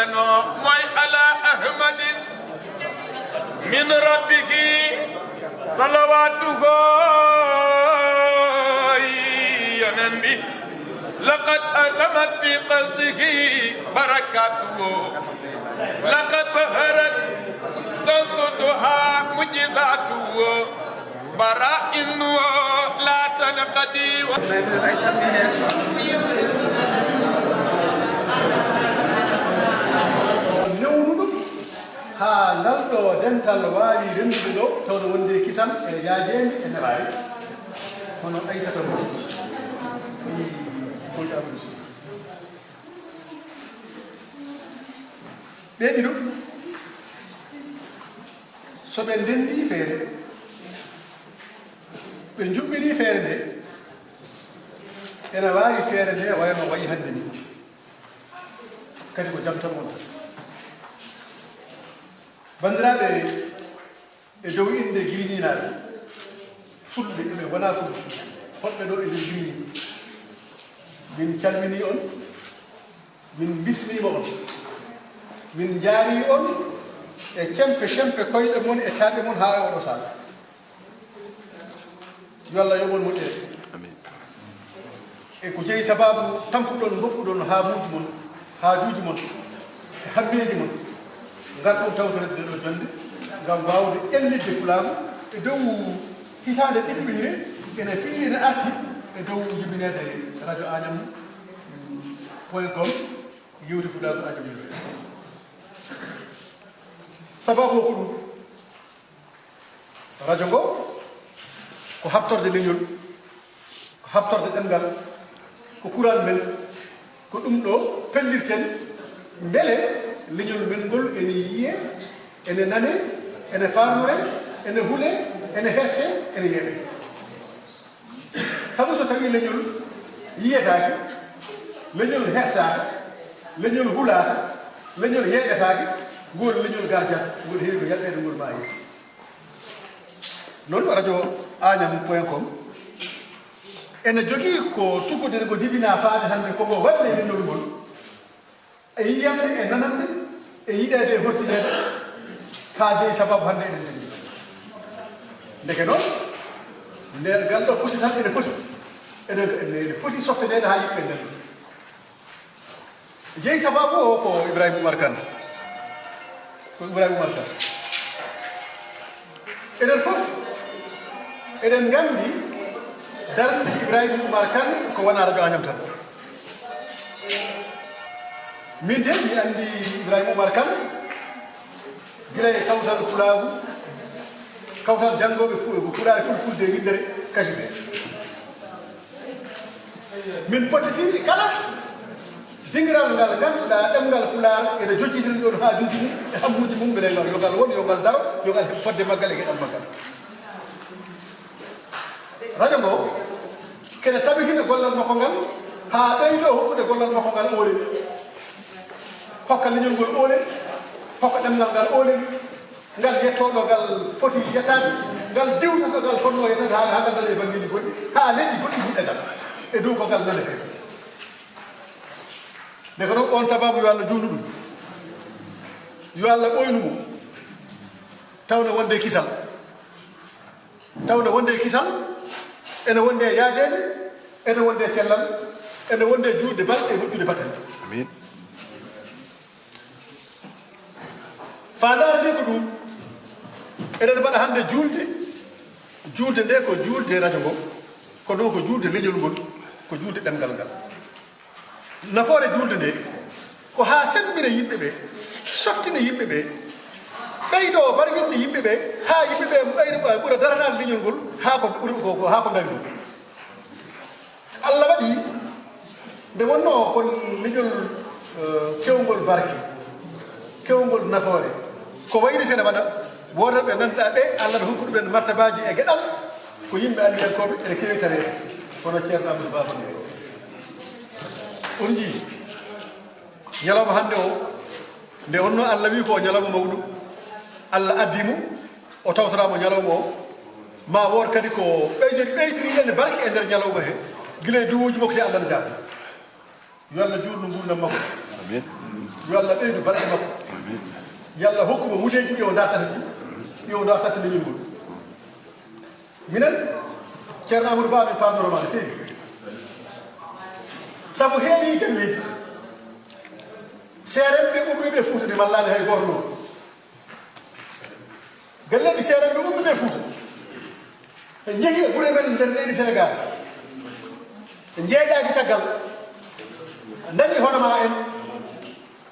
leno mooy ala ahmadin min rabbiki salawatuhu yonen bi laqad azamat fi qalbihi barakatuhu laqad baharat sansuduha mujizatuhu bara'inu la tanqadi ha nalɗo dental wawi remdude ɗo tawno wonde kisan e yaajeende e naɓaari hono aissata mo i kolɗe abousi ɓeeɗi ɗum so ɓe ndenndi feere ɓe juɓɓiri feere nde ene waawi feere nde wayno wayi hannde ni kadi ko jam tan wonta bandiraɓe e dow inde guininaaɓe fulɓe eɓe wona fulɓe hoɓɓe ɗo eɗen guini min calmini on min bisnima on min jaari on e cempe cempe koyɗe mon e taaɓe mon haa e oɗo saaka yo Allah yoɓon moƴƴere e ko jeeyi sababu tampuɗon goppuɗon haajuji mon e hammeji mon ngarɗon tawtorede ɗo jonde ngam wawde ƴellidde pulaagu e dow hitande ɗiɗɓiire ene fiirine arti e dow jibinede radio agnam .com yiwde pulaagu agnam yiɗo sababu ko ɗum radio ngo ko habtorde leñol ko habtorde ɗemngal ko kural men ko ɗum ɗo pellirten beele leñol men ngol ene yiye ene nane ene famore ene hule ene herse ene yeeɓe sabu so tawi leñol yiyetaake leñol hersaka leñol hulaka leñol yeeɓetaake ngol leñol gardiat ngol heewi ko yaɓɓede ngol ma yeeɓe noon radio agnam.com ene jogii ko tuggodede ko jibina faade hannde koko waɗne leñol ngol e yiyande e nanande e yiɗede e horsinede haa jeyi sababu hannde eɗen ndenndi ndeke noon nder gal ɗo foti tan ene foti softanede haa yimɓe nden jeyi sababu o ko Ibrahima Oumar Kane enen fof eɗen nganndi darnde Ibrahima Oumar Kane ko wona radio Agnam tan min de mi anndi Ibrahima Oumar Kane gila e kawtal pulaagu kawtal janngoɓe ko pulaare fulfulde windere kaside min potiti kala dingiral ngal ngannduɗa ɗemngal pulaar ene jojjidiri ɗon haa juuji mum e hammuji mum ɓene ngal yogal won yogal daro yogal heɓ fodde maggal e geɗal maggal radio ngo kene tabitine gollal makko ngal haa ɓeydo hokkude gollal makko ngal oolen hokka leñol ngol oolen hokka ɗemngal ngal oolen ngal yettoɗo ngal foti yettade ngal diwɗuɗo ngal fonno yettade haa ngal nane e banggueji goɗɗi haa leƴƴi goɗɗi jiɗagal e dow ko ngal nane hen nde ko noon on sababu yo Allah juutnu ɗum yo Allah ɓoynu mum tawne wonde kisal ene wonde yaajede ene wonde cellal ene wonde juutde balɗe e moƴƴude batande amin fandare nde ko ɗum eɗen mbaɗa hannde juulde nde ko juulde radio ngo ko ɗon ko juulde leñol ngol ko juulde ɗemngal ngal nafoore juulde nde ko haa sembina yimɓe ɓe softina yimɓe ɓe ɓeydo barwinde yimɓe ɓe haa yimɓe ɓe ɓura daranade leñol ngol haa ko dari ɗum Allah waɗi nde wonno kon leñol kewngol barke kewngol nafoore ko wayni sene waɗa wodat ɓe ngannduɗaa ɓe Allah no hokku ɗumen martabaji e geɗal ko yimɓe andiyankoɓe ene kewi tareede kono ceerno Amadou Baba nde on jii ñalawma hannde o nde wonno Allah wi ko ñalawma mawɗum Allah addimo o tawtorama ñalawma o ma wood kadi ko ɓeytiri ene barke e nder ñalawma he gila e duwoji makko te Allah no jaafna yo Allah juutno ngurdam makko amin yo Allah ɓeydu balɗe makko yalla hokkuma wuleji ɗi o dartata ɗi o dartata leñol ngol minen ceerno Amadou Ba min pamnoroma no feewi sabu heewi galleji seeren ɓe ummiɓe Fuuta ɓe mallani hay goto noon galleji seeren ɓe ummiɓe Fuuta e jeehi e ɓuure men nder leydi Sénégal e jeeƴaki caggal dañi honoma en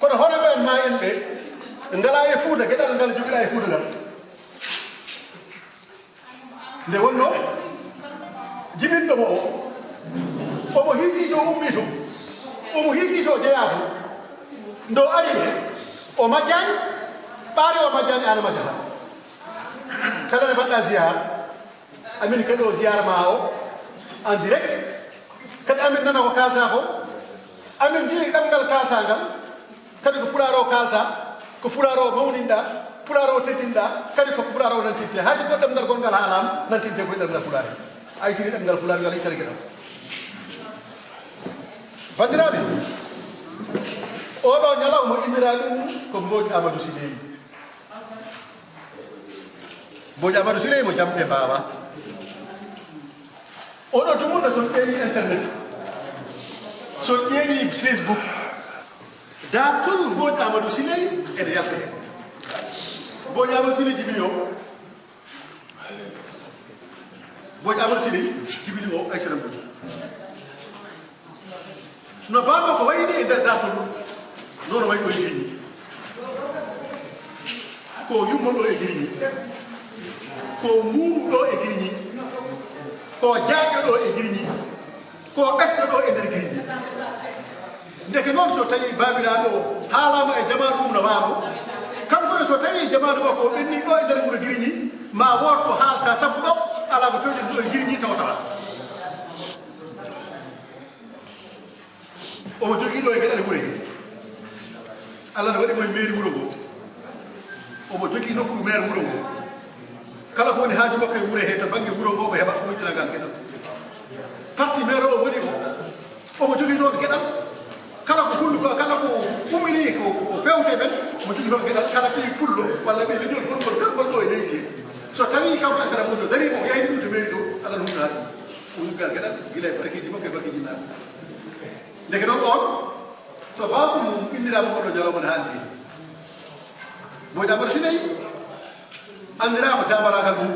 kono honoma en ma en ɓe ngala e Fuuta gueɗal ngal joguiɗa e Fuuta ngal nde wonno jibinɗomo o omo hiisi to ummi to omo hiisi to jeeya to ndo ari o majjani ɓaari o majjani an majjata kala ne mbaɗɗa ziyara amin kadi o ziyara ma o en direct kadi amin nana ko kalta ko amin mbi ɗamgal kalta ngal kadi ko pulaar o kalta ko pulaar o mawninɗa pulaar o teddinɗa kadi ko pulaar o nantinte hay so goɗɗo ɗemgal gongal haalam nantinte koye ɗemgal pulaar he a yitiri ɗemgal pulaar yo ala itare gueɗam bandiraɓe oɗo ñalawma innira ɗum ko Mbodj Amadou Sy Leye Mbodj Amadou Sy Leye mo jamɓe mbawa oɗo dumunɗo son ƴeewi internet son ƴeewi Facebook datol Mbodj Amadou Sy Leye ene yalta hen Mbodj Amadou Sy Leye jibini o Mbodj Amadou Sy Leye jibini o Aissata Mbodj no bamma ko wayni e nder datol noon wayi ɗo e giriñi ko yummo ɗo e giriñi ko muunu ɗo e giriñi ko jaaƴo ɗo e giriñi ko ɓesɗo ɗo e nder giriñi ndeke noon so tawi babiraɗo o haalama e jamanu ɗum no wano kankone so tawi jamanu makko o ɓenni ɗo e nder wuuro giriñi ma woto ko haalta sabu ɗo ala ko fewde ɗo e giriñi taw tawa omo jogui ɗo e gueɗal wuuro he Allah ne waɗi moye maire wuuro ngo omo jogui nofuru maire wuuro ngo kala ko woni haaju makko e wuuro he to banggue wuuro ngo mo heɓat moƴƴinagal gueɗal parti maire o woni o omo jogui ɗon gueɗal kala ko hullu kala ko ummini ko fewte men omo jogui toon gueɗal kala ɓi pullo walla ɓi leñol gorgol gargol ɗo e leydi he so tawi kanko Aissata Mbodj o dari o yayni ɗum to maire to Allah ne humna ɗum o luggal gueɗal guila e barkeji makko e barkeji naɓe ndeke noon on so bamko mum innirama oɗo ñalawma ne haaldi Mbodj Amadou Sy Leye andira ko damaragal mum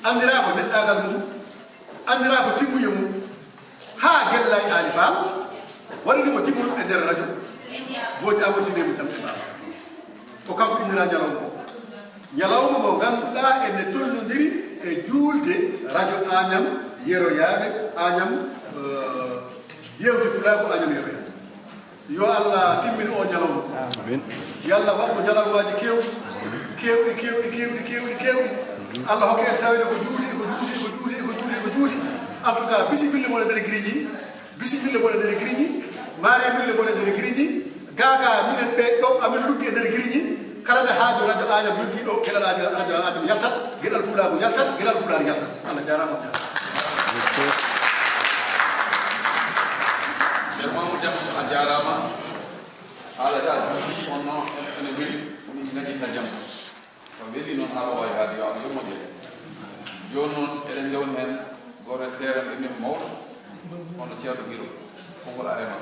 andira ko neɗɗagal mum andira ko timmuye mum ha gella e Ali Fall waɗanimo jibol e nder radio Mbodj Amadou Sy Leye mo tamɓe ɓawa ko kanko innira ñalawma mo ganduɗa ene tolnodiri e juulde radio Agnam yeroyaɓe Agnam yewde pulago Agnam yeroyaɓe yo Allah timmin o ñalawma yo Allah waɗmo ñalawmaji kewɗi Allah hokke en tawede ko juuti en tout cas bisimilla mon e nder grigni bisimilla mon e nder grigni marimilla mon e nder grigni gaga minen ɓe ɗo amin luggi e nder grigni kala nde haaju radio Agnam yonti ɗo gueɗal radio Agnam yaltat gueɗal pulago yaltat gueɗal pulaar yaltat Allah jarama Mamadou Diamou a jarama haala dal onno ene weeli nani sa jam ko weeli noon haala wawi haade yo Allah yurmoƴe joni noon eɗen dewni hen goto seeran ɓe min mawɗo ono ceerno Guiro konngol arema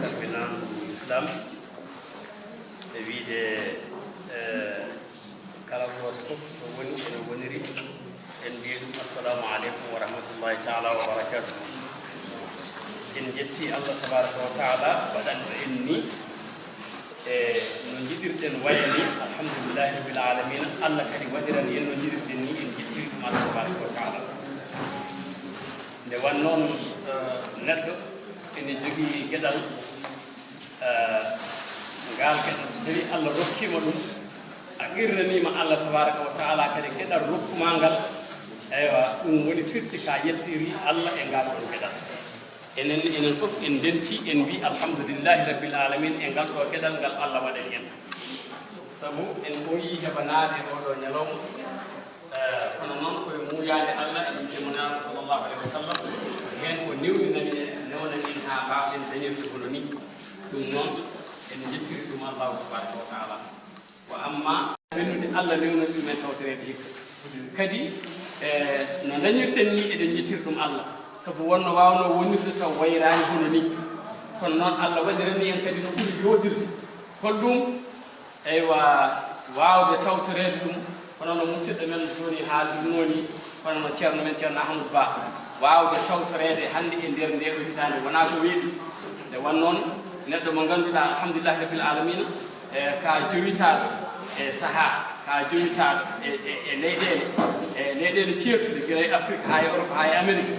salminam islam e wiide kala goto fof to woni ene woniri en mbiye ɗum assalamu aleykum wa rahmatullahi taala wa barakatuh en jetti Allah tabaraka wa taala waɗanɗo en ni e no jiɗirɗen wayni alhamdulillahi rabbil alamina Allah kadi waɗiran en no jiɗirɗen ni en jettiri ɗum Allah tabaraka wa taala nde wan noon neɗɗo ene jogii geɗal ngal geɗal so tawi Allah rokkima ɗum a qirnanima Allah tabaraka wa taala kadi geɗal rokkuma ngal eywa ɗum woni firti ka yettiri Allah e ngal ɗon geɗal enen fof en denti en mbi alhamdulillahi rabbil alamin e ngal ɗo geɗal ngal Allah waɗen en sabu en ɓooyi heɓanade oɗo ñalawma kono noon koye muuyade Allah e jemanaɗo sallllahu alayhi wa sallam hen ko newninani newnan en ha mbawɗen dañirde kono ni ɗum noon en jettiri ɗum allahu tabaraka wa taala wa amma wennude allah lewno ɗumen tawtereede hikka kadi no dañirɗen ni eɗen jettiri ɗum allah sabu wonno wawno wonirde taw wayrani hono ni kono noon allah waɗirani en kadi no ɓuri yoɗirde holɗum eywa wawde tawtoreede ɗum hono no musidɗo men joni haalduno ni hono no ceerno men ceerno ahmadou ba wawde tawtoreede hannde e nder nde ɗo hitande wona ko weeɓi nde won noon neɗɗo mo ngannduɗa alhamdulillahi rabbil alamina ka jowitaɗo e saaha ka jowitaɗo e leyɗele ceertuɗe guila e afrique ha e europe ha e amérique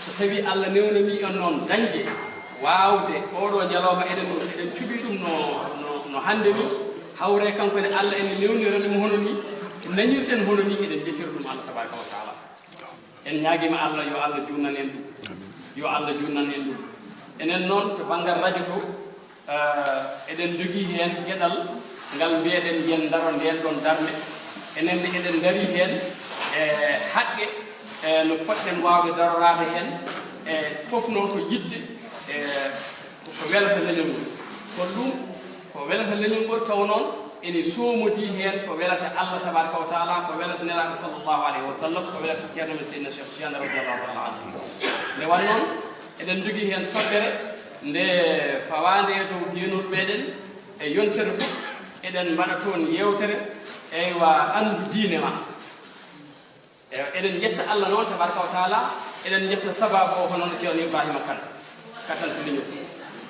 so tawi allah newnani on noon dañde wawde oɗo ñalawma eɗen cuɓi ɗum no hannde ni hawre kankone allah ene newniranimo hono ni nañirɗen hono ni eɗen jettira ɗum allah tabaraka wa taala en ñaaguima allah yo allah junnan en ɗum yo allah junnan en ɗum enen noon to banggal radio to eɗen jogii heen geɗal ngal mbiyeɗen yen daro nden ɗon darde enen ne eɗen dari heen e haqqe no poɗɗen wawde darorade heen e fof noon ko yidde ko welata leñol ngol kono ɗum ko welata leñol ngol taw noon ene soomodi heen ko welata allah tabaraka wa taala ko welata nelaɗo sallllahu alayhi wa sallam ko welata ceerno men seydna cheikh tidiane radiallahu taala anhu nde wan noon eɗen jogii heen toɓɓere nde fawande e dow henol meɗen e yontere fof eɗen mbaɗa toon yewtere eywa andu diine ma eɗen jetta allah noon tabaraka wa taala eɗen jetta sababu o honono ceerno ibrahima kane katante leñol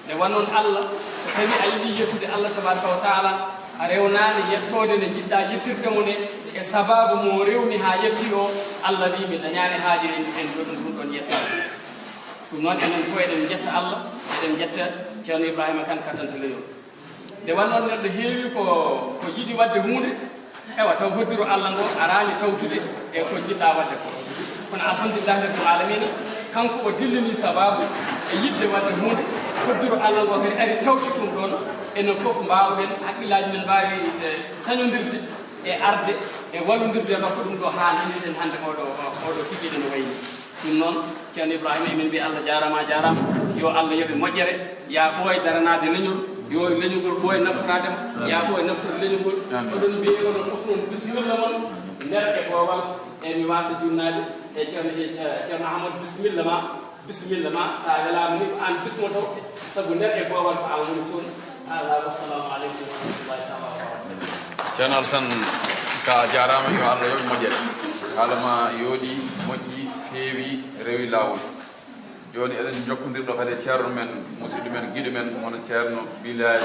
nde wan noon allah so tawi a yiɗi yettude allah tabaraka wa taala a rewnani yettode nde jiɗɗa yettirde mo ne e sababu mo rewmi ha yetti o allah wi mi dañani haaji en joɗum ɗum ɗon yettade ɗum noon enen fof eɗen jetta allah eɗen jetta ceerno ibrahima kane katante leñol nde wan noon neɗɗo heewi ko yiɗi wadde hunde ewa taw hoddiro allah ngo arani tawtude e ko jiɗɗa wadde ko kono alhamdulillahi rabbil alamina kanko o dillini sababu e yidde wadde hunde hoddiro allah ngo kadi ari tawti ɗum ɗon enen fof mbawɗen haqqillaji men mbawi sañodirde e arde e wallodirde makko ɗum ɗo ha nanɗen hannde oɗo kikiɗe no wayni ɗum noon ceerno ibrahima emin mbiya allah jarama yo allah yoɓe moƴƴere ya ɓooye daranade leñol yo leñol ngol ɓooye naftoradema ya ɓooye naftorde leñol ngol oɗon mbiye onon fof noon bisimilla moon nder e boowal e mi wasa junnade e ceerno ahmadou bisimilla ma sa welama ni ko an bismo taw saabu nder e boowal ko an woni toon ala wassalamu aleykum wa rahmatullahi taala wa barakatuh ceerno alassane ka jarama yo allah yoɓe moƴƴere haalama yooɗi moƴƴi feewi rewi lawol joni eɗen jokkodirɗo kadi ceerno men musidɗo men guiɗo men hono ceerno bilal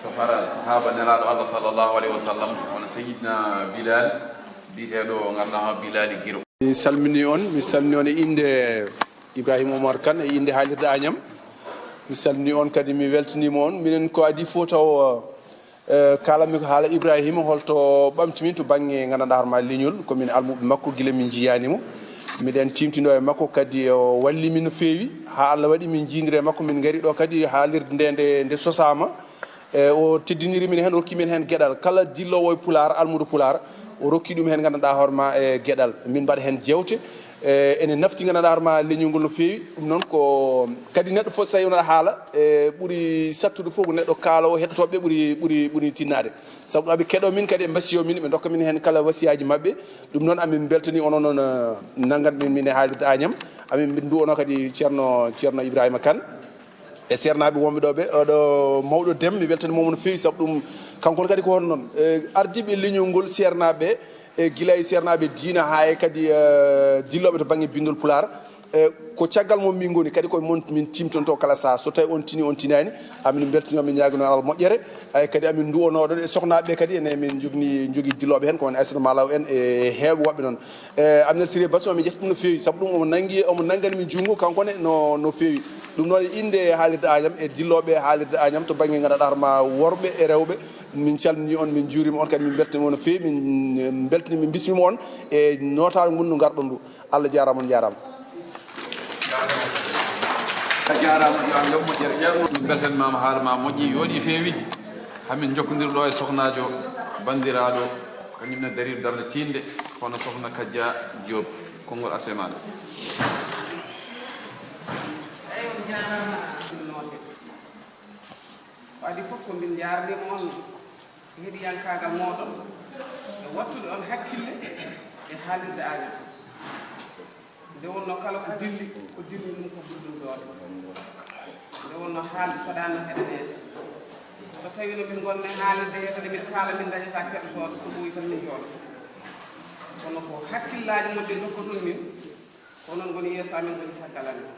to para sahaba nelaɗo allah sallllahu alayhi wa sallam hono sayidna bilal mbiteɗo ganduɗa bilali guiro mi salmini on e inde ibrahima oumar kane e inde haalirde agnam mi salmini on kadi mi weltanima on minen ko adi fof taw kalanmi ko haala ibrahima holto ɓamtimin to banggue gandanɗa harma leñol komin almuɓe makko guila min jiyanimo miɗen timtino e makko kadi o wallimin no feewi ha allah waɗi min jindire makko min gaari ɗo kadi haalirde nde sosama o teddiniri min hen o rokki min hen gueɗal kala dillowo e pular almudo pular o rokki ɗum hen gandanɗa hoorema e gueɗal min mbaɗa hen jewte ene nafti gandanɗa hoorema leñol ngol no feewi ɗum noon ko kadi neɗɗo fof so tawi wona haala ɓuuri sattude fof ko neɗɗo kaalowo heɗotoɓe ɓuuri tinnade saabu aɓe keɗo min kadi e mbasiyo min ɓe dokka min hen kala wasiyaji mabɓe ɗum noon amin beltani onon noon naggat min e haalirde agnam amin ndu ono kadi ceerno ibrahima kane e sernaɓe wonɓe ɗo ɓe oɗo mawɗo dem mi weltanimomo no feewi saabu ɗum kankone kadi ko hono noon ardiɓe leñol ngol sernaɓe e guila e sernaɓe diina ha e kadi dilloɓe to banggue bindol pular ko caggal moom min goni kadi koye mon min timtonto kala saha so tawi on tini on tinani amin beltani min ñaguino allah moƴƴere ay kadi amin duwonoɗon e sohnaɓe kadi ene min jogui dilloɓe hen ko woni aissata malaw en e heewɓe woɓɓe noon amnel siré baso mi jetta ɗum no feewi saabu ɗum omo nanggani min junggo kankone no feewi ɗum noon inde haalirde agnam e dilloɓe haalirde agnam to banggue gandaɗa harma worɓe e rewɓe min calmini on min juurima on kadi min beltanima no feewi min beltani min bismima on e notaɓe ngun no garɗon ndu allah jarama on jarama jarama yo yoɓ moƴƴere ceerno min beltanimama haalama moƴƴi yooɗi feewi hamin jokkodiri ɗo e sohnajo bandiraɗo kañumne darir darde tinde kono sohna Kadja Diop konngol arte maɗa adi fof ko min jaarnima on heɗiyankagal moɗon e wattude on hakkille e haalirde Agnam nde wonno kala ko dilli ɗum ko ɓurɗum doole nde wonno haalde saɗano heɗanees so tawi no min gonne haalirde hetade min kaala min dañata keɗotoɗo so ɓooyi tan min jooɗo kono ko hakkillaji moƴƴe dokkaton min ko noon goni yeeso amin goni caggal amen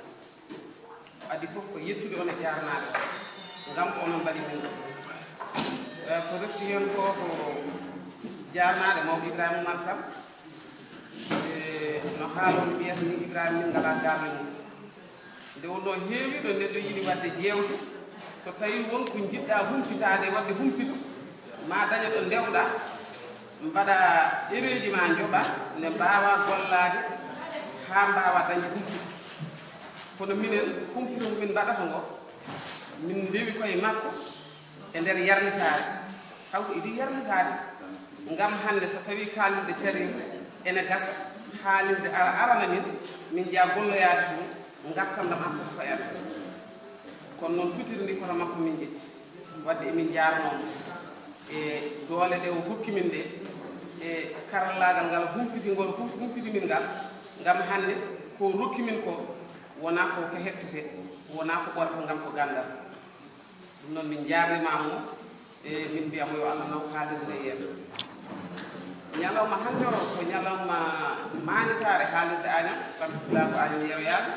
adi fof ko yettude on e jarnaɓe ngam ko onon mbaɗi min ko refti hen ko jarnaɗe mawɗo Ibrahima Oumar Kane no haalon mbiyata ni Ibrahima min ngala darde mum nde wonno heewiɗo neɗɗo yiɗi wadde jewte so tawi won ko jiɗɗa humpitade wadde humpitu ma daña ɗo ndewɗa mbaɗa ɗereji ma joɓa ne mbawa gollade ha mbawa dañde humpitu kono minen humpitu min mbaɗata ngo min ndewi koye makko e nder yarlitade kanko iɗi yarlitade ngam hande so tawi kaalirde carima ene gasa haalirde arana min jaa golloyade toon gartanda makko ko ere kono noon tutiri ndi koto makko min ƴetti wadde emin jarnomo e doole ɗe o hokki min ɗe e karallagal ngal humpiti min ngal ngam hande ko rokki min ko wona ko hettete wona ko ɓorko ngam ko gandal ɗum noon min jarnimamo e min mbiyamo yo Allah naw haalirde nde yeeso ñalawma hande o ko ñalawma manitare haalirde Agnam particular ko Agnam yewyade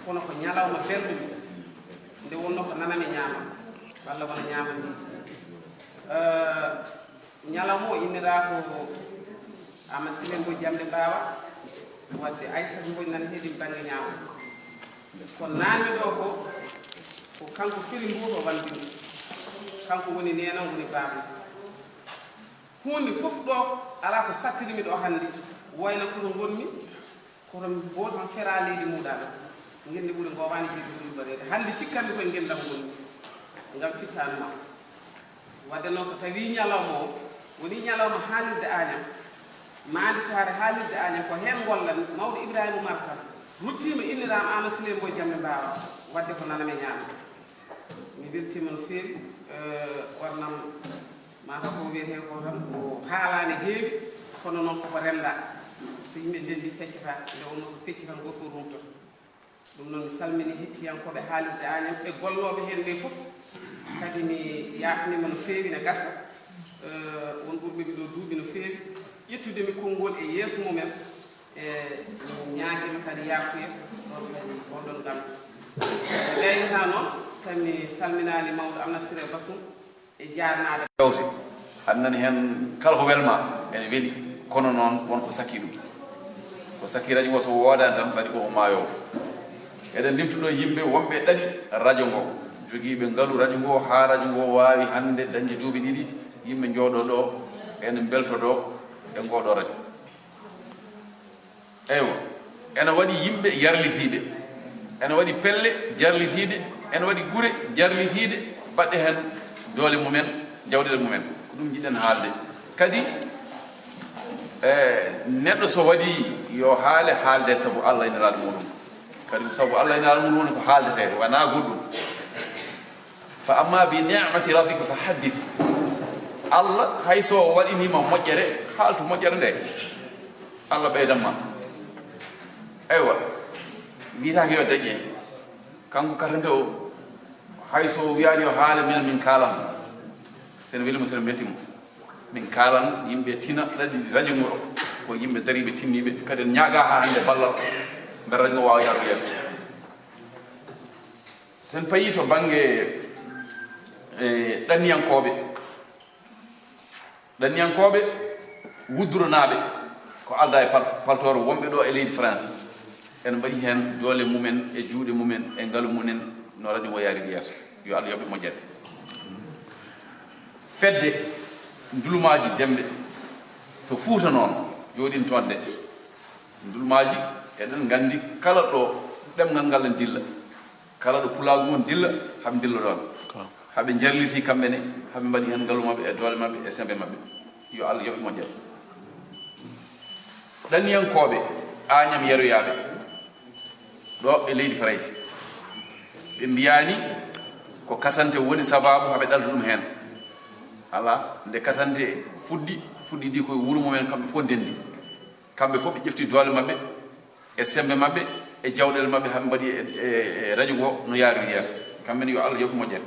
kono ko ñalawma belɗum nde wonno ko nanami ñaama walla wona ñaama ndiji ñalawma o innira ko ama silen mbo jamde mbawa wadde Aissata mboy nan heeɗi banggue ñaama ko nanmi ɗo ko kanko fili mbuto wallini kanko woni nenan woni baaba hunde fof ɗo ala ko sattirimi ɗo hannde wayno koto gonmi koto bo tan fera leydi muɗaɗo ngendi ɓuuri gowani jiɗi ɓuuri baɗede hannde cikkandi koye ngendam gonmi ngam fittani makko wadde noon so tawi ñalawma o woni ñalawma haalirde Agnam manditare haalirde Agnam ko hen gollan mawɗo Ibrahima Oumar Kane ruttima innirama Ama Sileye Mboye Jamde Mbawa wadde ko naname ñaama mi weltima no feewi warnam mata ko wiyete ko tan ko haalani heewi kono noon koko renda so yimɓe ndendi feccata nde wonno so fecci tan goto fof rumtoto ɗum noon mi salmini hettiyankoɓe haalirde Agnam e golloɓe hen ɓe fof kadi mi yafnima no feewi ne gasa won ɓurɓe ɓiɗo duuɓi no feewi ƴettudemi konngol e yeeso mumen e ñaaguima kadi yafuya ɗon kadi oɗon gamta e gaynata noon kami salminani mawɗo Amna Siré Bassoum e jarnade yawte aɗa nani hen kala ko welma ene weeli kono noon wonko sakki ɗum ko sakki radio o so woodani tan waɗi koko maayowo eɗen limtuɗo yimɓe wonɓe ɗaɗi radio ngo joguiɓe ngaalu radio ngo ha radio ngo wawi hande dañde duuɓi ɗiɗi yimɓe jooɗo ɗo ene beltoɗo e ngoɗo radio eywa ene waɗi yimɓe yarlitiɓe ene waɗi pelle jarlitiɗe ene waɗi guure jarlitiɗe baɗɗe hen doole mumen jawɗele mumen ko ɗum jiɗɗen haalde kadi neɗɗo so waɗi yo haale haalde saabu Allah ene raɗo muɗum kadi saabu Allah ene raɗo muɗum woni ko haaldete wona goɗɗum fa amma bi ni'mati rabbika fa haddith Allah hayso waɗinima moƴƴere haaltu moƴƴere nde Allah ɓeydanma eywa wiyatake yo dañe kanko katante o hayso wiyani yo haala min kaalan sene welimo sene mettimo min kaalan yimɓe tina ɗaɗi radio ngo ko yimɓe dariɓe tinniɓe kadi en ñaaga ha hande ballal mbeɗa radio ngo wawa yaaro yeeso sen payi to banggue ɗanniyankoɓe wudduranaɓe ko alda e paltoro wonɓe ɗo e leydi France ene mbaɗi hen doole mumen e juuɗe mumen e ngaalu mumen no radio ngo yaari yeeso yo Allah yoɓe moƴƴere fedde ndulumaji demɓe to Fuuta noon jooɗin toon de ndulumaji eɗen gandi kala ɗo ɗemgal ngal en dilla kala ɗo pulagu mum dilla haɓe dilla ɗon haɓe jarliti kamɓe ne haɓe mbaɗi hen ngaalu mabɓe e doole mabɓe e sembe mabɓe yo Allah yoɓe moƴƴere ɗanniyankoɓe Agnam yeroyaɓe ɗo e leydi Faraysi ɓe mbiyani ko katante woni sababu haɓe ɗalta ɗum heen ala nde katante fuɗɗi ɗi koye wuro mumen kamɓe fof ndendi kamɓe fof ɓe ƴefti doole maɓɓe e sembe maɓɓe e jawɗele maɓɓe haɓe mbaɗi e radio ngo no yaari yeeso kamɓene yo Allah yoɓ moƴƴere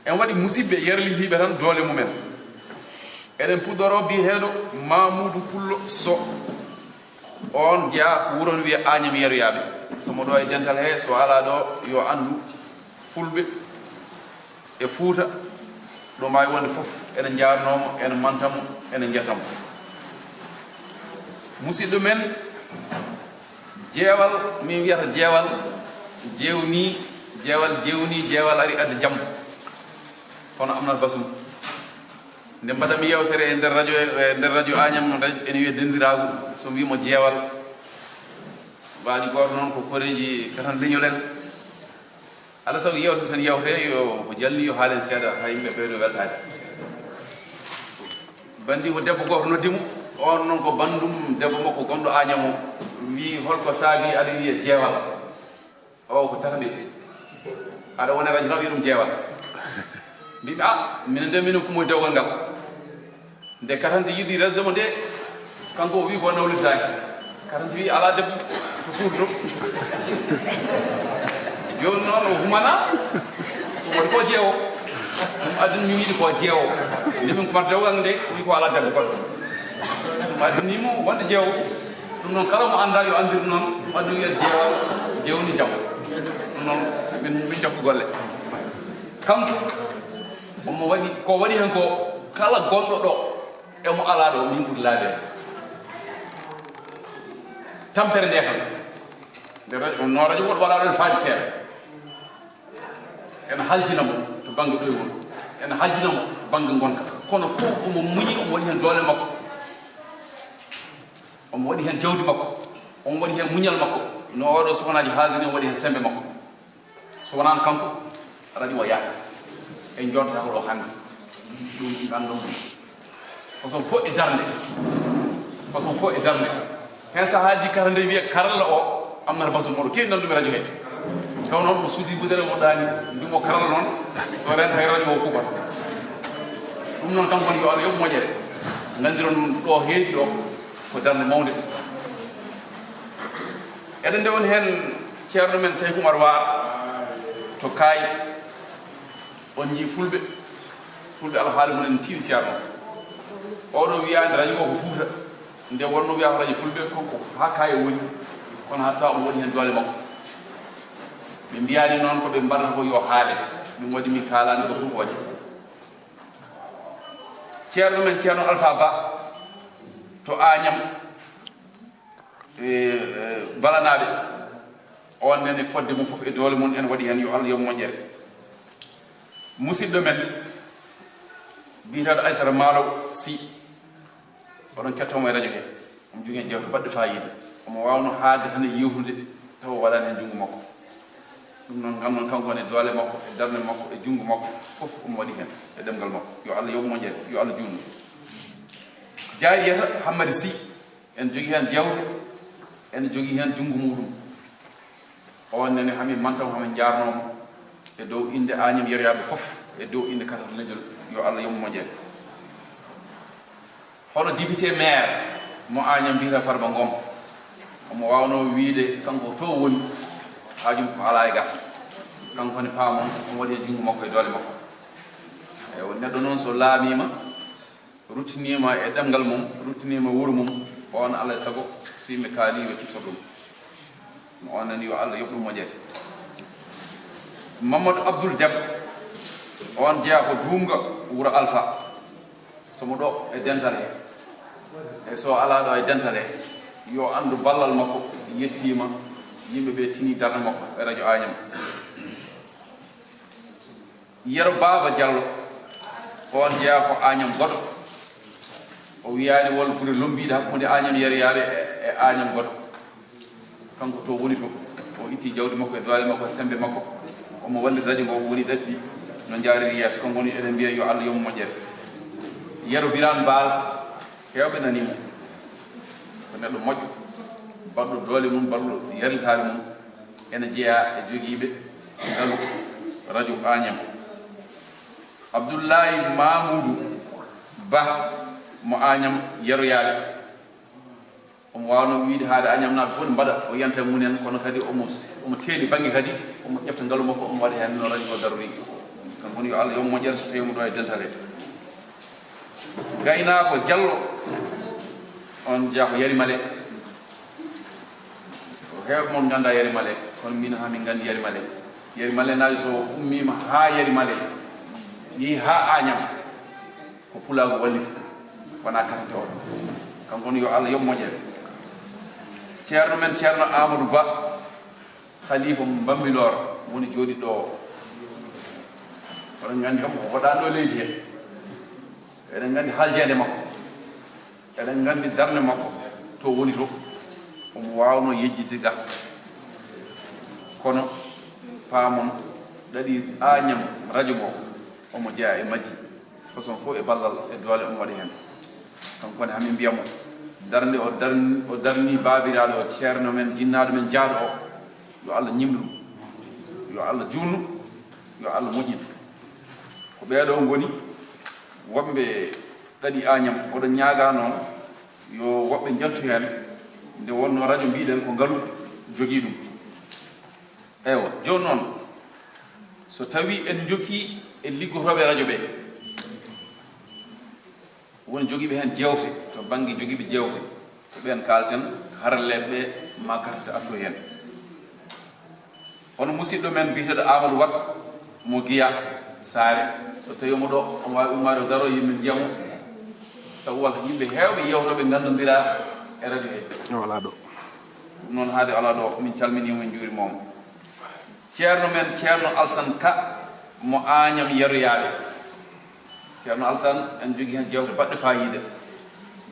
en waɗi musidɓe yerlitiɓe tan doole mumen eɗen puɗɗoro biyeteɗo Mamoudou Pullo Sow on jeeya ko wuro no wiya Agnam yeroyaɓe somo ɗo e dental he so ala ɗo yo andu fulɓe e Fuuta ɗo maawi wonde fof ene jarnomo ene mantamo ene jettamo musidɗo men jeewal min wiyata jeewal jewni jeewal ari adde jamma kono Amnat Basum nde mbaɗami yewtere e nder radio Agnam ene wiya dendiragu so wimo jeewal waɗi goto noon ko koreji katan leñolen ala sago yewte sen yewte yo ko jalni yo haalen seeɗa ha yimɓe ɓeydo weltade bandi ko debbo goto noddimo on noon ko bandum debbo makko gonɗo Agnam o wi holko saabi aɗa wiya jeewal o ko tataɓe aɗa wona radio tan wiya ɗum jeewal mbiɓe minen nde minen kumoye dewgal ngal nde katante yiɗi resdemo nde kanko o wi ko nawlitaki katante wi ala debbo to Fuuta to joni noon o humana woni ko jeewo ɗum addani min yiɗi ko jeewo nde min kumata dewgal nde wi ko ala debbo goɗɗo ɗum addinimo wonde jeewo ɗum noon kala mo anda yo andir noon ɗum addu wiya jeewal jewni jam ɗum noon min jokko golle kanko omo waɗi ko waɗi hen ko kala gonɗo ɗo emo ala ɗo min ɓuuri laabe tampere nde tan nde radio no radio woɗ waɗa ɗo faadi seeɗa ene haljinamo to banggue ɗoygol ene haljinamo to banggue gonka kono fof omo muñi omo waɗi hen doole makko omo waɗi hen jawdi makko omo waɗi hen muñal makko no oɗo sohnaji haaldini omo waɗi hen sembe makko so wonano kanko radio o yaaka en joddata ko ɗo hannde ɗum gandon façon fof e darde hen sahaji kara nde wiya karalla o Amnat Basum oɗo kewi nanduɓe radio he taw noon ko suudi budere mo ɗani mbimo karalla noon so renta e radio o kuɓat ɗum noon kanko woni yo Allah yoɓ moƴƴere gandiron ɗo heedi ɗo ko darde mawde eɗen nde woni hen ceerno men Cheikh Oumar War to Kaay on jii fulɓe alhaali mumen tiiɗi ceerno oɗo wiyade radio o ko Fuuta nde wonno wiyata radio fulɓe konko ha Kaay woni kono hatta omo waɗi hen doole makko ɓe mbiyani noon koɓe mbaɗata ko yo haale ɗum waɗi min kalani ko fof waɗi ceerno men ceerno Alpha Ba to Agnam balanaɓe on nene fodde mum fof e doole mum en waɗi hen yo Allah yo moƴƴere musidɗo men biyeteɗo Aissata Malo Sy oɗon kettomo e radio he omo jogui hen jewte baɗɗe fayida omo wawno haalde tan e yewtude taw o waɗani hen junngo makko ɗum noon gam noon kanko woni doole makko e darde makko e junngo makko fof omo waɗi hen e ɗemgal makko yo Allah yoɓ moƴƴere yo Allah junnu jaariyata Hammady Sy en jogui hen jewte en jogui hen junngo muɗum on nene hamin mantamo hamin jarnomo e dow inde Agnam yeroyaɓe fof e dow inde katata leñol yo Allah yoɓ moƴƴere hono député maire mo Agnam mbiyata Farba Ngom omo wawno wiide kanko to woni hajum ko ala e ga kanko ne paamon omo waɗi e junngo makko e doole makko eyi neɗɗo noon so laamima ruttinima e ɗemgal mum ruttinima wuuro mum on Allah e sago so yimɓe kaali yo tifta ɗum on nani yo Allah yoɓ ɗum moƴƴere Mamadou Abdoul Dem on jeeya ko duumga wuro Alpha somo ɗo e dental he e so ala ɗo e dental he yo andu ballal makko yettima yimɓe ɓe tini darde makko e radio Agnam Yero Baba Diallo on jeeya ko Agnam goɗɗo o wiyani wol gure lombiɗe hakkude Agnam yeroyaɓe e Agnam goɗɗo kanko to woni to o itti jawdi makko e doole makko e sembe makko omo walli radio ngo woni ɗaɗɗi no jaariri yeeso kanko woni eɗen mbiya yo Allah yomo moƴƴere Yero Birane Baal hewɓe nanimo ko neɗɗo moƴƴo baɗɗo doole mum baɗɗo yaritare mum ene jeeya e joguiɓe dalu radio Agnam Abdoulaye Mamoudou Ba mo Agnam yeroyaade omo wawno wiide haade Agnam naaɓe fof ne mbaɗa o yanta munen kono kadi omo teeli bange kadi omo ƴefta ngalu makko omo waɗa hen no radio o darori kan woni yo Allah yo moƴƴere so tawi mo ɗo e dentale Gaynako Diallo on jeeya ko Yarimale ko heewɓe mon ganda Yarimale kono min ha min gandi Yarimale naaji so ummima ha Yarimale yeehi ha Agnam ko pulago wallita wona karante o kanko woni yo Allah yo moƴƴere ceerno men ceerno Amadou Ba khalifa Bambilor woni jooɗi ɗo oɗon gandi kam ko hoɗa ɗo leydi he eɗen gandi haljede makko eɗen gandi darde makko to woni to omo wawno yejjidde ga kono paamon ɗaɗi Agnam radio mo omo jeeya e majji façon fof e ballal e doole omo waɗi hen kanko ne hamin mbiyamo darde o darni babiraɗo o ceerno men jinnaɗo men jaaɗo o yo Allah ñimlu ɗum yo Allah juutnu yo Allah moƴƴin ko ɓeeɗo ngoni woɓɓe ɗaɗi Agnam oɗon ñaaga noon yo woɓɓe jaltu hen nde wonno radio mbiɗen ko ngalu jogii ɗum eywa joni noon so tawi en jokki e liggotoɓe radio ɓe woni jogiiɓe hen jewte to banggue jogiiɓe jewte ko ɓen kalten haralleɓe ɓe ma karta atto hen hono musidɗo men biteɗo Amadou Wat mo Guiya Saare so tawi omo ɗo omo wawi ummade o daro yimɓe jiyamo sabu walla yimɓe heewɓe yewtoɓe gandodira e radio he wala ɗo ɗum noon haade ala ɗo min calminimo en juurimomo ceerno men ceerno Alsane Ka mo Agnam yeroyaɓe ceerno Alsane en jogui hen jewte baɗɗe fayida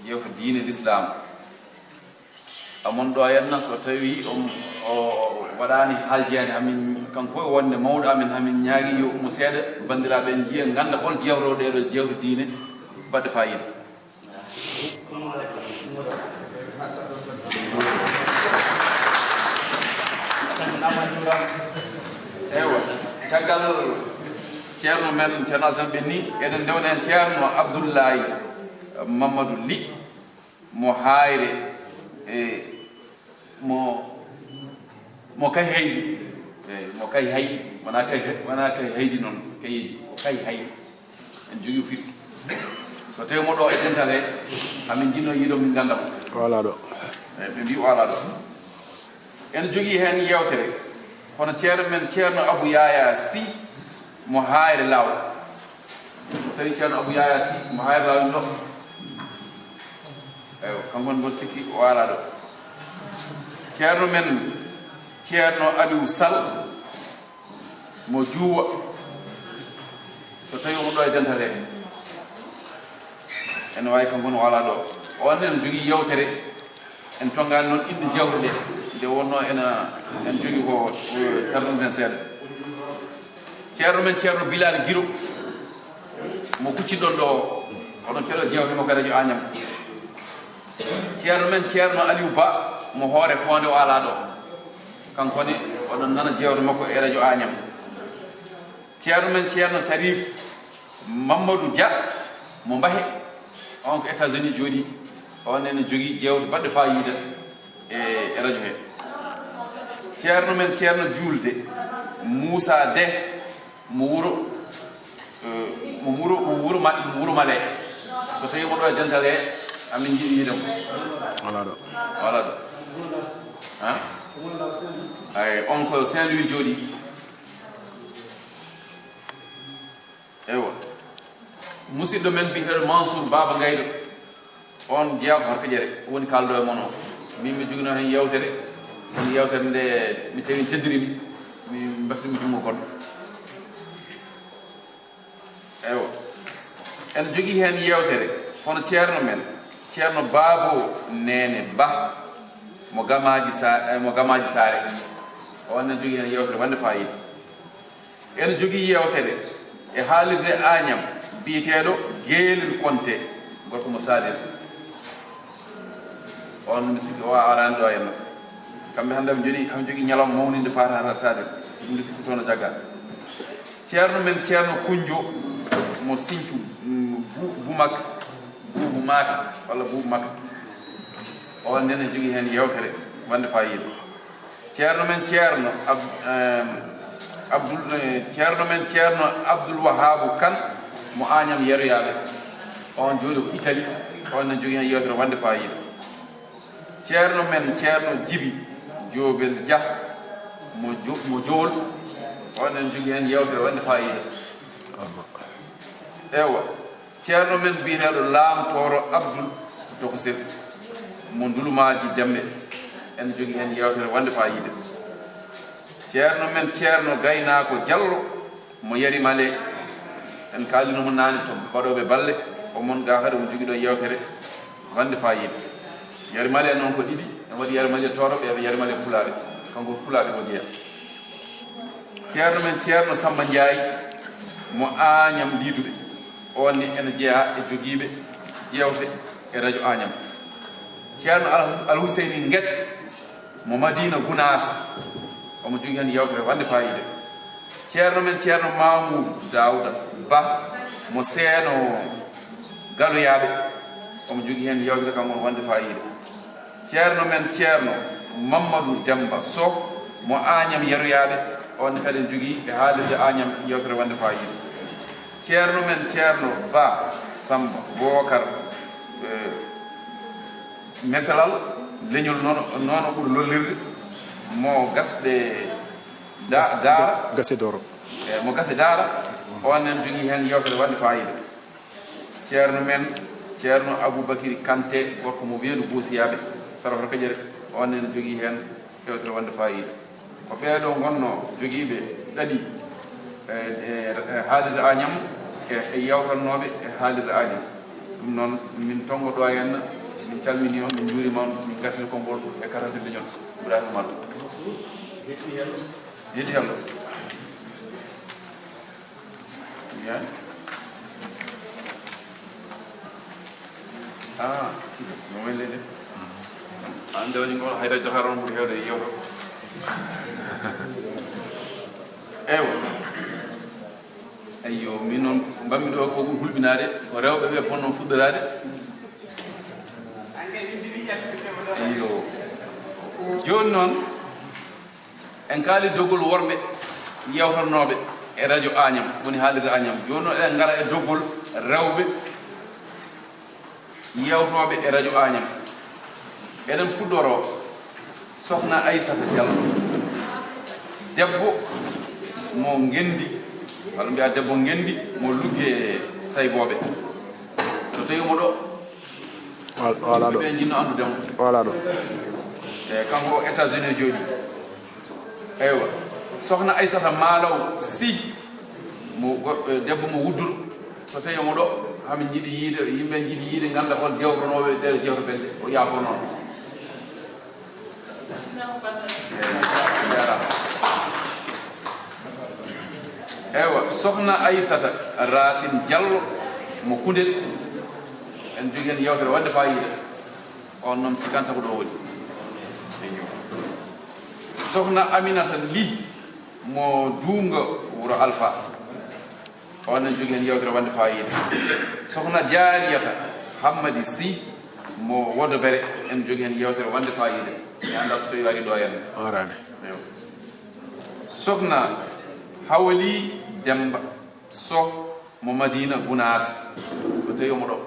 jewte diine l'islam amon ɗo henna so tawi o waɗani haljede hamin kanko fof wonde mawɗo amen hamin ñaagui yo ummo seeɗa bandiraɓe en jiiya ganda hol jewtoɗo ɗeɗo jewte diine baɗɗe fayida eywa caggal ceerno men ceerno Alsane ɓenni eɗen ndewna hen ceerno Abdoulaye Mamadou Ly mo Hayre e mo kay haydi eyi mo kay hay wona kay haydi noon kayidi ko kay hay en jogui firti so tawi mo ɗo e dental he amin jinno yiiɗo min gandam wala ɗo eyi ɓe mbi wala ɗo en jogui hen yewtere kono ceerno men ceerno Abou Yaya Sy mo Hayre Law so tawi ceerno Abou Yaya Sy mo Hayre Law ɗo eyi kanko woni mboɗo sikki o wala ɗo ceerno men ceerno Aliou Sall mo Juuwa so tawi omo ɗo e dental he ene wawi kanko no wala ɗo on en jogui yewtere en tongani noon inde jewte ɗe nde wonno en jogui ko tardumen seeɗa ceerno men ceerno Bilal Guiro mo kucciɗon ɗo oɗon keɗo jewte mo ka radio Agnam ceerno men ceerno Aliou Ba mo Hoore Fonde o ala ɗo kankone oɗon nana jewte makko e radio Agnam ceerno men ceerno Sarif Mamadou Dia mo Mbahe on ko États-Unis jooɗi on ene jogui jewte baɗɗe fayida e radio he ceerno men ceerno Julde Moussa De mo wuro Male so tawi mo ɗo e dental he amin jiiɗi yiidemo wala ɗo ha ay on ko Saint-Louis jooɗi ewa musidɗo men biteɗo Mansour Baba Gaydo on jeeya ko harka jere woni kalɗo e moon o min mi jogino hen yewtere woni yewtere nde mi tawi teddirimi mi basimi jungo kon ewa en jogui hen yewtere kono ceerno men ceerno Babo Nene Ba mo Gamaji Saare on en jogui hen yewtere wande fayida en jogui yewtere e haalirde Agnam biyeteɗo Guelel Konté gorko mo Sadir on mi sikki o arani ɗo henna kamɓe hannde hami jogui ñalawma mawninde fatata Sadir ɗum nde sikki toon no jagga ceerno men ceerno kunjo mo Sinthiou bumak buubu maaka walla buubu makka on nene jogii heen yewtere wande fayida ceerno men ceerno ceerno Abdoul Wahabou Kane mo Agnam yeroyaaɓe on jooɗi ko Italie on ne jogii heen yewtere wande fayida ceerno men ceerno Djibi Jobel Dia mo jool on en jogii heen yewtere wande fayida ewa ceerno men biyeteeɗo laamtoro Abdoul Tokosel mo ndulumaji demɓe en jogii heen yewtere wande fayida ceerno men ceerno Gaynako Diallo mo Yarimale en kaalinomo naane to baɗoɓe balle omon ga kadi mo jogii ɗo yewtere wande fayida Yarimale noon ko ɗiɗi en waɗi Yarimale toroɓe eɓe Yarimale Fulaaɓe kanko Fulaaɓe o jeeya ceerno men ceerno Samba Ndiaye mo Agnam Liduɓe on ni ene jeeya e jogiiɓe ƴewte e radio Agnam ceerno Alhuseyni Nguet mo Madina Gounas omo jogii heen yewtere wande fayida ceerno men ceerno Mamoudou Daouda Ba mo Seeno Galoyaaɓe omo jogii heen yewtere kanko wande fayida ceerno men ceerno Mamadou Demba Sow mo Agnam yeroyaaɓe on kadi en jogii e haalirde Agnam yewtere wande fayida ceerno men ceerno Ba Samba Bocar mesalal leñol noon ɓuri lollirde mo gasɗe daara gase doro mo gase daara on en jogii heen yewtere wande fayida ceerno men ceerno Aboubacry Kanté gorko mo weedu Boosiyaaɓe Sarafata Kadiere on en jogii heen yewtere wande fayida ko ɓeeɗo gonno jogiiɓe ɗaɗi haalirde Agnam e yewtannoɓe e haalirde Agnam ɗum noon min tongo ɗo henna min calmini on min juurima on min gartini konngol e katantirde ñon Ibrahima Mal yetti hello no welle de ande waɗi ngol hayra Dakar on ɓuri heewde yewto ewa ayyo min noon mbammi ɗo ko ɓuri hulɓinaade ko rewɓe ɓe ponno fuɗɗorade ayyo joni noon en kaali doggol worɓe yewtannoɓe e radio Agnam woni haalirde Agnam joni noon eɗen ngara e doggol rewɓe yewtoɓe e radio Agnam eɗen puɗɗoro sohna Aissata Diallo debbo mo ngendi walla mbiya debbo ngendi mo lugge sayboɓe so tawi mo ɗo wala ɗo ɓe jinno andudemo wala ɗo e kanko États-Unis jooɗi eywa sohna Aissata Malaw Sy mo debbo mo wudduru so tawi mo ɗo hamin jiiɗi yiide yimɓe jiiɗi yiide ganda hol jewtonoɓe ɗeɗo jewto ɓelde o yaafo noon eywa sohna Aissata Racine Diallo mo Koundel en jogii heen yewtere wadde fayida on noon sikan sago ɗo woni sohna Aminata Ly mo Duunga wuro Alpha on en jogii heen yewtere wadde fayida sohna Diariyata Hammadi Sy mo Wodobere en jogii heen yewtere wadde fayida mi annda so tawi wari ɗo henne orade sohna Hawali Demba Sow mo Madina Gounas so tawi omo ɗo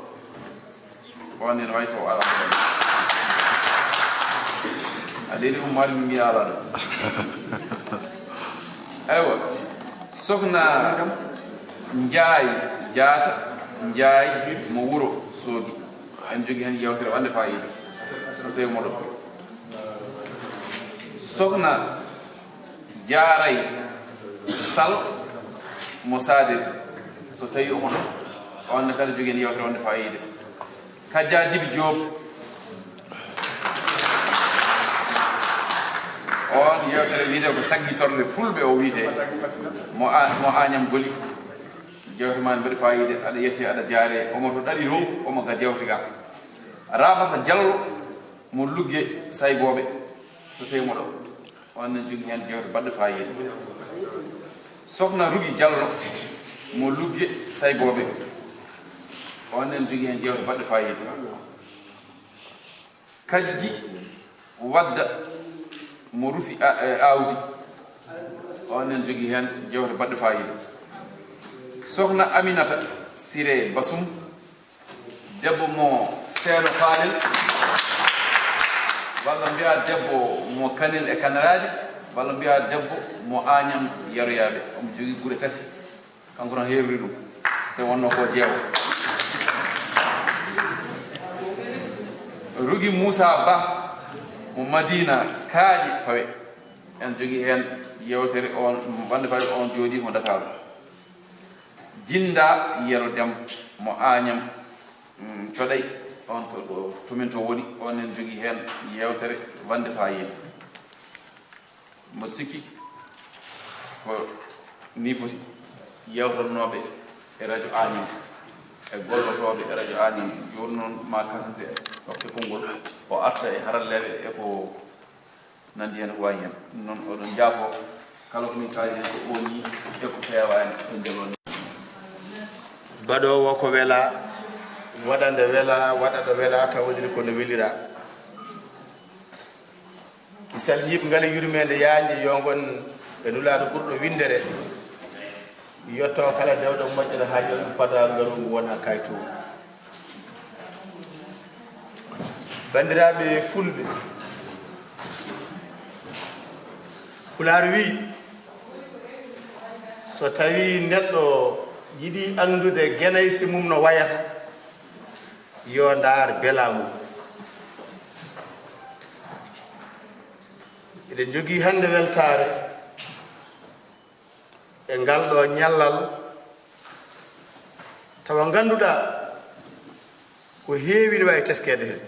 on en way to ala a ɗeɗi ko mari mi mbiya ala ɗo eywa sohna Ndiaye Diata Ndiaye mo wuro Soogi en jogii heen yewtere wande fayida so tawi mo ɗo sohna Diaray Sall mo Sadir so tawi omo ɗo on ne kadi jogii heen yewtere wande fayida Kadja Djibi Diop on yewtere wiide ko saggitorde fulɓe o wiide mo Agnam Goli jewte ma mbeɗa fayide aɗa yetti aɗa jaare omo to ɗaɗi rom omo ga jewte ga Ramata Diallo mo lugge sayboɓe so tawi mo ɗo on ne jogii heen jewte baɗɗo fayida sokhna Rugi Diallo mo lugge saygoɓe onen jogui hen jewte baɗɗe fayida Kajji Wadda mo rufi awdi onen jogui hen jewte baɗɗe fayida sokhna Aminata Siré Basum debbo mo Seelo Falel walla mbiya debbo mo Kanel e Kanaraji walla mbiya debbo mo Agnam Yaroyaɓe omo jogui gure tati kanko tan heewri ɗum te wonno ko jeewo Rugi Moussa Ba mo Madina Kaaƴi Pawe en jogui hen yewtere on bande faade on jooɗi mo Dakar Jinda Yero Dem mo Agnam Coɗay on to min to woni on en jogui hen yewtere wande fayida mo sikki ko ni foti yewtannoɓe e radio Agnam e gollotoɓe e radio Agnam joni noon ma kasante wakke konngol o arta e haralleɓe e ko nandi hen ko wayi hen noon oɗon jaafo kala ko min kaali hen ko ɓooñi e ko fewani ɗo jeloni baɗowo ko wela waɗande wela waɗaɗo wela tawodiri kono welira kisal yiɓe ngala yurmede yaañi yo gon e nulaɗo ɓurɗo windere yetto kala dewɗo moƴƴere ha joni pada ngaru wona kayto bandiraɓe fulɓe Pulaar wi so tawi neɗɗo yiɗi andude genaysi mum no wayata yo ndaar bela mum eɗen jogii hannde weltare e ngal ɗo ñallal tawa ngannduɗa ko heewi ne wawi teskede hen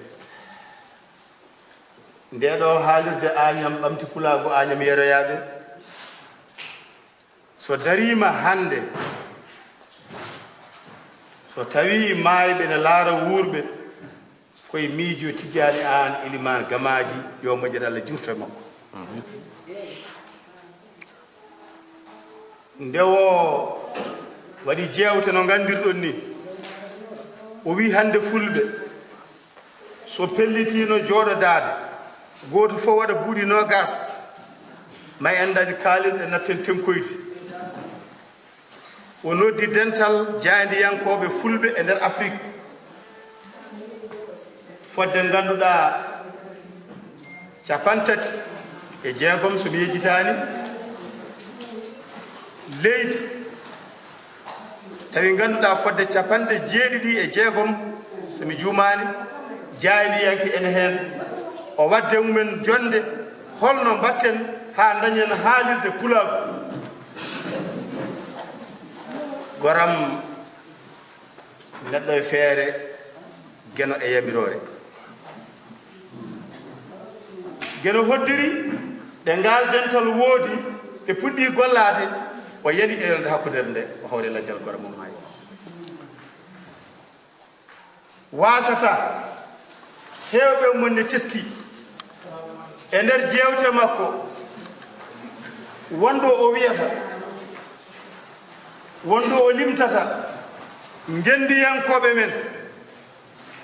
nde ɗo haalirde Agnam ɓamti Pulaago Agnam Yeroyaɓe so darima hannde so tawi maayɓe ne laara wuurɓe koye miijo Tidiani an Elimane Gamaji yo moƴƴere Allah jurto makko nde o waɗi jewte no gandirɗon ni o wi hannde fulɓe so pellitino jooɗodade goto fof waɗa buuɗi nogas ma en dañi kaalirɗe natten tenkoyde o noddi dental jaandiyankoɓe fulɓe e nder Afrique fodde ganduɗa 36 somi yejjitani leydi tawi ganduɗa fodde 76 somi juumani jaaliyanke ene hen o wadde mumen jonde holno mbatten ha dañen haalirde Pulaago goram neɗɗo e feere geno e yamirore geno hoddiri ɗe ngal dental woodi e puɗɗi gollade o yani elde hakkudere nde o hawre lajjal gora mum hay wasata hewɓe monne teski e nder jewte makko wonɗo o wiyata wonɗo o limtata ngendiyankoɓe men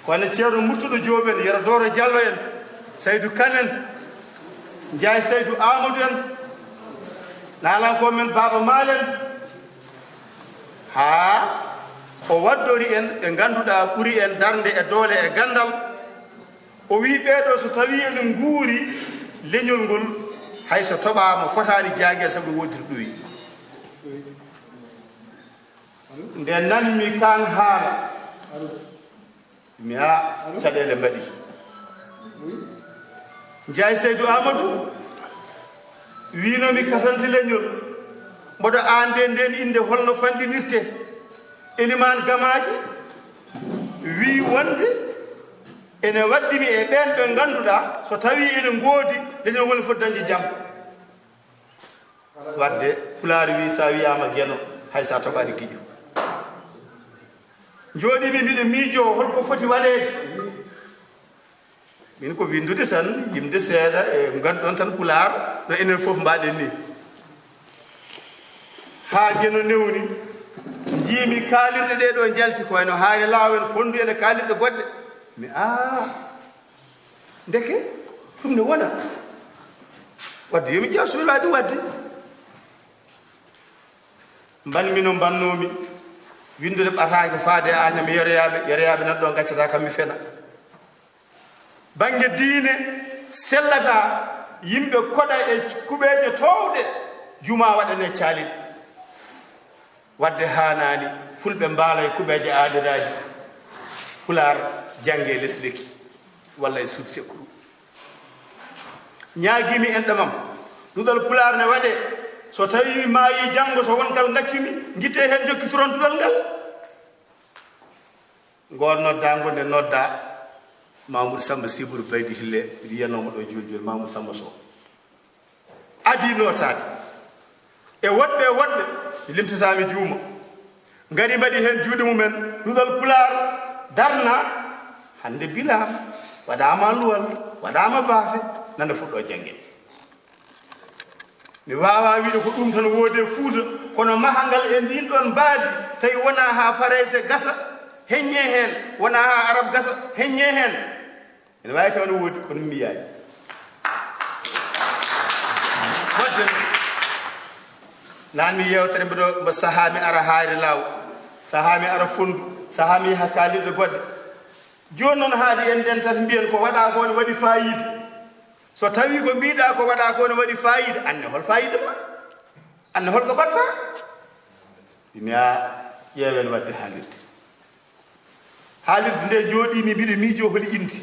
kono ceerno Murtuɗo Jooɓi en Yero Dooro Diallo en Saydou Kane en Ndiaye Saydou Amadou en naalanko men Baba Maal en ha o waddori en ɓe ganduɗa ɓuuri en darde e doole e gandal o wi ɓeeɗo so tawi enen nguuri leñol ngol hayso toɓama fotani jaguel sabu wodiri ɗoyi nde nanmi kan haala mi ha caɗele mbaɗi Ndiaye Saydou Amadou winomi kasanti leñol mboɗo ande nden inde holno fandinirte Elimane Gamaji wi wonde ene waddimi e ɓen ɓe ganduɗa so tawi ene goodi leñol ngol foti dañde jaam wadde Pulaar wi sa wiyama geno hay sa toɓani giƴo jooɗimi mbiɗo miijo holko foti waɗede min ko windude tan yimde seeɗa e ganduɗon tan Pulaar no enen fof mbaɗen ni haa geno newni jiimi kaalirɗe ɗe ɗo jalti ko wayno haare laawen fondu ene kaalirɗe goɗɗe mi ndeke ɗum ne wona wadde yomi ƴeew somi waɗi wadde mbanmi no mbannomi windude ɓataake faade Agname yeroyaɓe nan ɗo gaccata kam mi fena bange diine sellata yimɓe koɗa e kuɓeje towɗe juma waɗane caalin wadde hanani fulɓe mbaala e kuɓeje aadiraji Pulaar jange less lekki walla e suud sekkuru ñaagimi en ɗamam ɗuɗal Pulaar ne waɗe so tawi mi maayi janngo so wongal gaccumi guitte hen jokkitoron ɗuɗal ngal ngol nodda ngonde nodda Mamoudou Samba Sibourou Baydi Hille wiyanomo ɗo joni Mamoudou Samba Sow adi notade e woɗɓe limtatami juuma ngari mbaɗi hen juuɗe mumen ɗuɗal Pulaar darna hande bilama waɗama luwal waɗama baafe nande fuɗɗo janguede mi wawa wiide ko ɗum tan woode Fuuta kono mahangal e ndin ɗon mbaadi tawi wona ha Farese gasa heññe hen wona ha Arab gasa heññe hen ene wawi taw no woodi kono mi yayi wadde nanmi yewtere mbiɗo sahami ara haari law sahami ara fondu sahami ha kaalirɗe goɗɗe joni noon haadi en nden tati mbiyen ko waɗa ko ne waɗi fayida so tawi ko mbiɗa ko waɗa ko ne waɗi fayida anne hol fayida ma anne holko batta mi ƴeewen wadde haalirde nde jooɗimi mbiɗo miijo holi indi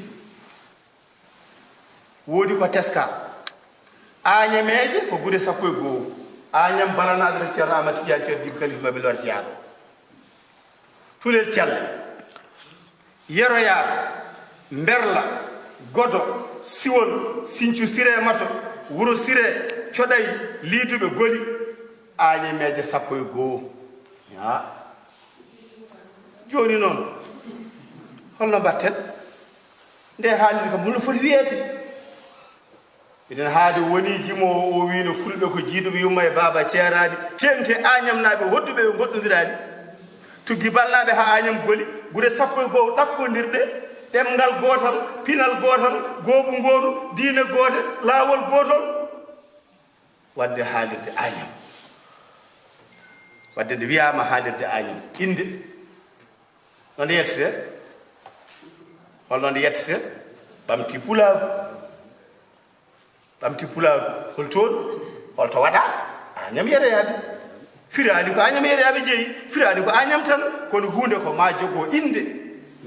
woodi ko teska Agnameje ko guure 12 Agname balanaɗo to Ceerno Amadou Tidiane Chérif Djiby Kalifa Maɓe lor jeyaaɗo tulel Thialle yeroyaɓe Mberla Godo Siwol Sinthiou Siré Mato Wuro Siré Coɗay Liduɓe Goli Agnameje 12 joni noon holno mbatten nde haalide kam holno foti wiyeede minen haade woni jimowo o wino fulɓe ko jiiɗuɓe yumma e Baba ceerani tengte Agname naɓe hodduɓe ɓe goɗɗodirani tuggi ballaɓe ha Agname Goli guure 12 ɗakkodirɗe ɗemgal gotal pinal gotal gooɓu gotu diine gotel laawol gotol wadde haalirde Agname wadde nde wiyama haalirde Agname inde no nde yettete holno nde yettete ɓamti pulaagu holtoon holto waɗa Agname yeroyaɓe firani ko Agname yeroyaɓe jeeyi firani ko Agname tan kono hunde ko ma jogo inde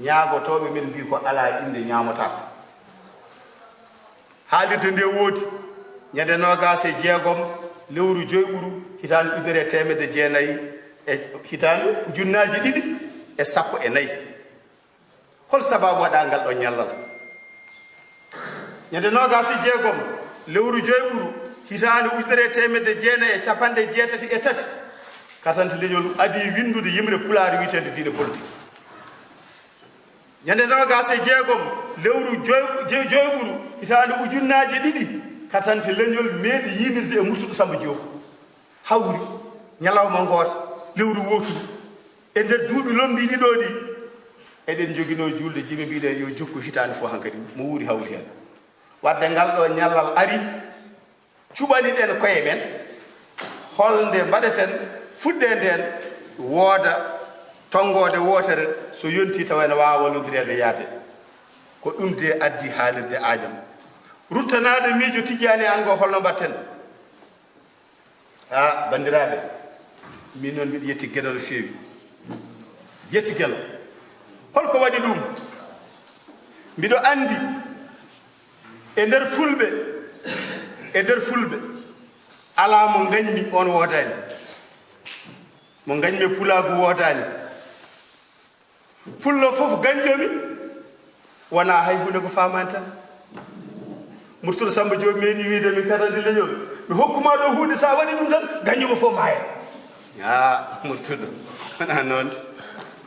ñaagotoɓe men mbi ko ala inde ñaamotako haalirde nde woodi ñande 26 lewru joyɓuru hitande 1900 e hitande ujunnaje 214 hol sababu waɗa ngal ɗo ñallal ñande 26 lewru joyɓuru hitande 1983 katante leñol adi windude yimre Pulaar witende diine politique ñande 26 lewru joyɓuru hitande ujunnaje 2 katante leñol meeɗi yimirde e Murtuɗo Samba Diop hawri ñalawma goota lewru wotudu e nder duuɓi lombi ɗiɗo ɗi eɗen joguino julde jimi mbiɗen yo jokku hitande fof hankadi mo wuuri hawri hen wadde ngal ɗo ñallal ari cuɓani ɗen koye men holnde mbaɗeten fuɗɗe nden wooda tongode wootere so yonti taw ene wawa wallodirede yaade ko ɗum de addi haalirde Agname ruttanade miijo tijjani an go holno mbatten bandiraɓe min noon mbiɗa yetti gueɗo no feewi yetti guelo holko waɗi ɗum mbiɗo andi e nder fulɓe ala mo gañmi on woodani mo gañmi pulaagu woodani pullo fof gañƴomi wona hay hunde ko famani tan Murtuɗo Samba Diop meeɗi wiide mi katante leñol mi hokkuma ɗo hunde sa waɗi ɗum tan gañƴumo fof maaya Murtuɗo wona noon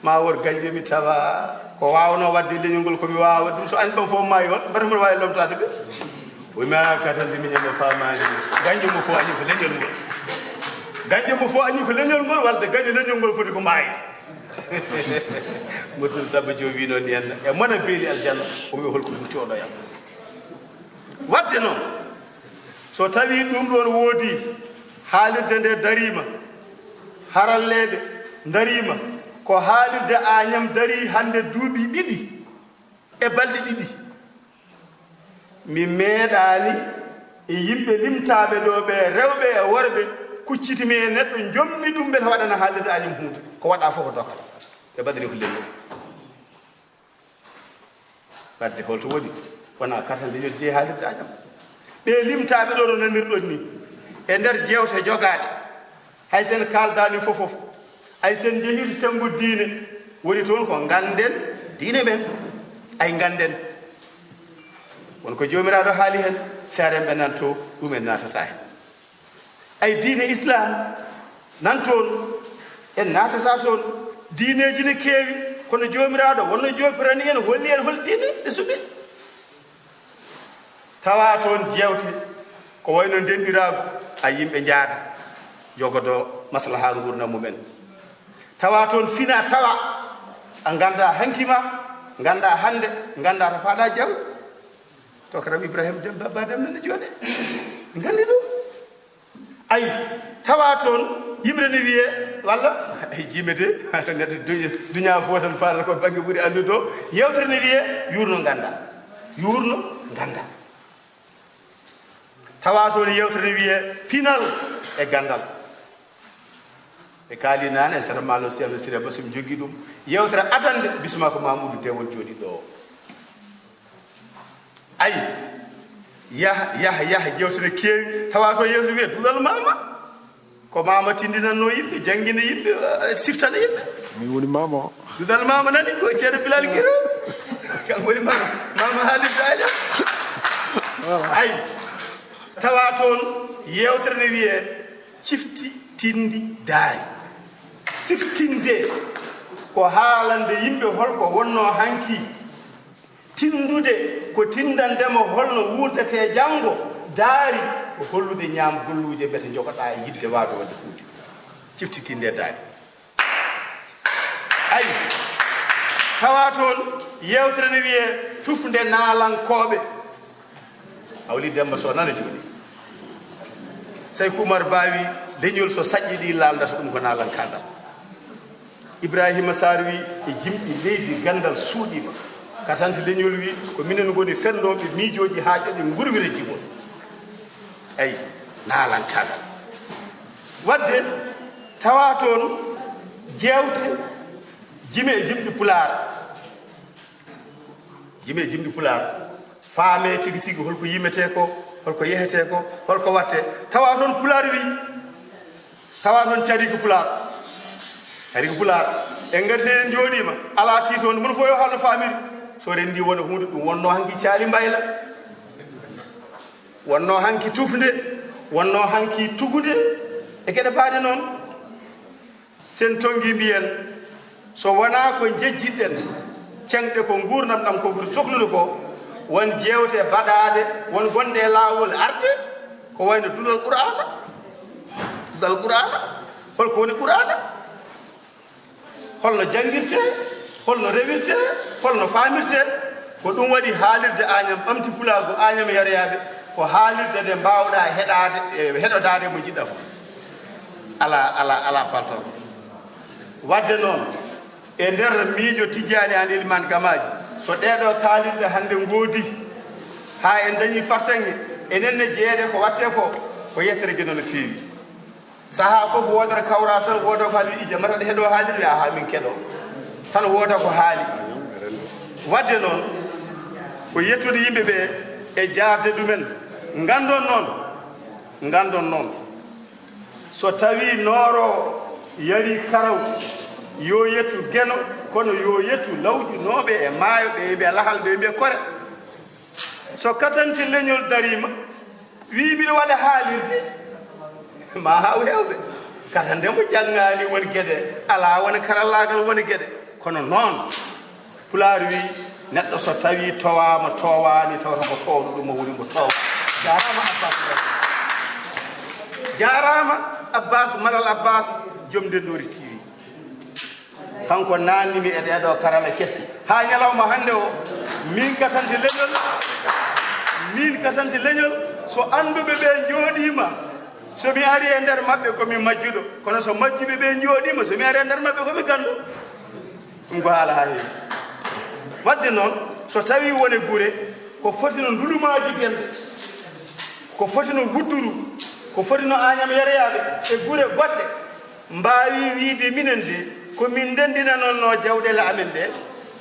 ma wor gañƴomi tawa ko wawno wadde leñol ngol komi wawa wadde ɗum so añ ɓam fof maayi on mbata mbiɗa wawi lomtade ɓe wima katante miñamo famani gañƴumo fof añi ko leñol ngol gañƴe mo fof añi ko leñol ngol walde gaño leñol ngol foti ko maayde motul Samba Diop wi noon henna e mona beeli aljanna o wi holko ɗum coɗoyam wadde noon so tawi ɗum ɗon woodi haalirde nde darima haralleɓe darima ko haalirde Agnam dari hande duuɓi ɗiɗi e balɗe ɗiɗi mi meeɗani e yimɓe limtaɓe ɗo ɓe rewɓe e worɓe kuccitimi e neɗɗo jommi ɗum ɓe waɗana haalirde Agnam hunde ko waɗa fof ko dokal ɓe badani ko lello wadde holto woni wona katande yo jeeyi haalirde Agnam ɓe limtaɓe ɗo no nanirɗon ni e nder jewte jogaɗe hay sen kaldani fofof ay sen jeehitu sembo diine woni toon ko ganden diine ɓen ay ganden wonko jomiraɗo haali hen seeren ɓe nan to ɗumen natata hen ay diine islam nan toon en natata toon diineji ne keewi kono jomiraɗo wonno jopirani en holli en hol diine e suɓi tawa toon jewte ko wayno ndenɗirago a yimɓe jaada jogodo maslaharu gurdam mumen tawa toon fina tawa a ganda hankima ganda hande ganda to paɗa jaw to karam Ibrahima dem babba dem nane jooɗe gandi ɗum ay tawa toon yimre ne wiye walla ay jimete neɗɗo duña fo tan faata ko banggue ɓuuri andude o yewtere ne wiye yurno ganda tawa toon yewtere ne wiye pinal e gandal e kaali nane e sara malo sefno siré basum jogui ɗum yewtere adande bisuma ko Mamoudou Dewol jooɗi ɗo ay yaha jewtere keewi tawa to yewtere wiye dulal mama ko mama tindinanno yimɓe janggina yimɓe siftana yimɓe mi woni mama o dulal mama nani ko ceerno Bilal Guiro kan woni mama haalirde Agnam ay tawa toon yewtere ne wiye cifti tindi daari siftinde ko haalande yimɓe holko wonno hanki tindude ko tindandemo holno wurtete janngo daari ko hollude ñaam golluuje mbete jogoɗa e yidde waado wadde fuuti ciftitinde daari ay tawa toon yewtere ne wiye tufde naalankoɓe hawli Demba so nana jooɗi Saykou Oumar Bawi leñol so saƴƴi ɗi laaldata ɗum ko naalan kaldal Ibrahima Sarr wi e jimɗi leydi gandal suuɗima katante leñol wi ko minen goni fendoɓe miijoji ha ƴoɓe gurwire jigol eyi naalan kaldal wadde tawa toon jewte jime e jimɗi pulaar faame tigi tigi holko yimete ko holko yehete ko holko watte tawa toon pulaar wi tawa toon cariki pulaar en garti en jooɗima ala ti toon mon fof yo halno famiri so rendi wona hunde ɗum wonno hanki caali mbayla wonno hanki tufde wonno hanki tugude e geɗe baaɗe noon sen tongi mbiyen so wona ko jejjiɗɗen cengɗe ko gurdam ɗam ko foti sohlude ko won jewte baɗade won gonɗe laawol arde ko wayno dulal qur'ana holko woni qur'ana holno jangirte holno rewirte holno faamirte ko ɗum waɗi haalirde Agnam ɓamti pulago Agnam yaroyaɓe ko haalirde nde mbawɗa heɗodade mo jiɗɗa fof ala palton wadde noon e nder miijo Tidiani an Elimane Gamaji so ɗeɗo kaalirɗe hande ngoodi ha en dañi fartange enenne jeeɗe ko watte ko yettere gueno no feewi saha fof wodata kawra tan wooda ko haali ije mataɗa heeɗo haalirde a ha min keɗo tan wooda ko haali wadde noon ko yettude yimɓe ɓe e jaarde ɗumen ngandon noon so tawi nooro yari karaw yo yettu geno kono yo yettu lawƴunoɓe e maayo ɓe mbiya lahal ɓe mbiya kore so katanti leñol darima wi mbiɗa waɗa haalirde ma haw hewɓe katandemo janngani woni gueɗe ala woni karallagal woni gueɗe kono noon pulaar wi neɗɗo so tawi towama towani tawata ko towɗo ɗum o woni mo towa jarama Abbas jarama Abbas Malal Abbas joom Ndendori TV kanko naannimi e ɗeɗo karala kese ha ñalawma hannde o min kasante leñol so annduɓe ɓe jooɗima somi ari e nder maɓɓe komi majjuɗo kono so majjuɓe ɓe jooɗima somi ari e nder maɓɓe komi gandu ɗum ko haala ha heewi wadde noon so tawi woni gure ko foti no ndulumaji temɓe ko foti no wudduru ko foti no Agnam yereyaɓe e gure goɗɗe mbawi wiide minen de komin ndendina noon no jawɗele amen ɗe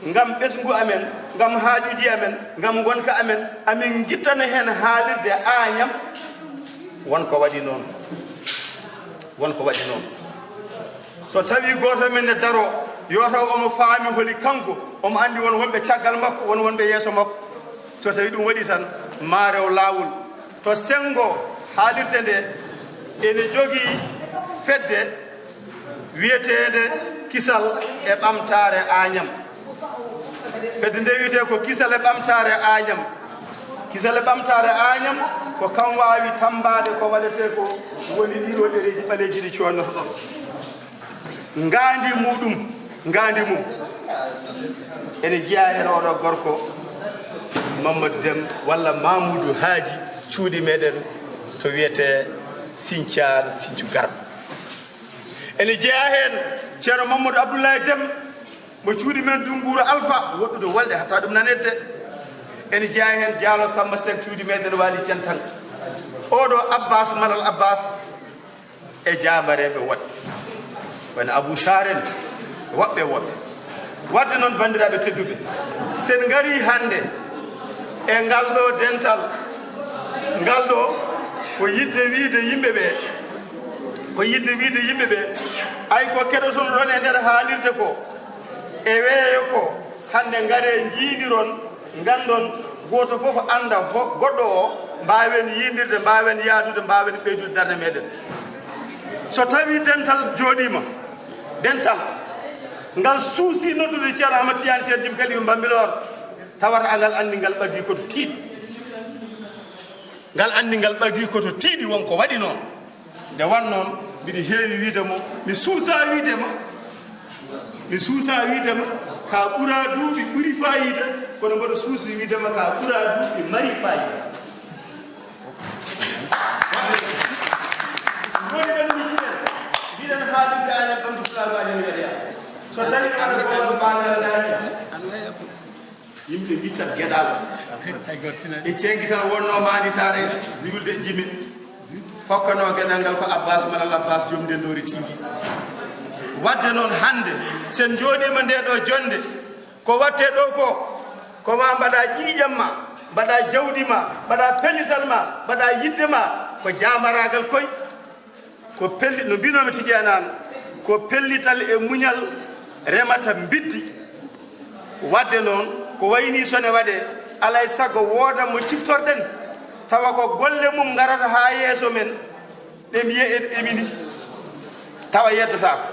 ngam ɓesgu amen ngam haajuji amen ngam gonka amen amin gittana hen haalirde Agnam wonko waɗi noon so tawi goto men ne daro yo taw omo faami holi kanko omo andi won wonɓe caggal makko won wonɓe yeeso makko so tawi ɗum waɗi tan ma rew laawol to sengo haalirde nde ene jogii fedde wiyetede kisal e ɓamtare Agnam fedde nde wiyete ko kisal e ɓamtare Agnam ko kam wawi tambade ko waɗete ko woni ɗiɗo ɗereji ɓaleji ɗi connoto ɗon ngandi mum ene jeeya hen oɗo gorko Mamadou Deme walla Mamoudou Haaji cuuɗi meɗen to wiyete Sinthiou Garba ene jeeya hen ceerno Mamadou Abdoulaye Deme mo cuuɗi men Dungouro Alpha woɗɗude wolde hatta ɗum nanedde ene jeeya hen Diallo Samba Seck cuuɗi meɗen waali jantan oɗo Abbas Malal Abbas e jamareɓe woɗɓe woni Abou Saren woɓɓe wadde noon bandiraɓe tedduɓe sen ngari hande e ngal ɗo dental ngal ɗo ko yidde wiide yimɓeɓe ay ko keɗoton ɗon e nder haalirde ko e weeyo ko hande ngare jiiɗiron ngandon goto fof anda goɗɗo o mbawen yindirde mbawen yaadude mbawen ɓeydude darde meɗen so tawi dental jooɗima dental ngal suusi noddude ceerno Ahmad Tidiane Sy Djiby Kalifa Bambilor tawata angal andi ngal ɓaggi koto tiiɗi wonko waɗi noon nde wan noon mbiɗa heewi wiidemo mi suusa wiidema ka ɓura duuɓi ɓuri fayida kono mboɗo suusi wiidema ka ɓura duuɓi mari fayida woni ɓen micinen mbiɗen haalirde Agnam ɓamtotulago Agnam yeɗeya so tawi aɗa goɗo bangal daani yimɓe gittat gueɗal e cengi tan wonno manitare ziwilde jimi hokkano gueɗal ngal ko Abbas Malal Abbas joom Ndendori TV wadde noon hande sen jooɗima nde ɗo jonde ko watte ɗo ko ma mbaɗa ƴiiƴam ma mbaɗa jawdi ma mbaɗa pellital ma mbaɗa yidde ma ko jamaragal koy ko pelli no mbinomi tijenan ko pellital e muñal remata biddi wadde noon ko wayni sone waɗe alay sago wooda mo ciftorɗen tawa ko golle mum garata ha yeeso men ɓe mbiye emini tawa yeddotako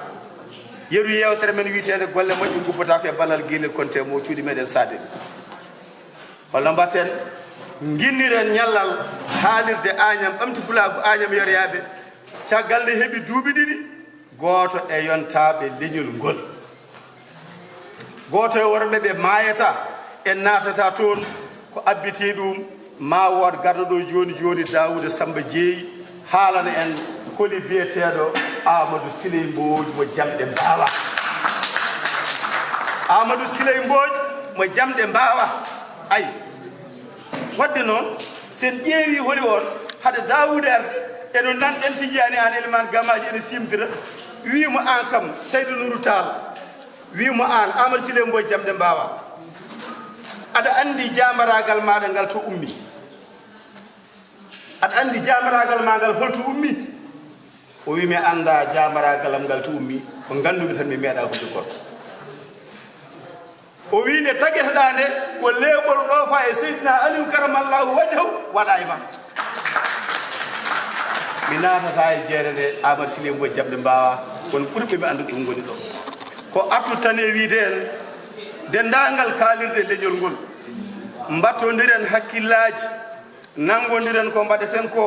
yeru yewtere men wiitede golle moƴƴe gubbotako e ballal guinel konte mo cuuɗi meɗen sade holno mbatten guinniren ñallal haalirde Agnam ɓamti pulago Agnam yereyaɓe caggal nde heeɓi duuɓi ɗiɗi goto e yontaɓe leñol ngol goto e worɓe ɓe mayata en natata toon ko abbiti ɗum ma wood garɗo ɗo joni Dawouda Samba Jeeyi haalana en koli biyeteɗo Amadou Siley Mbodj mo jamɗe mbawa Amadou Siley Mbodj mo jamɗe mbawa ayi wadde noon sen ƴeewi holi on haɗa Dawouda arde eno nanɗen tijani an Elimane Gamaji ene simtira wimo an kam Seydou Nourou Tall wimo an Amadou Siley Mbodj jamɗe mbawa aɗa andi jamaragal maɗa ngal to ummi aɗa andi jamaragal ma ngal holto ummi o wi mi anda jamaragalam ngal to ummi ko gandumi tan mi meeɗa hude goto o wi nde taguetoɗa nde ko leeɓol ɗofa e Seydina Aliou karamallahu wajhahu waɗa e ma mi natata e jeere nde Amadou Siley Mbodj jamɗe mbawa kono ɓurɓe mi andu ɗum goni ɗo ko artu tan e wiide en dendagal kaalirde leñol ngol mbattodiren hakkillaji nanggodiren ko mbaɗeten ko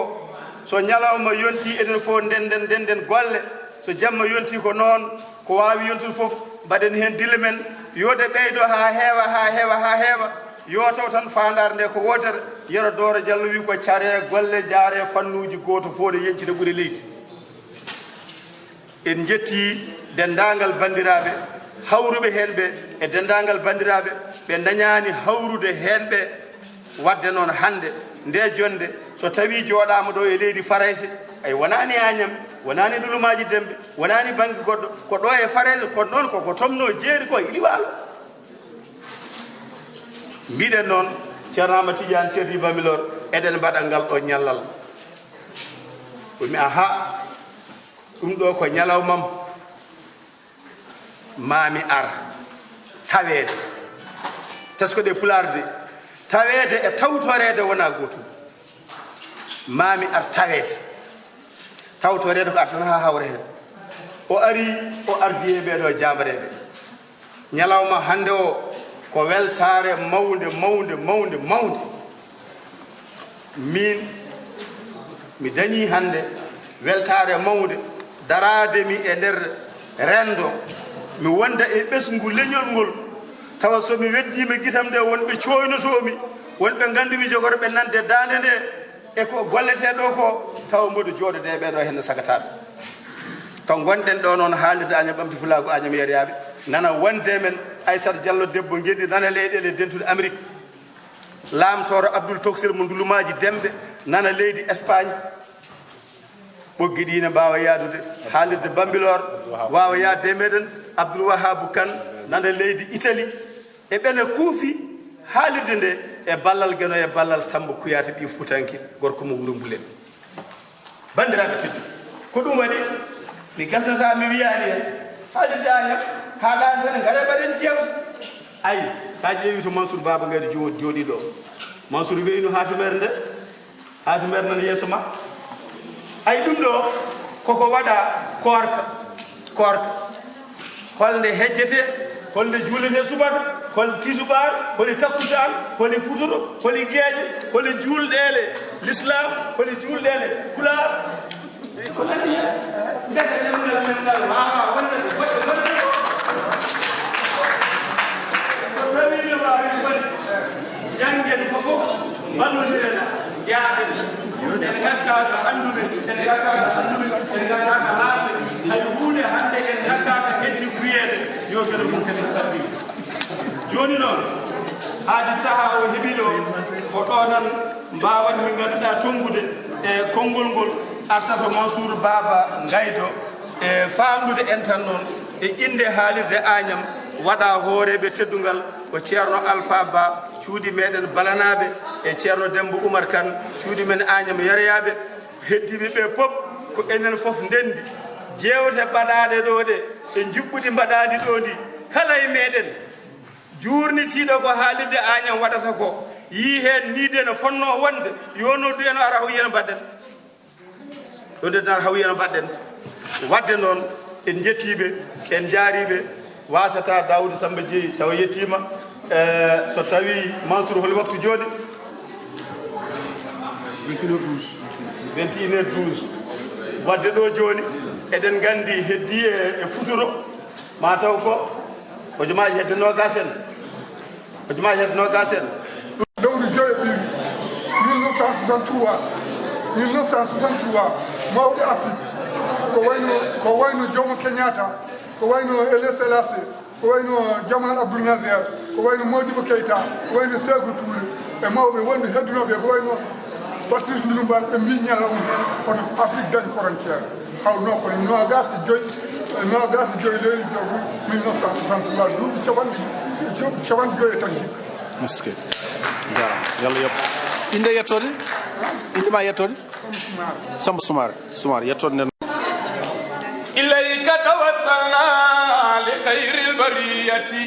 so ñalawma yonti enen fof ndenden golle so jamma yonti ko noon ko waawi yontude fof mbaɗen heen dille men yoɗe ɓeydo ha heewa yo taw tan fandare nde ko wotere yero Dooro Diallo wi ko care golle jaare fannuji goto fof ne yencide ɓuuri leydi en jetti dendagal bandiraɓe hawruɓe hen ɓe e dendagal bandiraɓe ɓe dañani hawrude hen ɓe wadde noon hande nde jonde so tawi jooɗama ɗo e leydi Farayse ay wonani Agname wonani Ɗulumaji Dembe wonani banggue goɗɗo ko ɗo e Farayse ko noon koko tomno jeeri ko iɗi waalo mbiɗen noon ceerno Amadou Tidiane Cerdi Bambilor eɗen mbaɗa ngal ɗo ñallal ɗumi aha ɗum ɗo ko ñalawmam mami ar tawede teskoɗe pularde tawede e tawtorede wona gotum mami ar tawtorede ko artan ha hawre hen o ari o ardi e ɓeɗo jamreɓe ñalawma hande o ko weltare mawde min mi dañi hande weltare mawde darade mi e nder rendo mi wonda e ɓesgu leñol ngol tawa somi weddima guitam nde wonɓe coynotomi wonɓe gandumi jogorɓe nande dande nde e ko golleteɗo ko tawa mboɗo jooɗode ɓeɗo hen sagataɓe to gonɗen ɗo noon haalirde Agname ɓamti fulago Agname yereyaɓe nana wonde men Aissata Diallo debbo gueɗi nana leyɗele dentude Amérique lamtoro Abdoul Toxel mo Ndulumaji Dembe nana leydi Espagne ɓoggi ɗi ne mbawa yaadude haalirde Bambilor wawa yaadde meɗen Abdoul Wahabou Kane nana leydi Italie e ɓene kuufi haalirde nde e ballal gueno e ballal Samba Kuyate ɓi Futanki gorko mo Wuro Mbulen bandiraɓe teddu ko ɗum waɗi mi gasnata mi wiyani hen haalirde Agname haalani tan gaɗa mbaɗen jewte ayi sa ƴeewi to Mansour Baba Gaye jooɗi ɗo Mansour weyno hatumere nde hatumere nan yeeso ma ay ɗum ɗo koko waɗa korka holnde hejjete holnde juulete subaka hol tisubar holi takkusan holi futuro holi gueeƴe holi juulɗele l'islam holi juulɗele kular ko nani ndeke ɗemgal men ngal wawa wonde goɗɗe wonde ko tawino wawi wonde janggen fofof ballodiren jaaden en gattaka anduɓe en gattaka haalde hay hunde hande en gattaka heddi wiyede yo beɗo mum kadi sabbi joni noon haadi saaha o heeɓiɗo ko ɗo tan mbawan min ganduɗa tongude e konngol ngol artata Mansour Baba Gayto e famdude en tan noon e inde haalirde Agname waɗa hooreɓe teddungal ko ceerno Alpha Ba cuuɗi meɗen balanaɓe e ceerno Demba Oumar Kane cuuɗi men Agname yereyaɓe heddiɓe ɓe pop ko enen foof ndendi jewte mbaɗaɗe ɗo ɗe e juɓɓudi mbaɗadi ɗo ndi kala e meɗen jurnitiɗo ko haalirde Agname waɗata ko yi hen niide no fonno wonde yonoddu en ara hawyeno mbaɗɗen yondenar hawyeno mbaɗɗen wadde noon en jettiɓe en jaariɓe wasata Daoudou Samba Dieye tawa yettima so tawi Mansour hol waktu jooɗi 21h12 wadde ɗo joni eɗen gandi heddi e futuro ma taw ko hojomaji hedde nogas en lewru joye ɓiiri 1963 mawɗo Afrique ko wayno Jomo Kenyatta ko wayno Haile Selassie ko wayno Jamal Abdou Nasser ko wayno Modibo Keita ko wayno Sékou Touré e mawɓe wonɓe heddunoɓe ko wayno Patrice Lumumba ɓe mbi ñalawma hen koto Afrique dañ frontiére hawno ko nogas e joyi leydi jogu 1963 duuɓi capanɗe joyi e tan hikka muske yalla yob inde yettode inde ma yettode Samba Soumare yettode nden ilayka tawassalna li khayril bariyati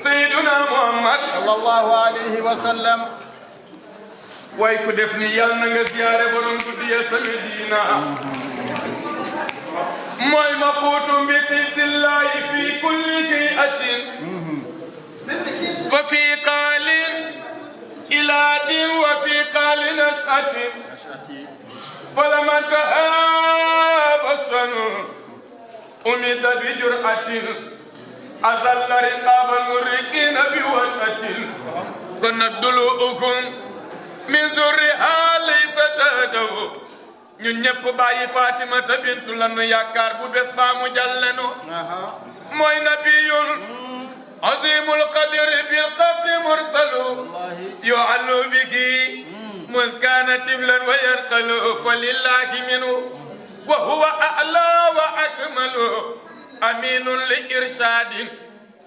sayyiduna Muhammad sallallahu alayhi wa sallam way ko def ni yal na nga ziyaare borom guddiya sa Medina mooy maquutu mbiti sillahi fi kulli kay'atin fa fi qaalin إلى دين وفي قال نشأة فلما تهاب الصنو أمد بجرأة أذل رقاب المرقين بوجهة كنا دلوؤكم من ذرها ليس تهدو ñun ñëpp bàyyi Fatimata bintu lanu yaakaar bu bés baa mu jàllenu mooy nabiyun azimul qadir bil qadri mursalu yu'allu bihi muskana tiflan wa yarqalu fa lillahi minhu wa huwa a'la wa akmalu aminun li irshadin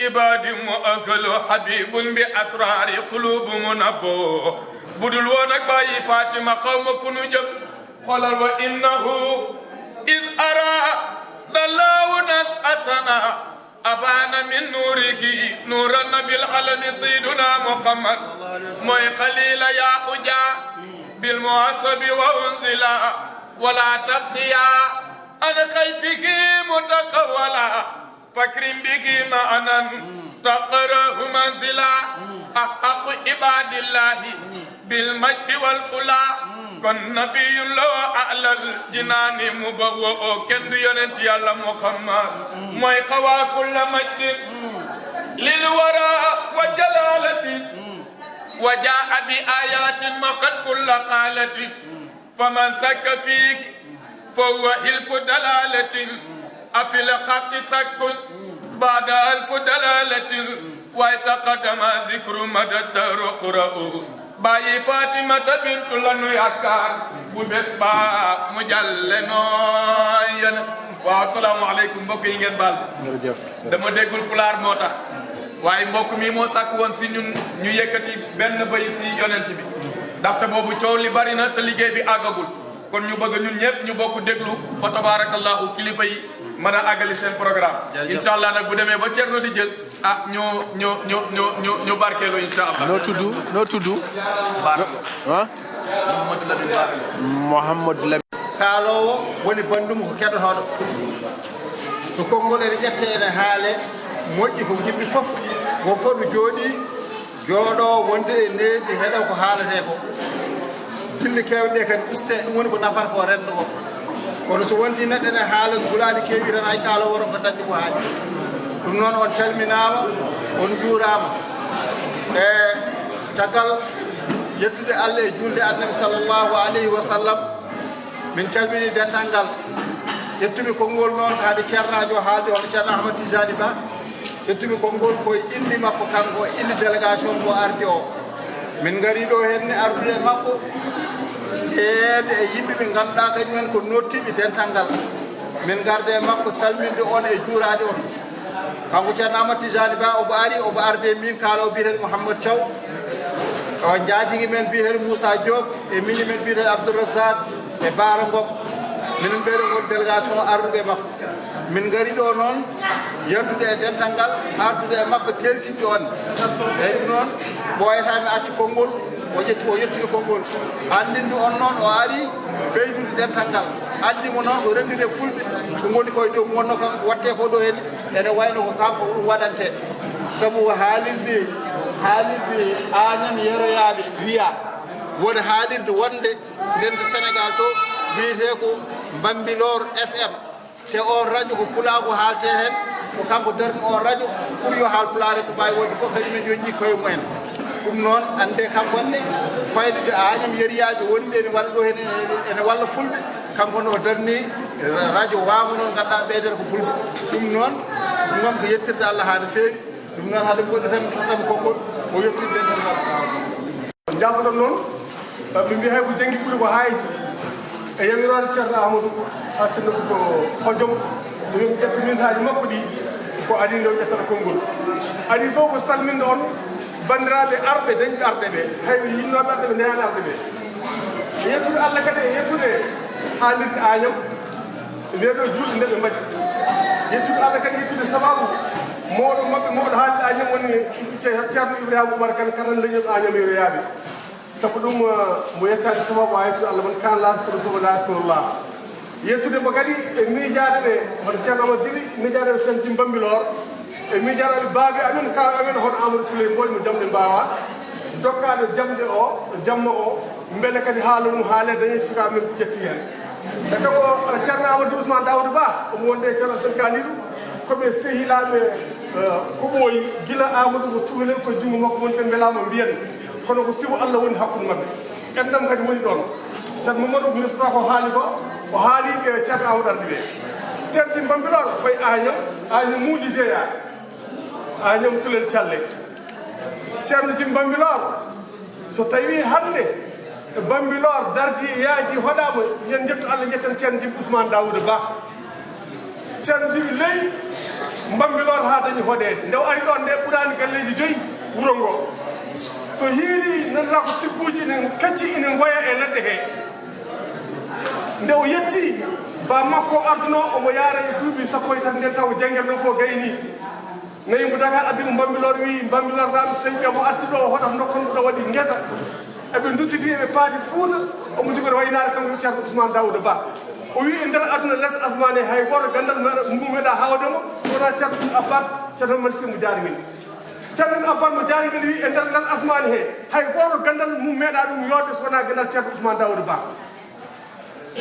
ibadin mu'akalu habibun bi asrari qulubu munabbo budul woon ak bàyyi Fatima xawma fu nu jëm xoolal wa innahu is ara dalaawu nasatana abana min nuurihi nuuran nabil alami sayyiduna muhammad mooy xalila ya uja bil muhasabi wa unzila wala tabqiya an kayfiki mutaqawwala fakrim biki ma'anan taqrahu manzila ahaqu ibadillahi bil majdi wal ula kon nabiyun law a'lal jinaani mubawwa'u kenn du yonent yàlla muhammad mooy xawaa kulla majdin lil wara wa jalalati wa jaa bi ayatin maqad kulla qalati faman sakka fiik fa huwa hilfu dalalatin afil haqqi sakkun ba'da alfu dalalatin wa taqaddama zikru madad daru qura'u bàyyi Fatimata bintu lanu yaakaar bu bés ba mu jàlle nooy yéen waaw asalaamaaleykum mbokk yi ngeen baal dama déggul pulaar moo tax waaye mbokk mi moo sàkk woon si ñun ñu yëkkati benn bayit si yonent bi ndaxte boobu coow li bari na te liggéey bi àggagul kon ñu bëgg ñun ñëpp ñu bokk déglu fa tabarakallahu kilifa yi mën a àggali seen programme incha allah nag bu demee ba Thierno di jël ah ñu barkeelu incha allah. noo tudd ah Mouhamadou Lamine kaalowo woni bandum ko keɗotoɗo so konngol ene ƴette ene haale moƴƴi ko yimɓe fof wo fof ɗo jooɗi jooɗo wonde e needi heɗo ko haalete ko dille kewɗe kadi uste ɗum woni ko nafata ko rendo o kono so wonti neɗɗo ene haala gulaali keewi tan hay kaalowo ron ko dañƴi ko haali ɗum noon on calminama on juurama e caggal yettude Allah e julde annabi sallllahu alayhi wa sallam min calmini dental ngal ƴettumi konngol noon ko haade ceernajo haalde hono ceerno Ahmad Tijani Ba ƴettumi konngol koye indi makko kanko indi délégation mo ardi o min gari ɗo henne ardude makko heede e yimɓe ɓe ganduɗa kañumen ko nottiɓe dental ngal min garde makko salminde on e juurade on kanko ceerno Ahmad Tijani Ba omo ari omo arde min kaalowo biyeteɗo Mouhammad Thiaw o jaatigui men biyeteɗo Moussa Diop e mini men biyeteɗo Abdourazak e Baara Ngom minen ɓeyɗo kon délégation arduɓe makko min gari ɗo noon yaltude e dental ngal ardude e makko teltiɗde on eyi ɗum noon ɓoyatami accu konngol o yettini konngol andinde on noon o ari ɓeydude dental ngal andimo noon o rendire fulɓe ko goni koye dow wonno kan watte ko ɗo hen ene wayno ko kanko ɗum waɗante saabu haalirde Agnam yeroyaɓe wiya woni haalirde wonde ndende Sénégal to wiyete ko Bambilor FM te on radio ko pulago haalte hen ko kanko darni on radio pour yo haal pulare ko mbawi wonde fof kañumen joñi koye mumen ɗum noon ande kankonne fayde Agnam yeriyaɓe wonɓe ene waɗa ɗo hen ene walla fulɓe kanko no darni radio wamo noon ganduɗa ɓeydata ko fulɓe ɗum noon ɗum ko yettirde Allah ha no feewi ɗum noon haade goɗɗo tan tottami konngol o yettirde tan jaafoɗon noon ɓe mbi hay ko janggi ɓuuri ko haysi e yamirade ceerno Amadou hasinno ko hojom ɗum ƴettimintaji makko ɗi ko adi nde o ƴettata konngol adi fof ko salminde on bandiraɓe arɓe dañɓe arɗe ɓe hay yinnoɓe arɗe ɓe neyani arɗe ɓe yettude Allah kadi e yettude haalirde Agnam nde ɗo julɗe nde ɓe mbaɗi yettude Allah kadi yettude sababu mawɗo maɓɓe mawɗo haalde Agnam woni ceerno Ibrahima Oumar Kane karan leñol Agnam yeroyaɓe sabu ɗum mo yettade sababu ha yettude Allah won kan laata kono sobo laatotollah yettude mo kadi e miijade ɓe hono ceerno Amadou Diri miijade ɓe tanti Bambilor e miijaraɓe baaɓe amen kaw amen hono Amadou Souley Mboy mo jamɗe mbawa dokkaɗo jamde o jamma o beele kadi haala mum haale dañi suka men ko ƴetti hen e kabo ceerno amadou ousmane daoudou ba omo wonde ceerno tankanidou koɓe sehilaɓe ko ɓooyi gila amadou ko tugalel ko jungo makko woni ɓe beelama mbiyen kono ko sibo allah woni hakkude mabɓe ɓendam kadi woni ɗon tan mamadou ministre ko haali ko o haali ɓe ceerno amadou ardi ɓe ceertin bambiɗoɗo koye añam muuɗi jeeya añam tulel calle ceerno tim bambiɗoɗo so tawi hande bambilor darji yaaji hoɗama yen jetto allah jetten ceerno jibi ousmane daoudou ba ceerno jibi ley bambilor ha dañi hoɗede nde o ari ɗon nde ɓurani galleji 5 wuuro ngo so hiiri nandata ko tikkuji ine kacci ine goya e leɗɗe he nde o yetti ba makko arduno omo yaara e duuɓi sappo e tan nden taw janguel ɗo fof gayni nayi mo daga addimo bambilor wi bambilor rami so tawi mo arti ɗo o hoɗata dokkonɗo ɗo waɗi guesa eɓe duttiti eɓe paati Fuuta omo jogori waynare kanko ceerno ousmane daoudou ba o wi e nder aduna less asmane hay goto gandal mum meeɗa hawdemo wona ceerno ɗum abbat ceerno malissi mo jaari min ceerno ɗum abbat mo jaari ngel wi e nder less asmane he hay goto gandal mum meeɗa ɗum yodde so wona gandal ceerno ousmane daoudou ba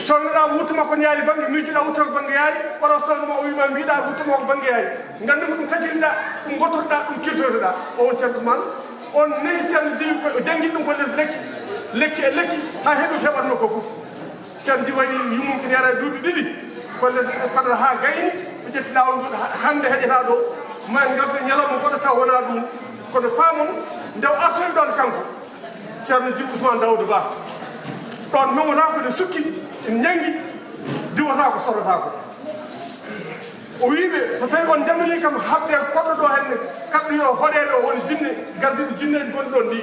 townoɗa wuttu makko ñaari banggue miijuɗa wutto ko banggue yaari oɗo sownoma o wima mbiɗa wuttuma ko banggue yaari ganduma ɗum kaciriɗa ɗum gottotoɗa ɗum kirtotoɗa o won ceerno ousmane on nehi ceerno jibi o jangguini ɗum ko less lekki e lekki ha heeɓi heɓatno ko fof ceerno jibi waɗi yummum kene yara duuɓi 2 kolle koɗo ha gayni ɓe ƴetti lawol ngol hande heƴata ɗo ma garde ñalawma goɗo taw wona ɗum kono paamon nde o artoyi ɗon kanko ceerno jibi ousmane daoudou ba ɗon memotako ne sukki en ñangui diwata ko sorota ko o wiɓe so tawi on jamini kam habde koɗɗo ɗo henne kaɓɗoyo hoɗede o woni jinne gardiɗo jinneji gonɗi ɗon ndi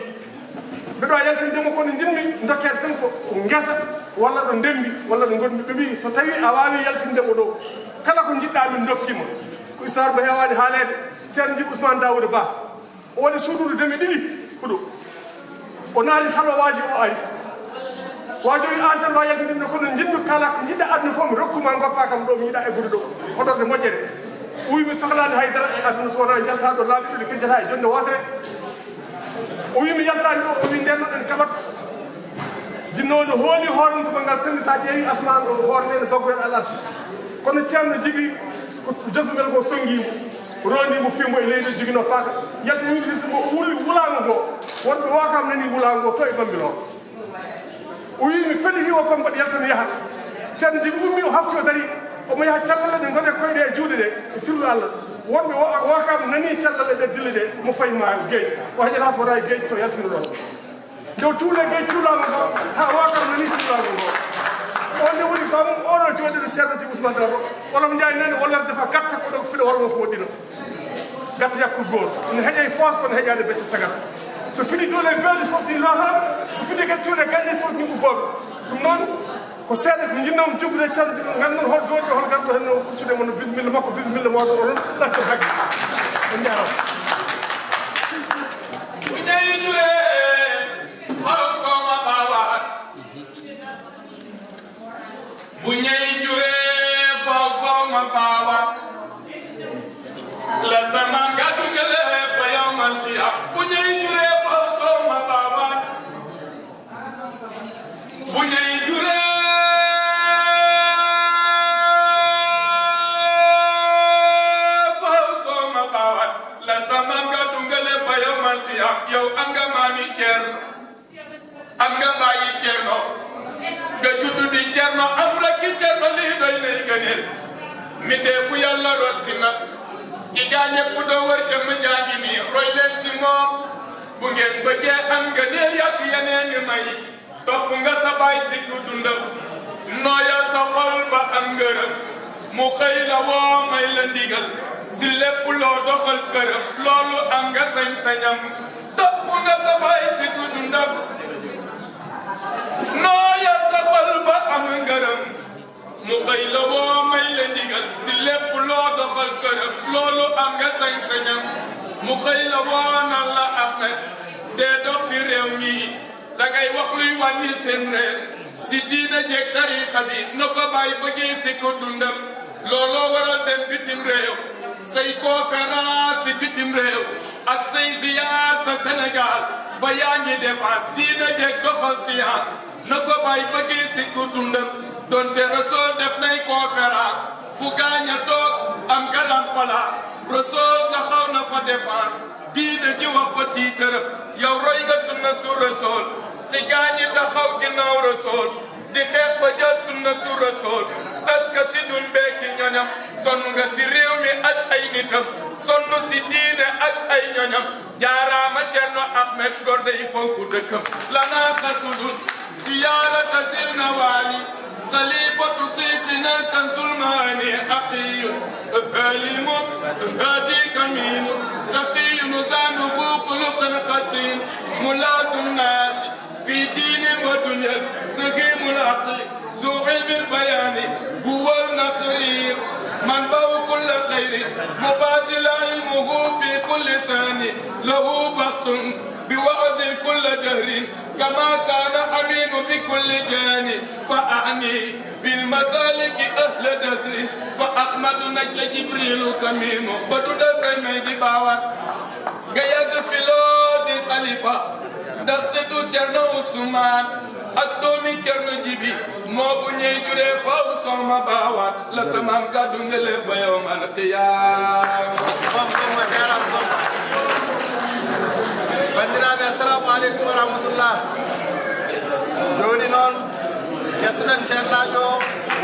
mbeɗo yaltindemo kono jinmi dokkede tan ko guesa walla ɗo ndembi walla ɗo gonmi ɓe wi so tawi a wawi yaltindemo ɗo kala ko jiɗɗa min dokkima ko histoire mo hewani haalede ceerno jibi ousmane daoudou ba o waɗi suudude 2 huuɗo o naali halowaji o ari wajo wi an tan wa yaltindemno kono jinmi kala ko jiɗɗa aduna fof mi rokkuma goppa kam ɗo mi yiiɗa eggude ɗo hoɗorde moƴƴere o wi mi sohlade haydara e aduna so wona jalta ɗo laaɓi ɗo kejjata e jonde wotere o wi mi yaltani ɗo o wi nden ɗo ɗen kaɓat jinnojo hooli hoore mum ko ngal sendi sa ƴeewi asman o hoore nde baggoyel alarchi kono ceerno jibi ko jofumel ko songuimo rondimo fimbo e leydi jogino paaka yaltini mo wuli wulago ngo wonɓe wakam nani wulago ngo to e bambilo o wi mi félicité o kam mbaɗa yaltano yaha ceerno jibi ummi o hafti o dari omo yaha cellal ɗe gone koyɗe e juuɗe ɗe e sillu allah wonɓe wakam nani cellal ɗe dille ɗe mo fayma gueyi o haƴata so wona gueyi so yaltino ɗon nde tuule gueyi cuulago ngo ha wakam nani cuulago ngo on nde woni bam oɗo jooɗiɗo ceerno jibi ousmane dabo walla mo jayi nani walla defa gatta ko ɗo ko fiɗa hormo ko moƴƴino gatta yakkude goto ne heeƴay poos kono heeƴade becce sagat so fiɗi tuule beeli fof ɗi lotoɓe so fiɗi kadi tuule gañe fof ni ubboɓe ɗum noon ko seeɗa ko jinnoma joggude ceerno jibi gandon hol goto hol garɗo hen o kuccudemo no bisimilla makko bisimilla moɗo oɗon ɗatto hagge on jarama buñay jure faw soma bawa la sama gadungale ba yawmal qiyam buñay jure faw soma bawa buñay jure faw soma bawa la sama gadungale ba yawmal qiyam yow anga mami Cerno anga bayi Cerno ga juddu di Cerno am rakki Cerno lii doy nay gëneel mi dee fu yàlla root si nat ci gaa ñépp doo wër jëmm jaangi nii roy leen si moom bu ngeen bëggee am gëneel yàgg yeneen i may topp nga sa baay si ku dundam nooya sa xol ba am ngërëm mu xëy la woo may la ndigal si lépp loo doxal këram loolu am nga sañ-sañam topp nga sa baay si ku dundam nooya sa xol ba am ngërëm mu xëy la woo may la ndigal si lépp loo doxal këram loolu am nga sañ-sañam mu xëy la woo nan la Ahmed dee dox fi réew mi dangay wax luy wàññi seen réew si diina jeeg tariqa bi na ko bàyyi bëggee si ko dundam looloo waral dem bitim réew say conférence si bitim réew ak say ziyaar sa Sénégal ba yaa ngi défense diina jeeg doxal science na ko bàyyi bëggee si ku dundam donte Rasool def nay conférence fu gaañ a toog am galam place Rasool taxaw na fa défense diina ji wax fa tiitërëb yow roy nga sunna su Rasool si gaañi taxaw ginnaaw Rasool di xeex ba jël sunna su Rasool tas ka si dun beeki ñoñam sonn nga si réew mi ak ay nitam sonn si diine ak ay ñoñam jaaraama Cerno Ahmed Gorde yi fonku dëkkam lanaa xasudun siyaarata sil nawaali xalifatu siixina kansul maani aqiyun halimun hadi kaminun taqiyun zanu buquluqan qasin mulaasun naasi fi diinin wa dunya sagimul aqli ذو علم البيان هو النقير منبع كل خير مبازل علمه في كل ثاني له بخص بوعظ كل دهر كما كان أمين بكل جاني فأعني بالمسالك أهل دهر فأحمد نجل جبريل كمين بدون سيمي باوات غياغ فيلود خليفة دستو جرنو عثمان ak doomi Cerno Jibi moo bu ñëy juree faw sooma baawaat la samaam kàddu ngele ba yow mal qiyaam bandiraɓe assalamu aleykum wa rahmatullah joni noon kettuɗen ceernajo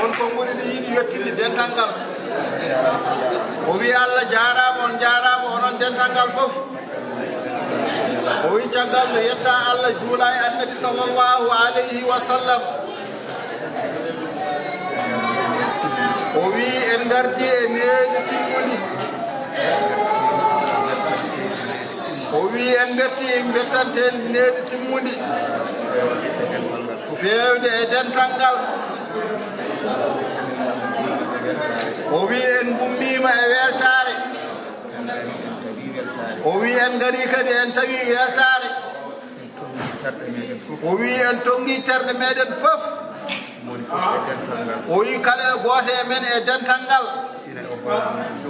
wonko ngoni ɗi yiiɗi yettinde dental ngal o wi Allah jarama on jarama onon dental ngal fof o wi caggal no yetta Allah juula e annabi sallllahu alayhi wa sallam o wi en gardi e needi timmudi o wi en gatti bettanten needi timmudi fewde e dental ngal o wi en gummima e weltare o wi en gari kadi en tawi weltare o wi en tongi terde meɗen fof o wi kala e goto e men e dental ngal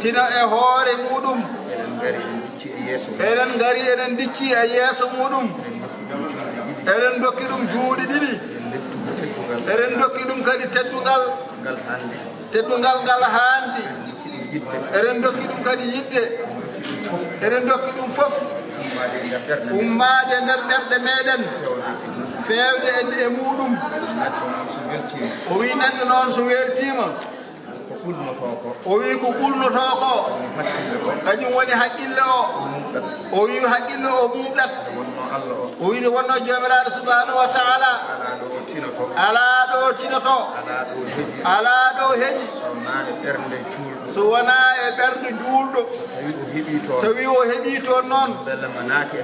tina e hoore muɗum eɗen gari eɗen dicci e yeeso muɗum eɗen dokki ɗum juuɗe ɗiɗi eɗen dokki ɗum kadi teddungal ngal haandi eɗen dokki ɗum kadi yidde eɗen dokki ɗum fof ummade nder ɓerɗe meɗen fewde e muɗum o wi neɗɗo noon so weltima o wi ko ɓulnoto ko kañum woni haqqille o wi haqqille o mumɗat o wi wonno jomiraɗo subhanahu wa taala ala ɗo tinoto ala ɗo heeƴi so wona e ɓernde juulɗo tawi o heeɓi toon noon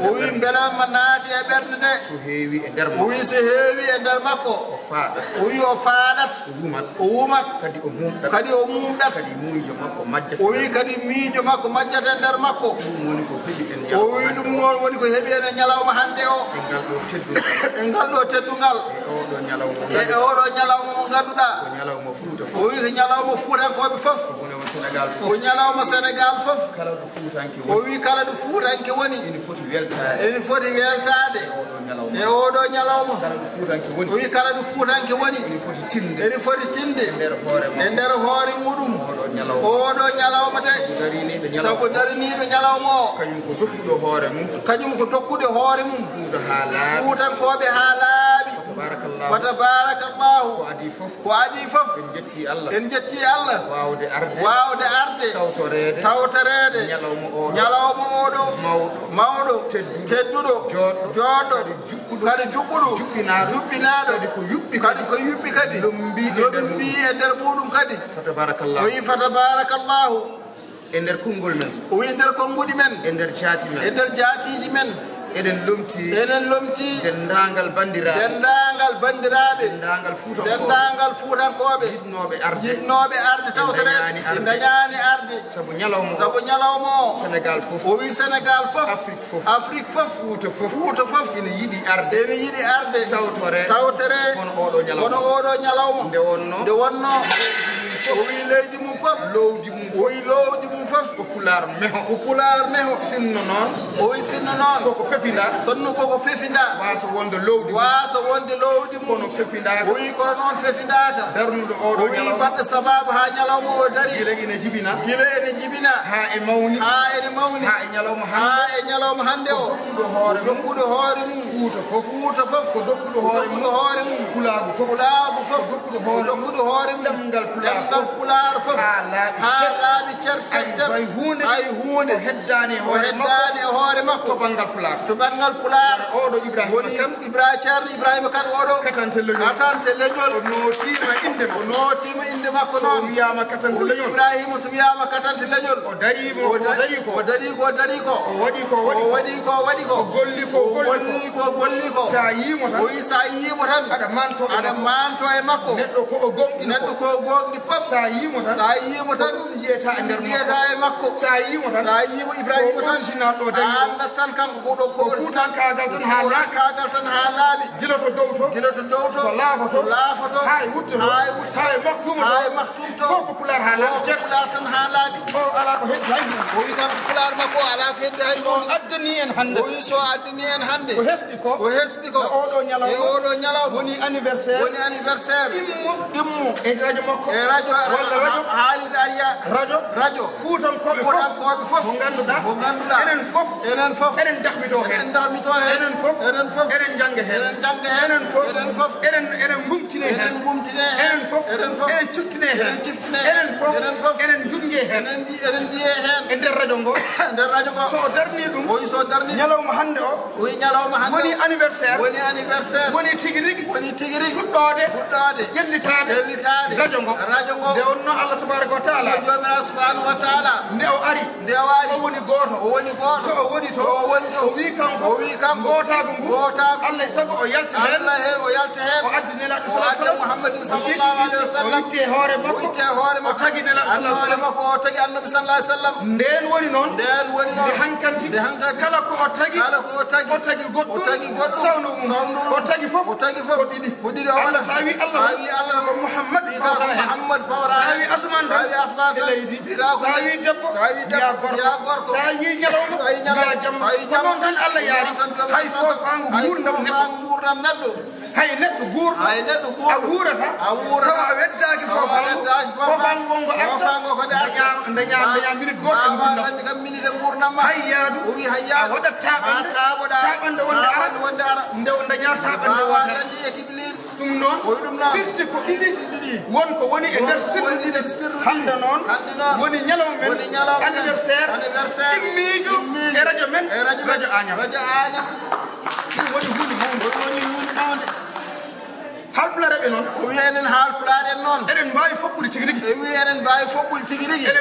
o wi beelama naati e ɓernde nde o wi so heewi e nder makko o wi o faaɗat o wumat kadi o mumɗat o wi kadi miijo makko majjata e nder makko o wi ɗum noon woni ko heeɓi ene ñalawma hannde o e ngal ɗo teddungal e oɗo ñalawma mo ngannduɗa o wi ko ñalawma fuutankoɓe fof o ñalawma Sénégal fof o wi kala ɗo fuutanke woni ene foti weltade e oɗo ñalawma o wi kala ɗo fuutanke woni ene foti tinde e nder hoore muɗum oɗo ñalawma de sabu dariniɗo ñalawma o kañum ko dokkude hoore mum fuutankoɓe ha laaɓi fa tabarakallahu ko adi fof en jetti Allah wawde arde tawtorede ñalawma oɗo mawɗo tedduɗo joɗɗo kadi juɓɓuɗo juɓɓinaɗo kadi ko yuɓɓi kadi lombi e nder muɗum kadi o wi fa tabarakallahu e nder konngol men o wi nder konnguɗi men e nder jaatiji men eɗen lomti dendagal bandiraɓe dendagal fuutankoɓe yiɗnoɓe arde tawtorede dañani arde sabu ñalawma o o wi Sénégal fof Afrique fof Fouta fof ene yiiɗi arde tawtore kono oɗo ñalawma nde wonno o wi leydi mum fof o wi lowdi mum fof fof ko pular meho ko pular meho sinno noon o wi sinno noon koko fepinda sonno koko fefinda waso wonde lowdi kono fepinda o wi kono noon fefindaka darnude oɗo ñalaw o wi badde sababu ha ñalawma o dari gila ene jibina ha e mawni ha e ñalawma hande o dokkuɗo hoore mum fuuta fof ko dokkuɗo hoore mum kulaagu fof dokkuɗo hoore mum demgal pular fof ha laaɓi cer ay hunde heddani e hoore makko to bangal pular oɗo ceerno ibrahima kane oɗo katante leñol o nootima inde makko noon wiyama katante leñol ibrahima so wiyama katante leñol o dari ko o waɗi ko golli ko sa yimo tan aɗa manto e makko neɗɗo ko gonɗi pop sa yimo tan ɗum jeyata e makko sa yimo ibrahima tan original ɗo dañi andat tan kanko ko ɗo ko fuutan kagal tan ha laaɓi gila to dow to to laafoto ha e wuttoto ha e maktum to fof ko pular ha laaɓi pular tan ha laaɓi o ala ko heddi hay o wi tan pular makko ala ko heddi hay o addani en hande o wi so addani en hande ko hesɗi ko oɗo ñalaw woni anniversaire ɗimmo e radio makko walla radio haalide ariya radio fuutankoɓe fof mo ganduɗa enen fof eɗen dahmito hen enen fof eɗen jangga hen enen fof eɗen gumtine hen enen fof eɗen ciftine hen enen fof eɗen jungue hen eɗen jiye hen e nder radio ngo so darni ɗum so darni ñalawma hande o woni anniversaire woni tigui rigui fuɗɗode ƴellitade radio ngo nde wonno allah tabaraka wa taala jomiraɗo subhanahu wa taala nde o ari o woni goto so o woni to o wi kanko gotago ngu allah e sago o yalta hen o addi nelaɗo muhammadin sallallahu alaihi wasallam o itte hoore makko o tagui nelaɗo sallallahu alaihi wasallam o tagui annabi sallallahu alaihi wasallam nden woni noon nde hankanti kala ko o tagui goɗɗo sawnu o tagui fof ko ɗiɗi o wala sa wi allah ko muhammad fawra sa wi asman e leydi sa wi debbo ya gorko sa wi ñalawma ya jamma ko noon tan allah yaari hay fofangu gurdam neɗɗo hay neɗɗo guurɗo a wuurata tawa a weddaki fofangu wongo arta daña minute goto hay yaadu a waɗat taɓande wonde ara nde o daña taɓande wotere ɗum noon firti ko ɗiɗi wonko woni e nder sirri ɗiɗi hande noon woni ñalaw men anniversaire immijo e radio men radio Agnam ɗum woni hunde mawde halpulareɓe noon o wiya enen halpulare en noon eɗen mbawi foɓɓude tigui rigui eɗen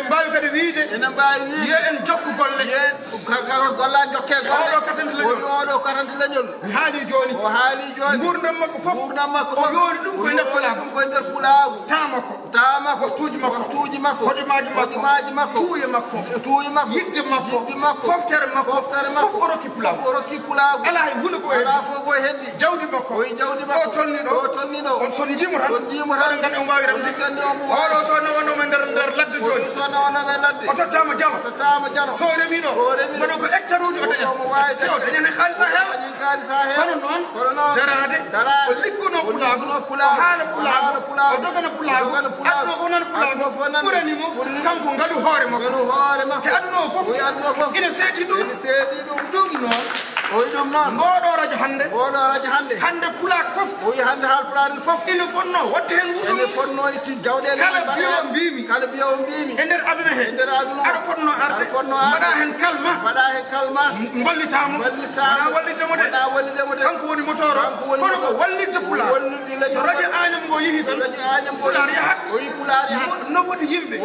mbawi kadi wiide yo en jokku golle golla jokke oɗo katante leñol mi haali joni gurdam makko fof o yoni ɗum koye nder pulagu tama ko waktuji makko hojomaji makko tuuye makko yidde makko foftere makko fof o rokki pulagu ala e huude ko heddi jawdi makko o tolni ɗo on sonidimo tan gandi on wawi remde oɗo so nawonoma nder ladde joni o tottama jalo so remi ɗo kono ko hectare uji o dañane haalisa heewa kono noon darade o ligguno pulagu o haala pulagu o dogana pulagu aduna fof nan pulagu ɓuranimo kanko ngaɗu hoore makko te aduna o fof ina seedi ɗum noon o wi ɗum noon ngoɗo radio hande pulak fof o wi hande halpularen fof ina fonno wadde hen wuɗum ene fonno itti jawɗele kala mbiyowo mbimi e nder aduna he aɗa fonno arde mbaɗa hen kalma gollitamo wona wallidemo de kanko woni moteur o kono ko wallidde pulak so radio Agnam ngo yeehi tan pular yahat no foti yimɓe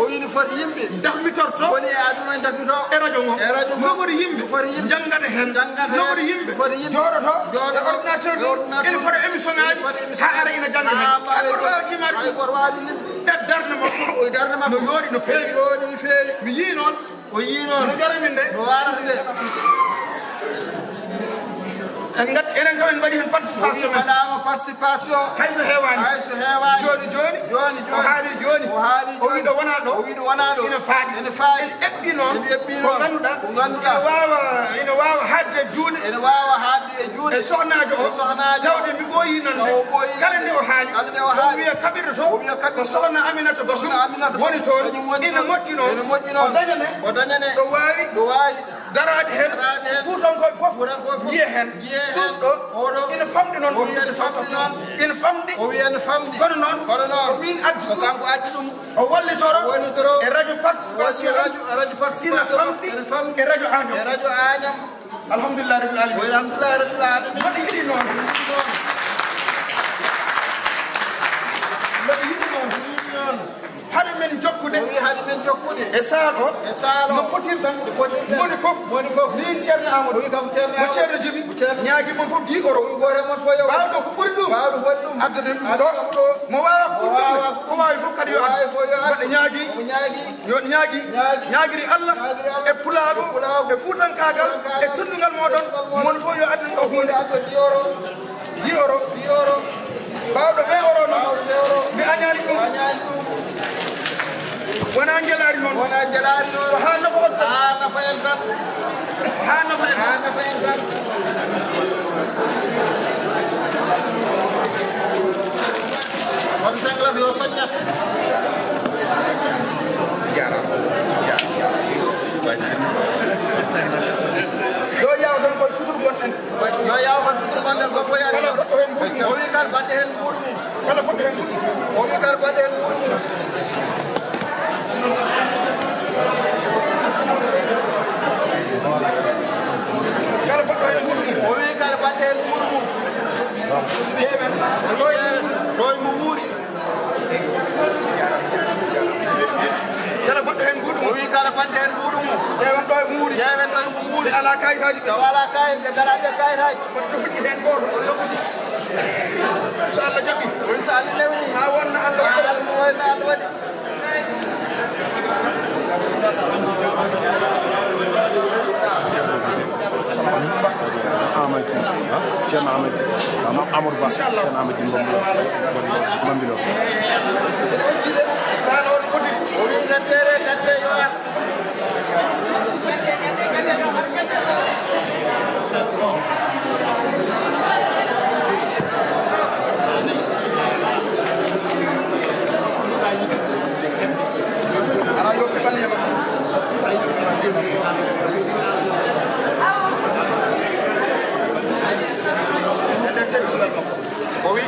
dahmitorto woni e aduna dahmito e radio ngo no foti yimɓe jangata hen no foti yimɓe jooɗoto e ordinateur ɗum ene fota émission ngaji ha ara ina jangga hen hay goto wawi limde darde makko no yooɗi no feewi mi yii noon no jarami nde no warata nde ngat enen kam en mbaɗi hen participation waɗama participation hayso heewani hayso heewani joni o haali joni o wiɗo wona ɗo ina faaɗi ene faaɗi en eɓɓi noon ko ganduɗa ina wawa hadde e juuɗe ene wawa hadde e juuɗe e sohnajo o tawde mi ɓooyi nande kala nde o haali o wiya kaɓirɗo to ko sohna Aminata Basum woni toon ina moƴƴi noon o dañane ɗo wawi darade hen fuutankoɓe fof jiye hen ɗum ɗo ina famɗi noon ina famɗi kono noon ko min addi ɗum o wallitoro e radio participation ina famɗi e radio Agnam alhamdulillah rabbil alamin mbaɗi yiɗi noon haɗa men jokkude e sal o no potirɗen moni fof min ceerno Amadou mo ceerno Djibi ñaagui mon fof 10 euros bawɗo ko ɓuri ɗum addaden ɗo mo wawa ko ɓuri ɗum ko wawi fof kadi yo adde ñaagiri Allah e pulaɗo e fuutankagal e teddugal moɗon mon fof yo adden ɗo hunde 10 euros bawɗo 20 euros noon mi añani ɗum wona jelari noon ko ha nafa en tan on senglat yo soññat yo yaw tan koye futur gonɗen ko foyani kala goɗɗo hen ɓuuri o wi kal baɗɗe hen ɓuuri mum kala goɗɗo hen ɓuuri o wi kal baɗɗe hen ɓuuri mum kala goɗɗo hen ɓuuri mum o wi kal baɗɗe hen ɓuuri mum ƴeewen ɗoye mo ɓuuri kala goɗɗo hen ɓuuri o wi kala baɗɗe hen ɓuuri mum ƴeewen ɗo e mo ɓuuri ala kayitaji taw ala kayit ɓe galaɓe kayitaji goɗɗo huɗi hen goto so Allah jaɓi so Allah lewni ha wonna Allah wonno Allah waɗi Ceerno Amadou Ba Ceerno Amadou Mambilo sal on foti o wi gattere gatte yo ar ana yo feɓan yema nder teddugal makko o wi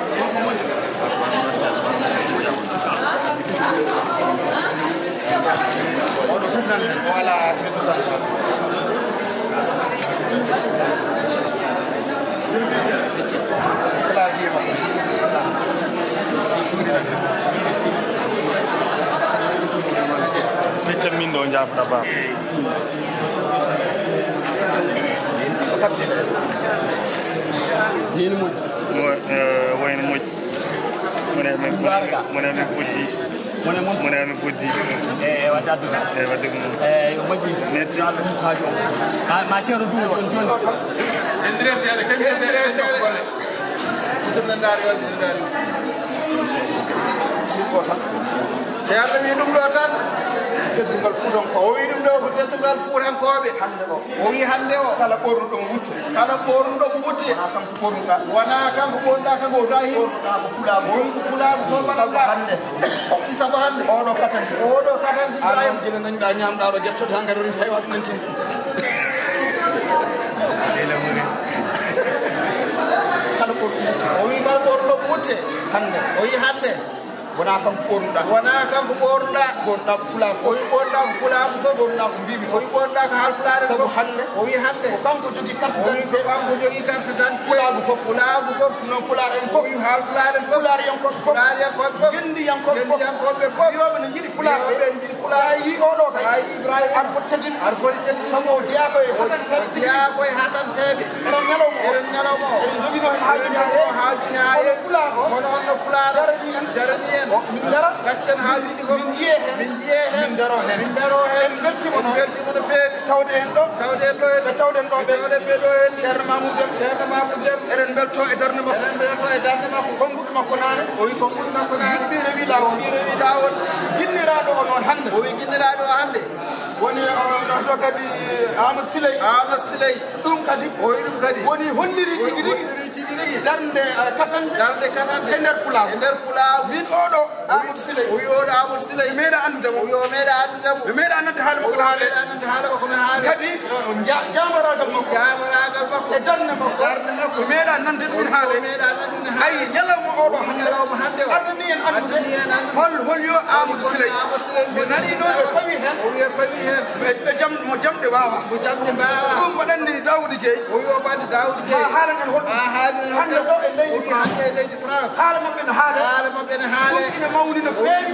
oɗo fof nan hen o ala ine tosal clavier makko pecca min ɗo jaafoɗa ba Nini moƴƴi wayno moƴƴi mone men foddis mone men foddis e wadde addude wadde ko noon eyi o moƴƴi merci haaju o ma ceerno duuɗi on joni en dire seeɗa kadi seeɗa golle ɗumne ndaari walde ndaari ceerno wi ɗum ɗo tan teddugal fuutanko o wi ɗum ɗo ko teddugal fuutankoɓe o wi hande o kala ɓornuɗo mo wutte kala ɓornuɗo ko wutte kanko ɓornuɗa wona kanko ɓornuɗa kanko o tahi ko pulago o wi ko pulago so mbaɗaɗa hande sago hande oɗo katanti Ibrahima jene naniɗa ñamɗa ɗo ƴettude ha gaɗori heewa ɗum nantinde kala ɓornu wutte o wi kala ɓornuɗo ko wutte hande o wi hande wona kanko ɓornuɗa wona kanko ɓornuɗa gonɗa ko pulago o wi ɓornuɗa ko pulago fof gonɗa ko mbimi o wi ɓornuɗa ko haalpulaare sabu fof hande o wi hande ko kanko jogui carte o wi ko kanko jogui carte d'identité pulago fof pulago fof non pulaar en o fof wi haalpulaare fof pulaar yankoɓe fof pulaar yankoɓe fof gendi yankoɓe fof yankoɓe fof wiyoɓe ne jiiɗi pulaar ɓen jiɗi pulaar sa yi oɗo sa yi Ibrahima ar foti teddude ar foti teddude sabu o jeeya koye hatanteɓe jeeya koye hatanteɓe enen ñalawma o enen ñalawma o eɗen jogui noon haajuni ha haajuni ha heewi pulaar o kono honno pulaar jarani en jarani en min gara gaccen haajuji fof min jiye hen min jiye hen min daro hen min daro hen en beltima en beltima no feewi tawde en ɗo ɓe tawden ɗo ɓe ɗo en ceerno mamoudou dem eɗen belto e darde makko konguɗo makko nane o wi konguɗo makko nane ɓi rewi lawol ginniraɗo o noon hannde o wi ginniraɗo o hannde woni ɗo kadi Amadou Siley ɗum kadi o wi ɗum kadi woni holliri tigi rigi darde katande e nder pulaw min oɗo Amadou Siley o wi oɗo Amadou Siley ɓe meeɗa andudemo ɓe meeɗa annande haala makko no haale kadi jamaragal makko e darde makko ɓe meeɗa nande ɗum haale ayi ñalawma oɗo hannde addani en andude hol yo Amadou Siley mo nani noon o fawi hen mo jamɗe wawa ɗum waɗanni Daoudi Dieye ha haala men hannde ɗo e leydi France haala maɓɓe no haala ɗum ina mawni no feewi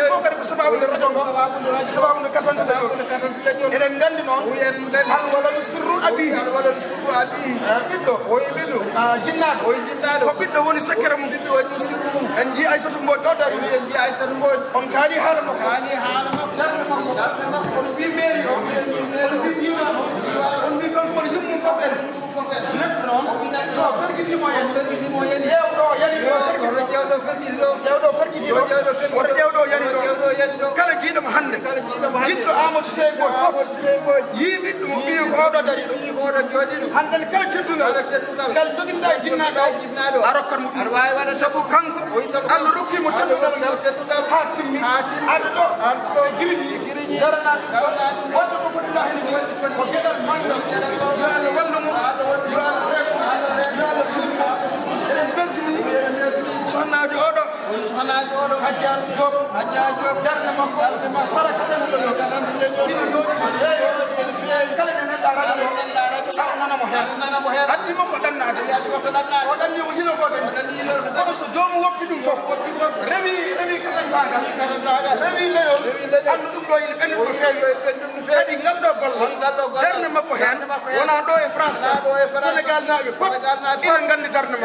fof kadi ko sababude radio ngo sababude katante leñol eɗen nganndi noon al waladu sirru abihi ɓiɗɗo jinnaɗo ko ɓiɗɗo woni sekkere mum en jii Aissatou Mbodj ɗo dari on kaali haala makko darde makko on wi mairie o on wi diwan on wi kanko woni yummum fof en neɗɗo noon so fergitimo en ƴewɗo yani ƴewɗo fergitiɗo woto ƴewɗo yani ɗo kala jiiɗomo hannde jiɗɗo Amadou Sey Mbodj fof yii ɓiɗɗo mo ɓiyi ko oɗo dari ɗo hannden kala teddugal ngal joguinoɗa e jinnaɗo a rokkat mo ɗum sabu kanko Allah rokkimo teddugal ngal ha timmi adde ɗo e giriɗi daranaɗe wonde ko fotɗa hen ko gueɗal mangal yo Allah wallu mo yo Allah suuɗmo eɗen beltini sohnaji oɗo Hajja Diop darde makko saraka ɗemɗo kala ɓe neɗɗa radio nanamo hen addimo ko ɗannade o ɗanni o yino koɗo so jomum woppi ɗum fof rewi katantagal rewi leyol andu ɗum ɗo ine ɓenni no feewi kadi ngal ɗo golla darde makko hen wona ɗo e France Sénégal naaɓe fof ina nganndi darde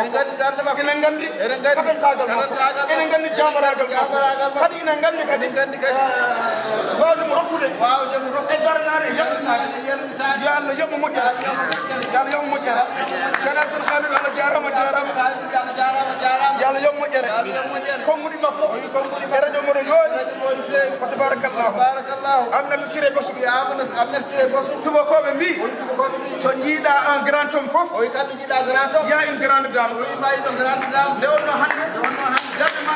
makko ina nganndi katantagal makko ina nganndi jamaragal makko kadi ina nganndi kadi wawdemo rokkude e darnare yaltitade yo Allah yoɓmo moƴƴere yo Allah yoɓmo moƴƴere ceerno Alassane Khalidou Allah jarama yo Allah yoɓmo moƴƴere konguɗi makko e radio ngoɗo yooɗi ko tabarakallahu Aminata Siré Bassou tubakoɓe mbi to jiiɗa un grand homme fof ya une grande dame nde wonno hannde darde ma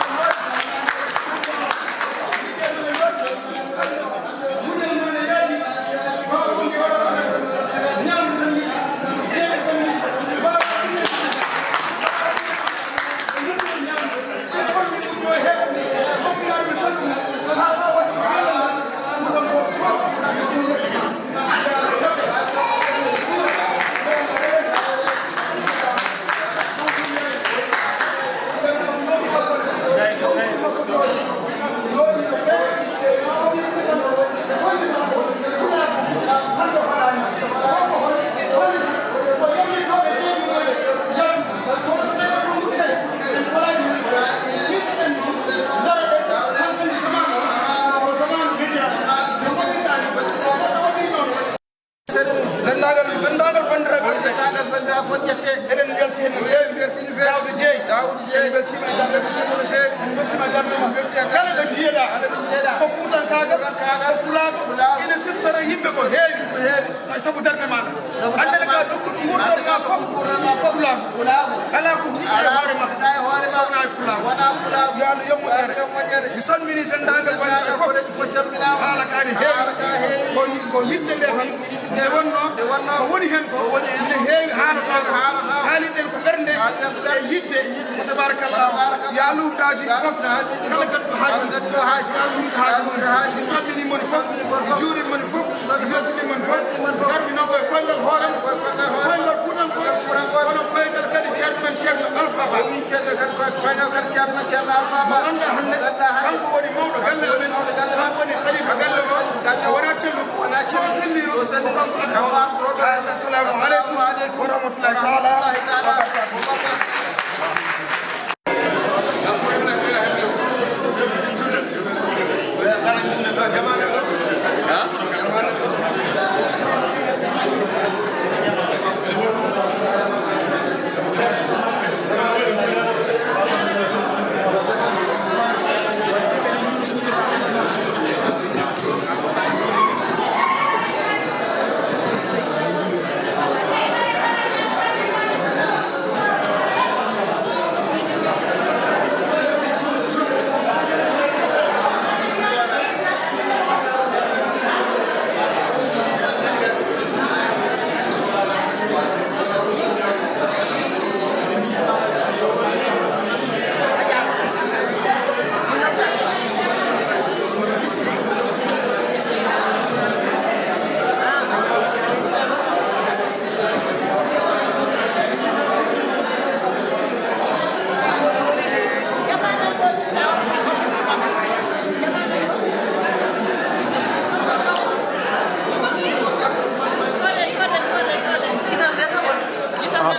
السلام عليكم ورحمة الله تعالى وبركاته.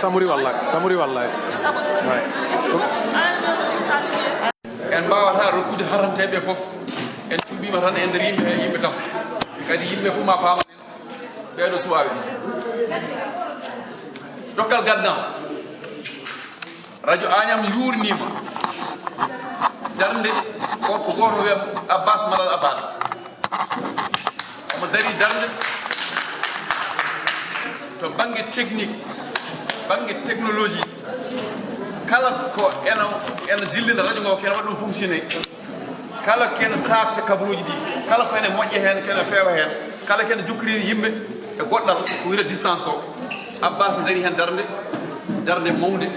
samuri wallahi en mbawata rokkude haranteɓe fof en cuɓima tan e nder yimɓe tam kadi yimɓe fof ma paama ɓeɗo suwaɓe dokkal gaddam radio Agnam yurnima darde ko goto wiya Abbas Malal Abbas omo dari darde to banggue technique banggue technologie kala ko ena dillina radio ngo kene waɗum fonctionné kala kene safte kabaruji ɗi kala ko ene moƴƴe hen kene feewa hen kala kene jokkiriri yimɓe e goɗɗal ko wiyata distance ko Abbas dari hen darde mawde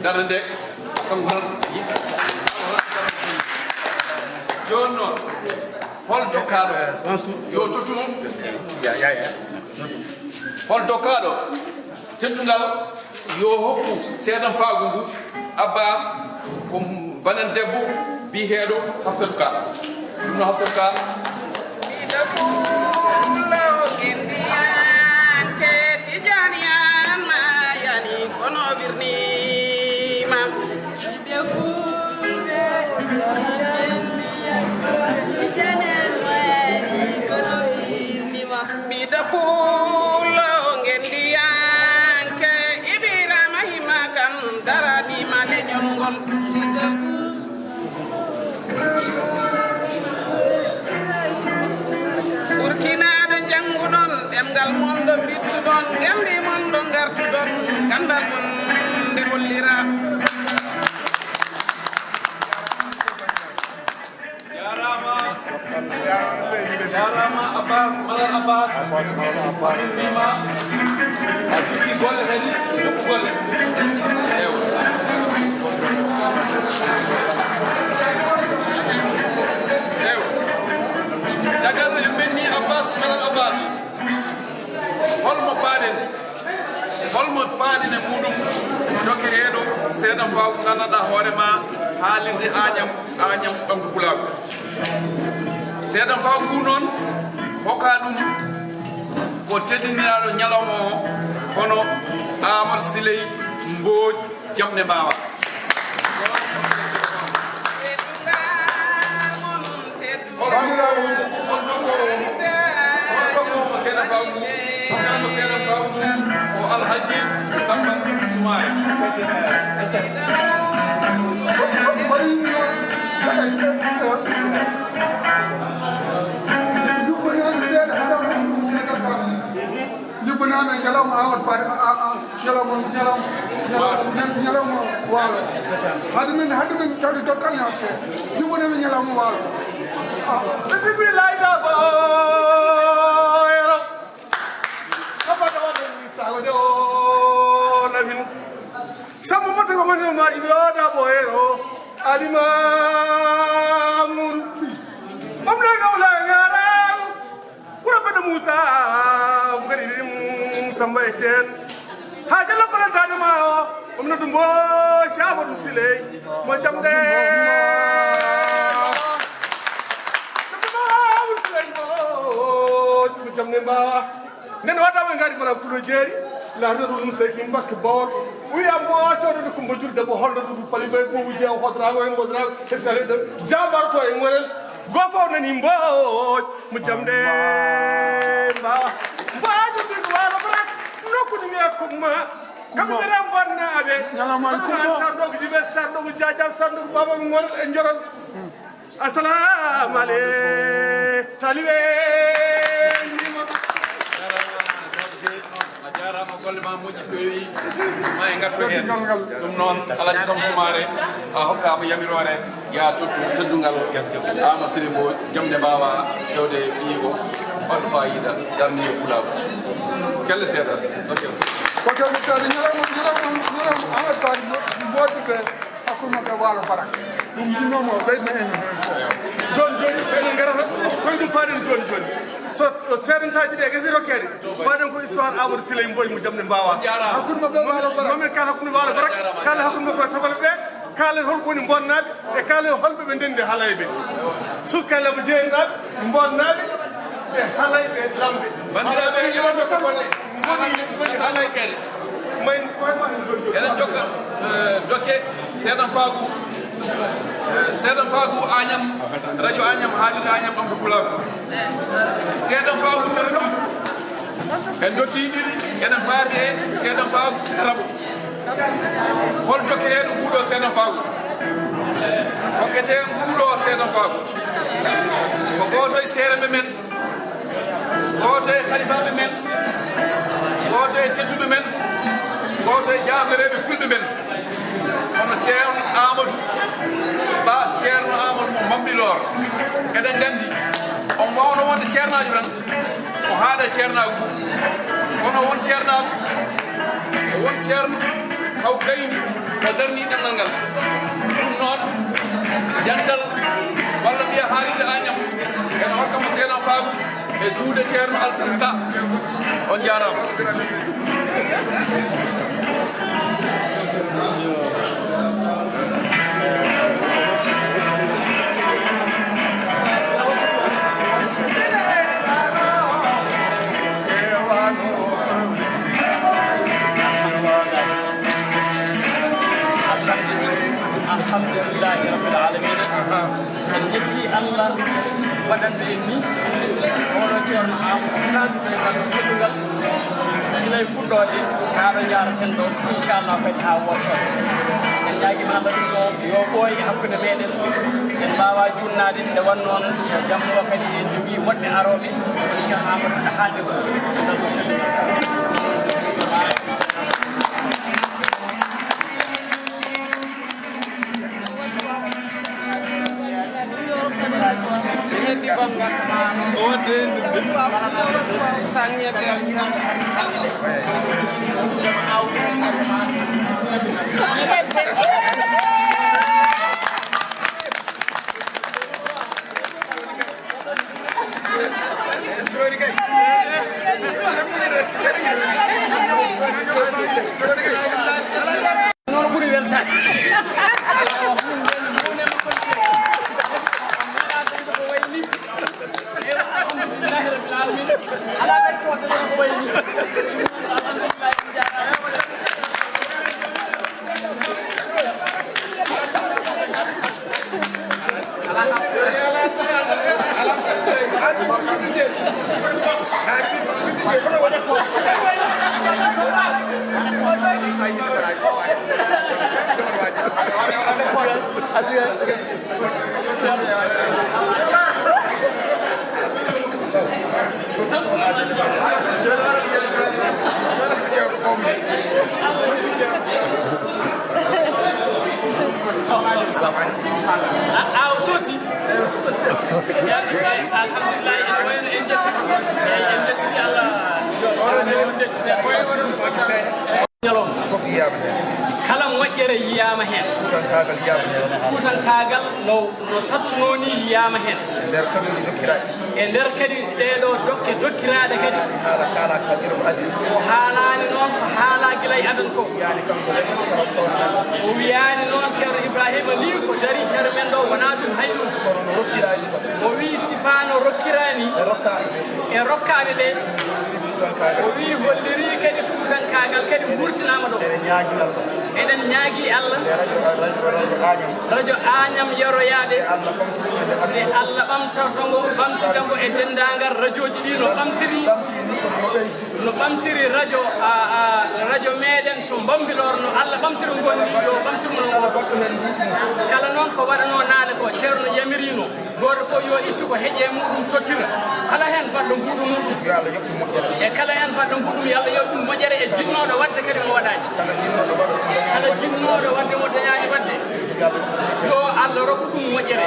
darde nde kanko noon joni noon hol dokkaɗo yo tottumo hol dokkaɗo teddugal yo hokku seedan faagu ngu Abbas ko banen debbo biyeteɗo Hafsatou Ka ɗum no Hafsatou Ka ɓiɗo pullo gendiyanke tijaniyan ma yani kono birnima ɓiɓe fulɓe tijaniyan ma yani kono birnima ɓiɗo pullo gendiyanke ibirama hima kam daranima leñol ngol burkinaɗo jannguɗon ɗemgal mon ɗo bittuɗon gemdi mon ɗo gartuɗon gandal mon nde hollira jarama Abbas Malal Abbas min mbima a jogui golle kadi jokku golle caggal no en benni Abbas Malal Abbas holmo paaɗen e muɗum jokketeɗo seeɗa faw gandanɗa hoorema haalirde Agnam ɓamdu pulago seeɗa faw ngu noon hokka ɗum ko teddiniraɗo ñalawma o hono Amadou Siley Mbodj Jamde Mbawa Alhaji Samba Soumaye libaname ñalawma awat paade ñalawma waalo hade min tawde dokkal ñawte libaname ñalawma waalo bisimillahi dabo ero sabada waɗa sagode o lamin sambo motogo manino maɗi ɓe oɗabo ero alimamour omle gawla ngaral ɓura beɗo moussa gari ɗim samba e ten ha jalla palantade ma o omno ɗum bo Amadou Siley mo jamde jamne mbawa nden waɗama gari bara pulo jeeri laarno ɗum seki mbakke bawol wiya mocoɗoɗo kumba julde ko holno ɗum pali ɓe ɓowu jeew hodrago en godrago e sareɗo jabarto e ŋorel gofow nani mboj mo jamde mbawa mbajoɗiɗo walo brak nokkude wiya kumma kamɓe ɓeɗa bonnaɓe sarɗogo jiɓe sarɗogo jajam sarɗogo baba ŋorel e jorol assalamu ale taliɓe jarama golle ma moƴƴi feewi ma e garto hen ɗum noon Alaji Samba Soumaré a hokkama yamirore ya tottu teddugal Amadou Siley Mbodj Jamde Mbawa fewde ɓiyigo holno fayida darni e pulaw kelle seeɗa ko kadi tade ñalawma awat paade mboɗi ɓe hakkude maɓɓe waalo barak ɗum jinnomo ɓeyɗno en joni enen garata koye ɗum paaɗen joni so seeɗantaji ɗe gasi rokkede mbaɗen ko histoire Amadou Siley Mbodj mo Jamde Mbawa hakkude maɓɓe waalo barak mamin kala hakkude waalo barak kala hakkude makko e sabale ɓe kaalen holko woni bonnaɓe e kaalen holɓe ɓe ndendi halayɓe sukkaleɓe jeeynaɓe bonnaɓe e halayɓe lamɓe bandiraɓe yoɗo ko golle woni halay kede eɗen jokka dokke seeɗan faagu Agnam radio Agnam haalirde Agnam Amka Pulaar seeɗan faagu terɗuɗi en dokki ɗiɗi eɗen mbaati e seeɗan faagu Rabo hol dokketeɗo nguuɗo seeɗan faagu hokkete nguuɗo seeɗan faagu ko gooto e seereɓe men gooto e halifaɓe men gooto e tedduɓe men gooto e jaamereɓe fulɓe men hono ceerno Amadou Ba ceerno Amadou mo Bambilor eɗen gandi on wawno wonde ceernajo tan o haada ceernagu kono won ceernagu won ceerno haw gayni o darni ɗemnal ngal ɗum noon jantal walla mbiya haalirde Agnam ene hokkamo seeɗan faagu e juuɗe ceerno Alassane Ka on jarama alhamdulillahi rabbil alamin en jetti Allah waɗande en ni oɗo ceerno kanduɓe tan teddungal gilay fuɗɗode haɗo jaraten ɗo inchallah kadi ha wottode en ñaguima Allah ɗum ɗo yo ɓooye hakkude meɗen en mbawa junnade nde wannoon jammo kadi en jogui woɗɓe aroɓe ceerno Amadou ɗa haalde ko non ɓuuri weltade soti alhamdulillah ene wayno en jetti Allah ñalom fof yiyama hen kala moƴƴere yiyama hen fuutankagal no sattunoni yiyama hen e nder kadi ɗeɗo dokkiraɗe kadi o haalani noon ko haala guilay adan ko o wiyani noon ceerno Ibrahima li ko dari ceerno men ɗo wona ɗum hay ɗum o wi sifano rokkirani e rokkaɓe ɓe o wi holliri kadi fuutankagal kadi ɓurtinama ɗo eɗen ñaagui Allah radio Agnam yeroyaɓe nde Allah ɓamtidango e dendagal radio ji ɗi no ɓamtiri radio meɗen to Bambilor no Allah ɓamtiri gonni yo ɓamtirno kala noon ko waɗano nane ko ceerno yamirino goto fof yo ittu ko heeƴe muɗum tottira kala hen baɗɗo mbuɗu muɗum e kala hen baɗɗo mbuɗum yo Allah yo ɗum moƴƴere e jinnoɗo wadde kadi mo waɗani kala jinnoɗo wadde mo dañani wadde yo Allah rokku ɗum moƴƴere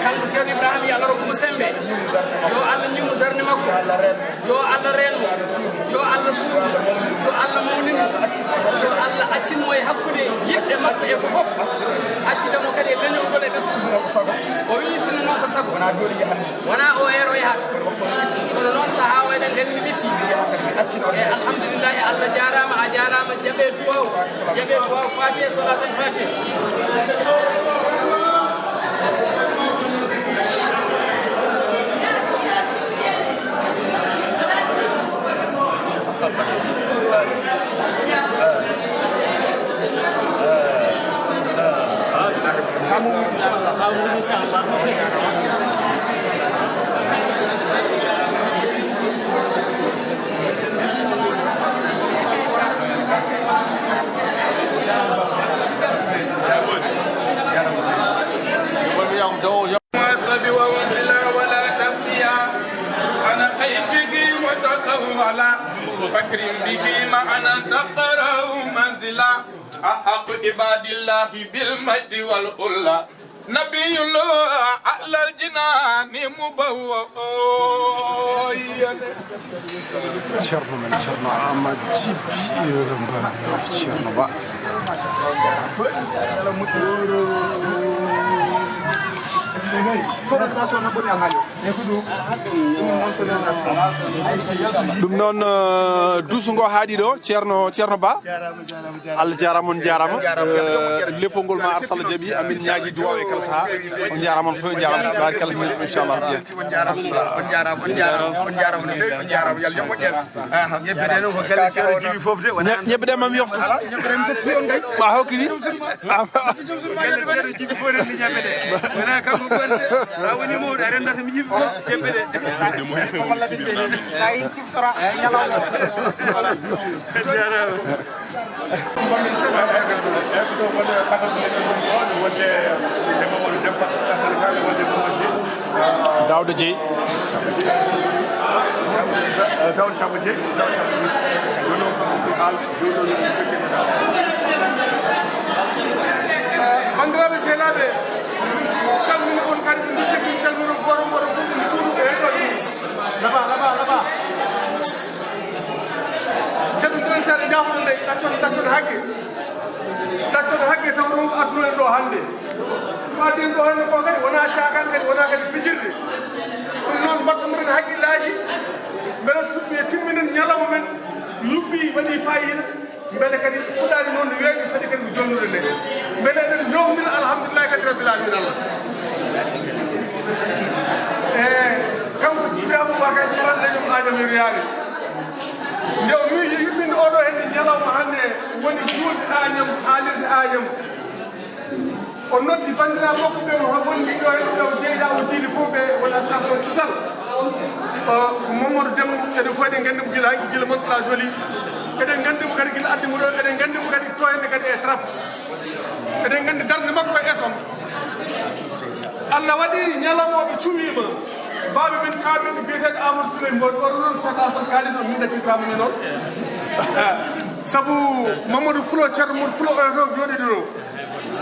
kanko ceerno Ibrahima yo Allah rokku mo sembe yo Allah ñimmo darde makko yo Allah renmo yo Allah suuɗu yo Allah mawnimo yo Allah accinmo e hakkude yiɗɓe makko e fof accidemo kadi e leñolgol e ɓesgu o wi sino noon ko sago wona o ero yahata kono noon saaha o eɗen nden mi litti e alhamdulillahi Allah jarama a jarama jaɓe duwaw fatiha salatul fatiha فكرم به معنا تقرأ منزلا أحق عباد الله بالمجد والقلة نبي الله على الجنان مبوء Cerno men Cerno Amad Djiby Mballo Cerno Ba ɗum noon duusugo haaɗi ɗo ceerno Ba Allah jarama on jarama leppol ngol ma arsala jaaɓi amin ñaagui duwaw e kala saaha on jarama on fof jarama ɓaari kala min inchallah on jarama no fewi on jarama yalla jam moƴƴere ñebbe ɗe ko galle ceerno Djiby foof de ñebbe ɗe mam yoftu ñebbe ɗe mi totti on kay ma hokkiri galle ceerno Djiby fof renndi ñebbe ɗe wona kanko gonte a woni mawɗo a renndata mi yimɓe fof ñebbe ɗe sa yi ciftora ñalawma jarama Daouda Dieye bandiraɓe sehlaɓe calmina on kadi ɗum jegui calmino goto moɗo fof ndi ɗuɗuɓe hen ɗon laba keɗotiren seeɗa jafoɗo nde ɗaccoto haqqe taw ɗum ko adduno en ɗo hannde ɗum addi en ɗo hannde ko kadi wona cakan kadi wona kadi fijirde ɗum noon mbattomiren haqqillaji beele tuɓɓi e timminen ñalawma men lubbi waɗi fayida beele kadi fuɗɗani noon no weeɓi fadi kadi ko jonnude nde beele eɗen jowdira alhamdulillahi kadi rabbil alamin Allah kanko jiɓi Aboubacar ɗum Adama wiyaɓe nde o miiji yuɓɓinde oɗo hende ñalawma hannde woni juulde Agnam haalirde Agnam o noddi bandira makko ɓe mo wonni ɗo hen ɗo jeyɗa o jiili fof ɓe wona station kisal ko Mamadou Demba eɗen fof eɗen gandi mo gila hanki gila Montala Joli eɗen gandi mo kadi gila addi mo ɗo eɗen gandi mo kadi to hende kadi e trap eɗen gandi darde makko e esom Allah waɗi ñalamoɓe cumima baɓe men kaɓen biyeteɗo Amadou Souley Mbodj oɗo noon caka tan kaalino min ɗaccirtama ni noon saabu Mamadou Fulo ceerno Mamadou Fulo oyo to joɗiɗo ɗo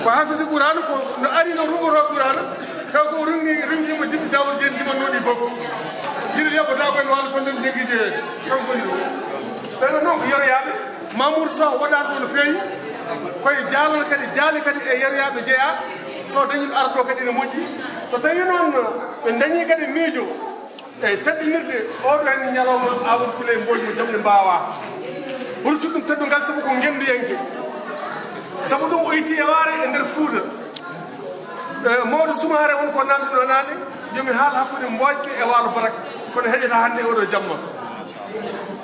ko Hafisi Ɓurano ko no ari no rugoto Ɓurano taw ko ringguima Djiby Daouda Dieng jimannoɗi fof jiɗi yoɓata koye no walla fonde jegui jeeyede kanko woni ɗo ɓeɗo noon ko yoroyaɓe Mamoudou Sow waɗani ɗo no feewi koye jaalal kadi jaali kadi e yoroyaɓe jeeya so dañi ara ɗo kadi ne moƴƴi so tawi noon ɓe dañi kadi miijo e teddinirde oɗo hen ñalawma Amadou Souley Mbodj mo jamde mbawa ɓuri cuɗɗum teddugal saabu ko genduyanke saabu ɗum o yitti e waare e nder Fouta mawɗo Soumaré won ko namdi ɗo nane yomi haal hakkude Mbodj e Waalo Barak kono heƴata hannde oɗo jamma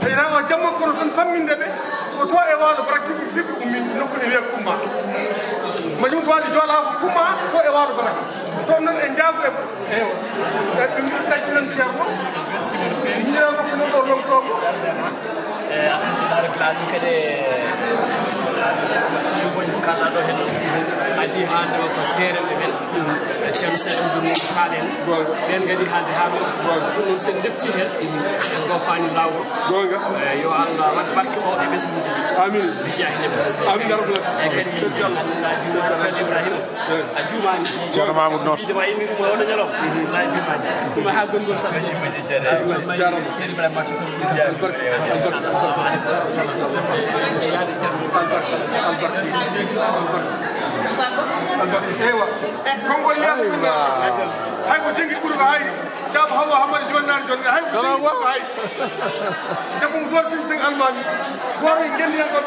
heƴata o jamma kono tan famminde ɓe ko to e Waalo Barak tigui ummi nokku ne wiye Kumma majum to waɗi joola ko Kumma to e Waalo Barak toon noon e jaago e ɓe mbi ɗaccinan ceerno ñira makko noon ɗo lomtogo alhamdulillah rabbil alamin kadi sino boñi kala ɗo hen adi hande ko seereɓe men ceerno Saydou Abdoul haalen ɓen kadi haalde haalo ɗum noon sen defti hen en gofani lawol yo Allah waɗ barke o e ɓesguji amin bijahi nebi amin e kadi alhamdulillah juumani ceerno Ibrahima a juumani ceerno Mamoudou Noto dema inni ɗum oɗo ñalawma wallahi juumani ɗum ha gongol sax ceerno Ibrahima ewa konngol yasma hay ko jengi ɓuuri ko hayri daba hawa hamadi jonnare jonne hay ko jengi ɓuuri ko hayri debbo mo dool sing almami goto e gendi hen kon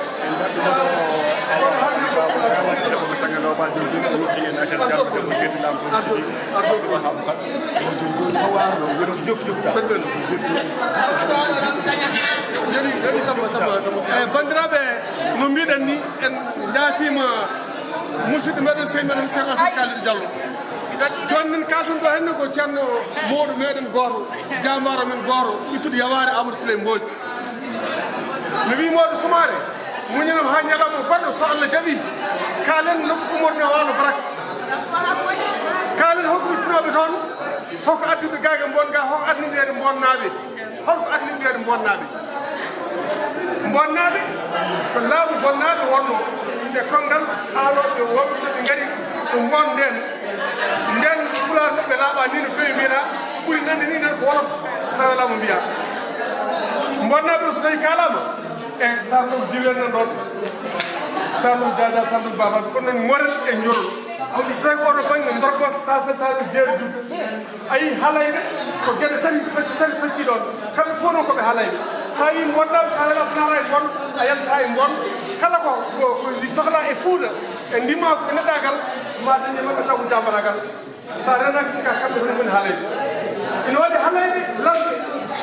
bandiraɓe no mbiɗen ni en jaafima musidɗo meɗen sey meɗen ceerno Kalidou Diallo joni min kalton ɗo henne ko ceerno mawɗo meɗen goto jambaro men goto ittude yaware Amadou Siley Mbodj mi wi mawɗo sumare muñanam ha ñalawma goɗɗo so Allah jaaɓi kalen nokku umorne walo barak kalen hokko ittinoɓe toon hokko adduɓe gaga bonga hokko adniɓeɗe bonnaɓe holko adniɓeɗe bonnaɓe bonnaɓe ko laamu bonnaɓe wonno e kongal haaloɓe wonɓe ɓe gaari ko gonden nden pulaar ɓe laaɓa ni no fewi mbiɗa ɓuuri nande ni nan ko wolof tawa laamu mbiya bonnaɓe so tawi kalama e sarnoɓe jiwer nan ɗon sarnoɓe jajal sarnoɓe babaɓe kono noon morel e jorol so tawi ko oto banggue dorgos sasetaɓe jeere juɗɗo ayi haalayɓe ko gueɗe tati pecci ɗon kamɓe fof noon koɓe haalayɓe sa wi bonnaɓe sa heeɓa nara e bon a yalta e bon kala ko sohla e fuuɗa e ndima e neɗɗagal ma dañe maɓe taw ko jambaragal sa renaki cika kamɓe tan woni haalayɓe ina waɗi haalayɓe lamɓe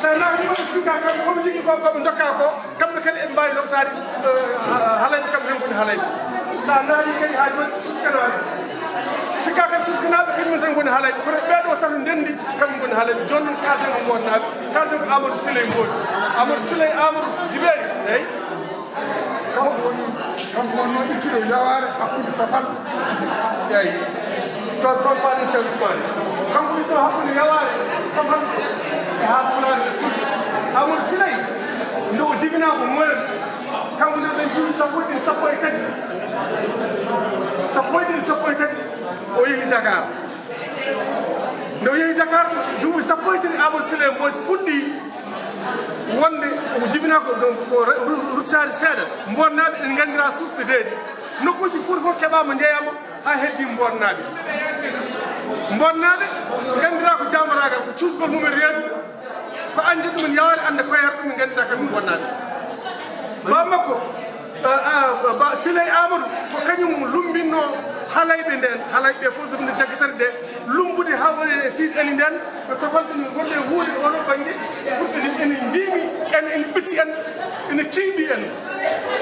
sa renaki maɓe cika kamɓe koɓe jogui ko koɓe dokka ko kamɓe kadi eɓe mbawi loktade haalayɓe kamɓe tan woni haalayɓe sa naari kadi ha joni suskanaɓe cika kadi suskanaɓe kañumen tan woni haalayɓe kono ɓeɗo tan ndendi kamɓe woni haalayɓe joni noon kalten ko gonnaɓe kalten ko Amadou Siley Mbodj Amadou Siley Amadou Djibery eyyi kanko wonno ittuɗo yaware hakkude safar eyi toon paɗen ceerno Ousmane kanko itto hakkude yaware safar e ha pulade fulɓe Amadou Siley nde o jibina ko moyen kanko nde ɓen juuɗi sappo e tati sappo e tati o yeehi Dakar nde o yeehi Dakar duuɓi sappo e tati Amadou Siley Mbodj fuɗɗi wonde o jibina ko ruccade seeɗa bonnaɓe en gandira susɓe deedi nokkuji fof fof keɓama jeeyama ha heddi bonnaɓe gandira ko jambaragal ko cuusgol mumen reedu ko andi ɗumen yawade ande koyere ɗumen gandira kamɓe bonnaɓe bamakko Siley Amadou ko kañum lumbinno haalayɓe nden haalayɓe fof ɗumde jaggitare ɗe lumbude ha woni e siid eli nden ko safalɓe min gonɗe huude oɗo banggue ene jiimi ene ɓetti en ene ciiɓi en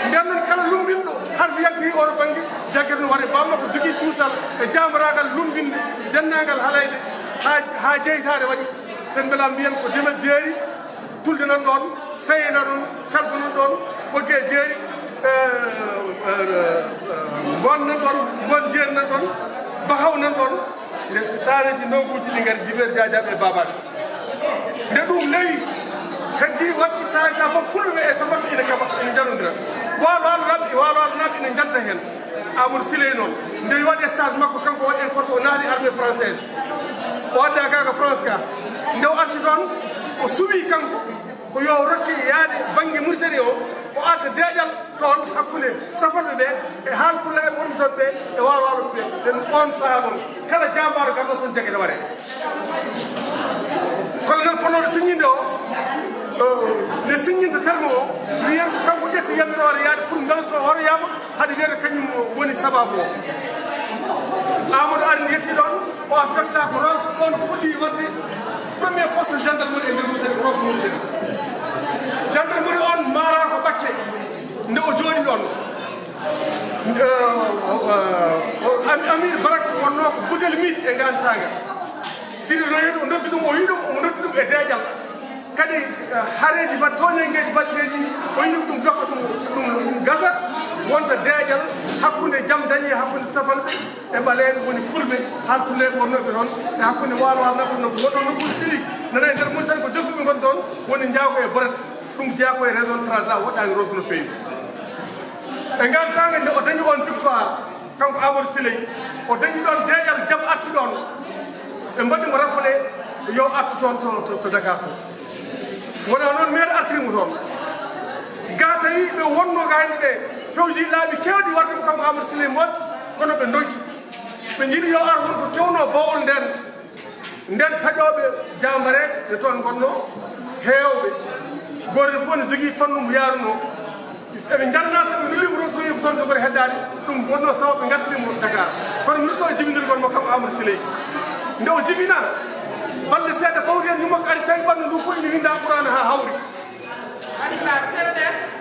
nden noon kala lumbinɗo harde yaggi oɗo banggue jaggere no waɗe bamma ko jogui tuusal e jambaragal lumbinde dennagal haalayɓe ha jeytade waɗi sen beela mbiyen ko demal jeeri tulde nan ɗon sayena ɗon calgo nan ɗon ɓoggue jeeri gon nan ɗon gon jeeri nan ɗon bahaw nan ɗon nde sareji nonkuji ɗi gari Djibery Diadiaɓe e babaɓe nde ɗum nawi heddi watti sa fof fulɓe e safatɓe ina kaɓa ina janodira walonaɓe ina janta hen Amadou Siley noon nde waɗi stage makko kanko waɗen korko o naati armée française o adda gaga France ga nde o arti toon o suuɓi kanko ko yo rokke yaade banggue Mauritanie o arta deeƴal toon hakkude safatɓe ɓe e haalpulaɓe wonɓe toon ɓe e waloɓe ɓe den on saaha noon kala jambaro garɗo toon jaguede waɗe kono noon ponnoɗo signinde o nde signinte terme o wiyen kanko ƴetti yamirore yaade pour ngala so horoyama haade wiyede kañum woni sababu o Amadou ari yetti ɗon o affecta ko Rosso ɗon fuɗɗi wadde premier poste gendarmerie e nder Mauritanie Rosso Mauritanie gendarmerie on mara ko Bakke nde o jooɗi ɗon Amir Barak wonno ko Bousel Mid e Ngane Saga siɗo noyeɗo o noddi ɗum o wi ɗum o noddi ɗum e deeƴal kadi haareji mbat toñengueji mbatteji o yini ɗum dokka ɗum gasa wonta deeƴal hakkude jaam dañi hakkude safalɓe e ɓaleɓe woni fulɓe halpuleɓe wonnoɓe toon e hakkude walo naɓe no goɗɗo nokkuji ɗiɗi nana e nder Mauritanie ko joffuɓe gon toon woni jaago e Boret ɗum jeeya koye région Trarza woɗɗani Rosso no feewi e Ngane Saga nde o dañi on victoire kanko Amadou Siley o dañi ɗon deeƴal jaam arti ɗon ɓe mbaɗimo rappelé yo artu toon to Dakar to wona noon meeɗa artirimo toon ga tawi ɓe wonno gayno ɓe pewji laaɓi kewɗi warde ko kanko Amadou Siley Mbodj kono ɓe donki ɓe jiiɗi yo ar wonko kewno bawol nden taƴoɓe jambareɓe ɓe toon gonno heewɓe goto fof ne jogui fannum yaruno eɓe janna soɓe nulimo toon so yi ko toon jogori heddade ɗum wonno sababu ɓe gartirimo Dakar kono mi rutto e jibindirgol mo kanko Amadou Siley nde o jibina balɗe seeɗa fawti hen yummako ari tawi ɓandu ndu fof ine winda ɓurana ha hawri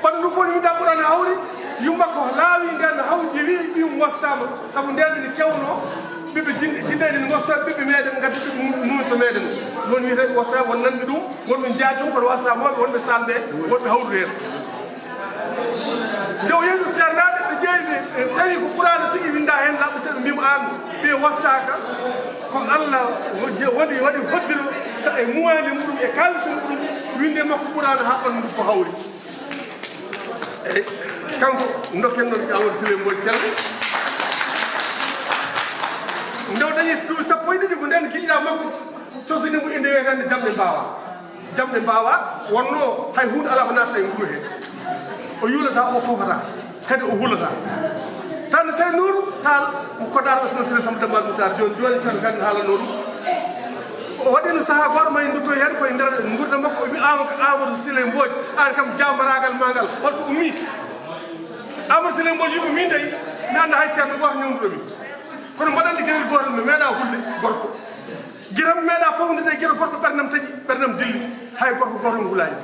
ɓandu ndu fof ne winda ɓurana ha hawri yummako laawi nden hawji wi ɗum wastama saabu nden ene kewno ɓiɓɓe jinneɗe ne gossa ɓiɓɓe meɗen gadda ɓiɓɓe mumito meɗen noon wiyete wasa won nanɓe ɗum wonɓe jaati ɗum kono wasamoɓe wonɓe salɓe wonɓe hawru hen nde o yeeɗu sernaɓe ɓe ƴeewi tawi ko ɓurano tigui winda hen laɓɓe seeɗa mbimo an ɓe wastaka ko Allah waɗi hoddiro e muwani muɗum e kalisi muɗum winde makko ɓurano ha ɓandu ko hawri eyyi kanko dokken noon Amadou Sileye Mbodj Kelde nde o dañi duuɓi sappo e ɗiɗi ko nden kiiɗa makko cosini mo inde wiyetande jamɗe mbawa wonno hay hunde ala ko natta e nguru he o yuulata o fofata kadi o hulata tan sey Nourou Tall mo koddar Ousmane Sélé Samba Dambal Moutar joni tan kadi haalano ɗum o waɗino saaha goɗo ma en dutto hen koye nder gurdam makko o wi Amadou Sileye Mbodj an kam jambaragal ma ngal holto ummi Amadou Sileye Mbodj yimo min dey mi anda hay ceerno goto ñawduɗomi kono mbaɗandi gueɗel gotal mi meeɗa hulde gorko guiram meeɗa fawdide e gueɗe gorko ɓerdam taƴi ɓerdam dilli hay gorko goto ngulani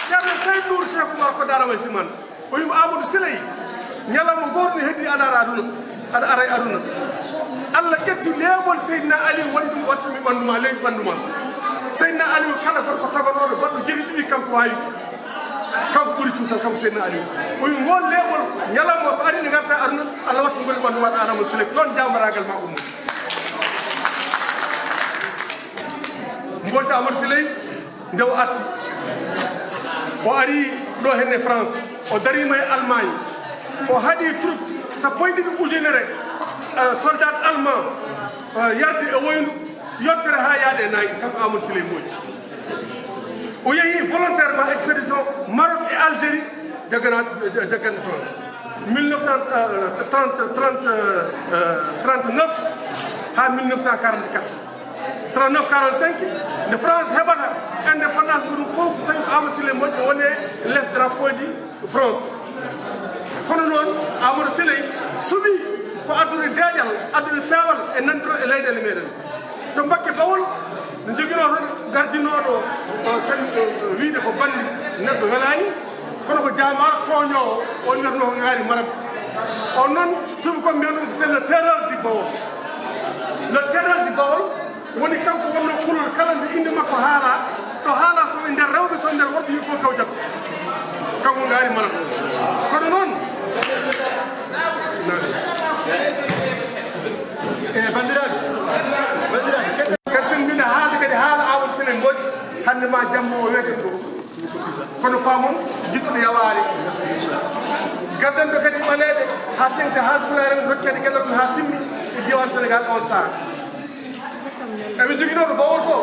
ceerno Seydou Nourou Cheikh Oumar ko dara way siman o yimo Amadou Sileye ñalawma goto ne heddi aɗa ara aduna aɗa ara e aduna Allah ƴetti lewol Seydina Aliou waɗi ɗum wattumi ɓanduma leydi ɓanduma Seydina Aliou kala gorko taganoɗo baɗɗo jeehi ɗiɗi kanko wawi kanko ɓuuri cuusal kanko Seydina Aliou o wi won lewol ñalawma ko ari ne garta aduna Allah wattu goni ɓanduma ɗa Amadou Sileye toon jambaragal ma ummo Mbodj Amadou Sileye nde o arti o ari ɗo henne France o darima e Allemagne o haɗi troupe sappo e ɗiɗi ujunere soldat allemand yarde e woyndu yottere ha yaade e nayyi kanko Amadou Sileye Mbodj o yeehi volontairement expédition Maroc et Algérie jaggande France 1939 ha 1944 39 45 nde France heɓata indépendance ɗum fof tawi Amadou Sileye Mbodj woni les drapeau ji France kono noon Amadou Sileye suuɓi ko addude deeƴal addude peewal e nantiro e leyɗele meɗen to Mbacké Bawol ne joguinoto gardinoɗo wiide ko bandi neɗɗo welani kono ko jamar toñowo o wiyatno ko ngaari maram on noon tuuɓi ko mbiyan ɗum c'est le terreur du Bawol le terreur du Bawol woni kanko wonno kulol kala nde inde makko haala to haala so e nder rewɓe so e nder worɓe yimɓe fof kaw jabtu kanko ngaari maram kono noon bandiraɓe kadi sen mbino haalde kadi haala Amadou Sileye Mbodj hande ma jamma o wiyete to kono pamon jittuɗo yawaari gaddanɗo kadi ɓaleɗe ha tengte haalpulaar en rokkede gueɗal ɗum ha timmi e diwan Sénégal on saaha eɓe joguinoɗo Bawol to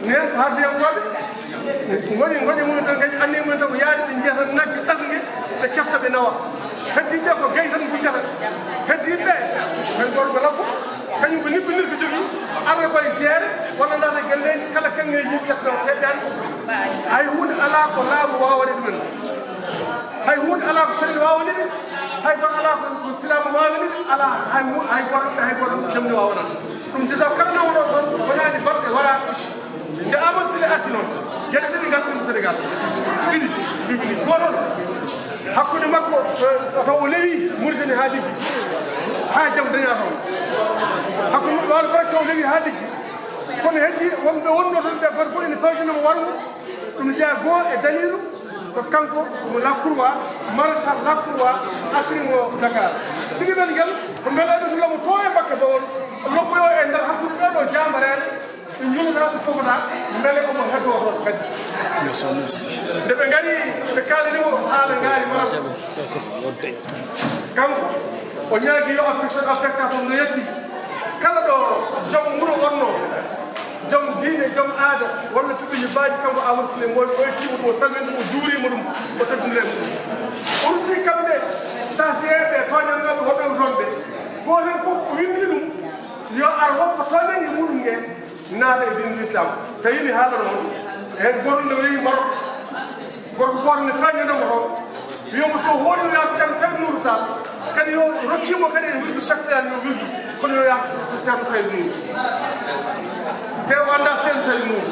nen ko hardiyankoɓe goñi mumen tan kadi anni mumen tan ko yaade ɓe jiiya tan nagge ɗasgue ɓe kefta ɓe nawa heddiɓe ko gay tan guccata heddiɓe hay gorko labbo kañum ko niɓɓinir ko jogui arna koye jeere walla ndata galleji kala kangeji yimɓe yetno teƴƴani hay hunde ala ko laamu wawade ɗumen hay hunde ala ko fedde wawanide hay goto ala ko silama wawanide ala hay goto jamdi wawana ɗum disa kala nawoɗo toon wonani balɗe wara nde Amadou Sileye arti noon gueɗe ɗiɗi ganduɗum Sénégal ɗiɗi bibini goton hakkude makko taw o lewi Mauritanie ha liggi ha jaam daña toon hakkude walo farat taw lewi ha liggi kono heddi wonɓe wonno toon ɓe goto fof ene fawjinamo wargo ɗum jeeya goho e dalilu ko kanko mo Lacroix maréchal Lacroix artirimo Dakar tigi ɓen guel ko beeleɗo ɗulamo to e Mbacké Bawol loppoyo e nder hakkude ɓeɗo jambarede ɓe julata ɗo fofota beele omo heddo toon kadi nde ɓe gari ɓe kalanimo haala ngaari maram kanko o ñaagui yo affectation no yetti kala ɗo joom wuuro wonno joom diine joom aada walla fiɓɓe ñibbaji kanko Amadou Sileye Mbodj o yettimo ɗum o salmini ɗum o juurima ɗum o teddiniremo ɗum o rutti kamɓe sa seeɓe toñannoɓe hoɗoɓe toon ɓe goten fof o windi ɗum yo ar woppa toñangue muɗum ngue naata e diine l'islam tawi mi haala noon hen goto nde rewi Maroc gorko goto ne fañanamo toon wiyomo so hoɗi yo yaatu ceerno Seydou Nourou Tall kadi yo rokkimo kadi e wirdu chaktirani yo wirdu kono yo yaatu ceerno Seydou Nourou te o anda ceerno Seydou Nourou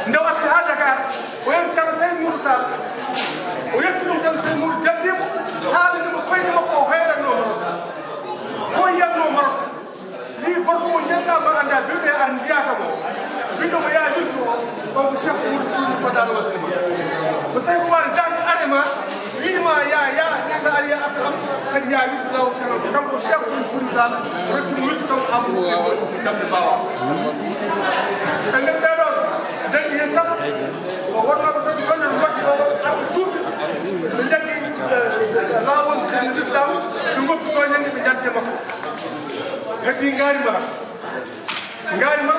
nde o arti ha Dakar o yetti ceerno Seydou Nourou Tall o yetti ɗum ceerno Seydou Nourou jaddimo ha on ko cheikh oumou foudi ko dano wasilima ko say ko war zaki arema wiima ya sa ari abta am kadi ya witti law cheikh kam ko cheikh oumou foudi dal rokki mo witti kam amadou ko jamde bawa tangal bedo dangi hen tam o wonno ko tan kono wakki o am suufi be dangi lawol l'islam dum ko to ñangi be jante makko hedi ngari mara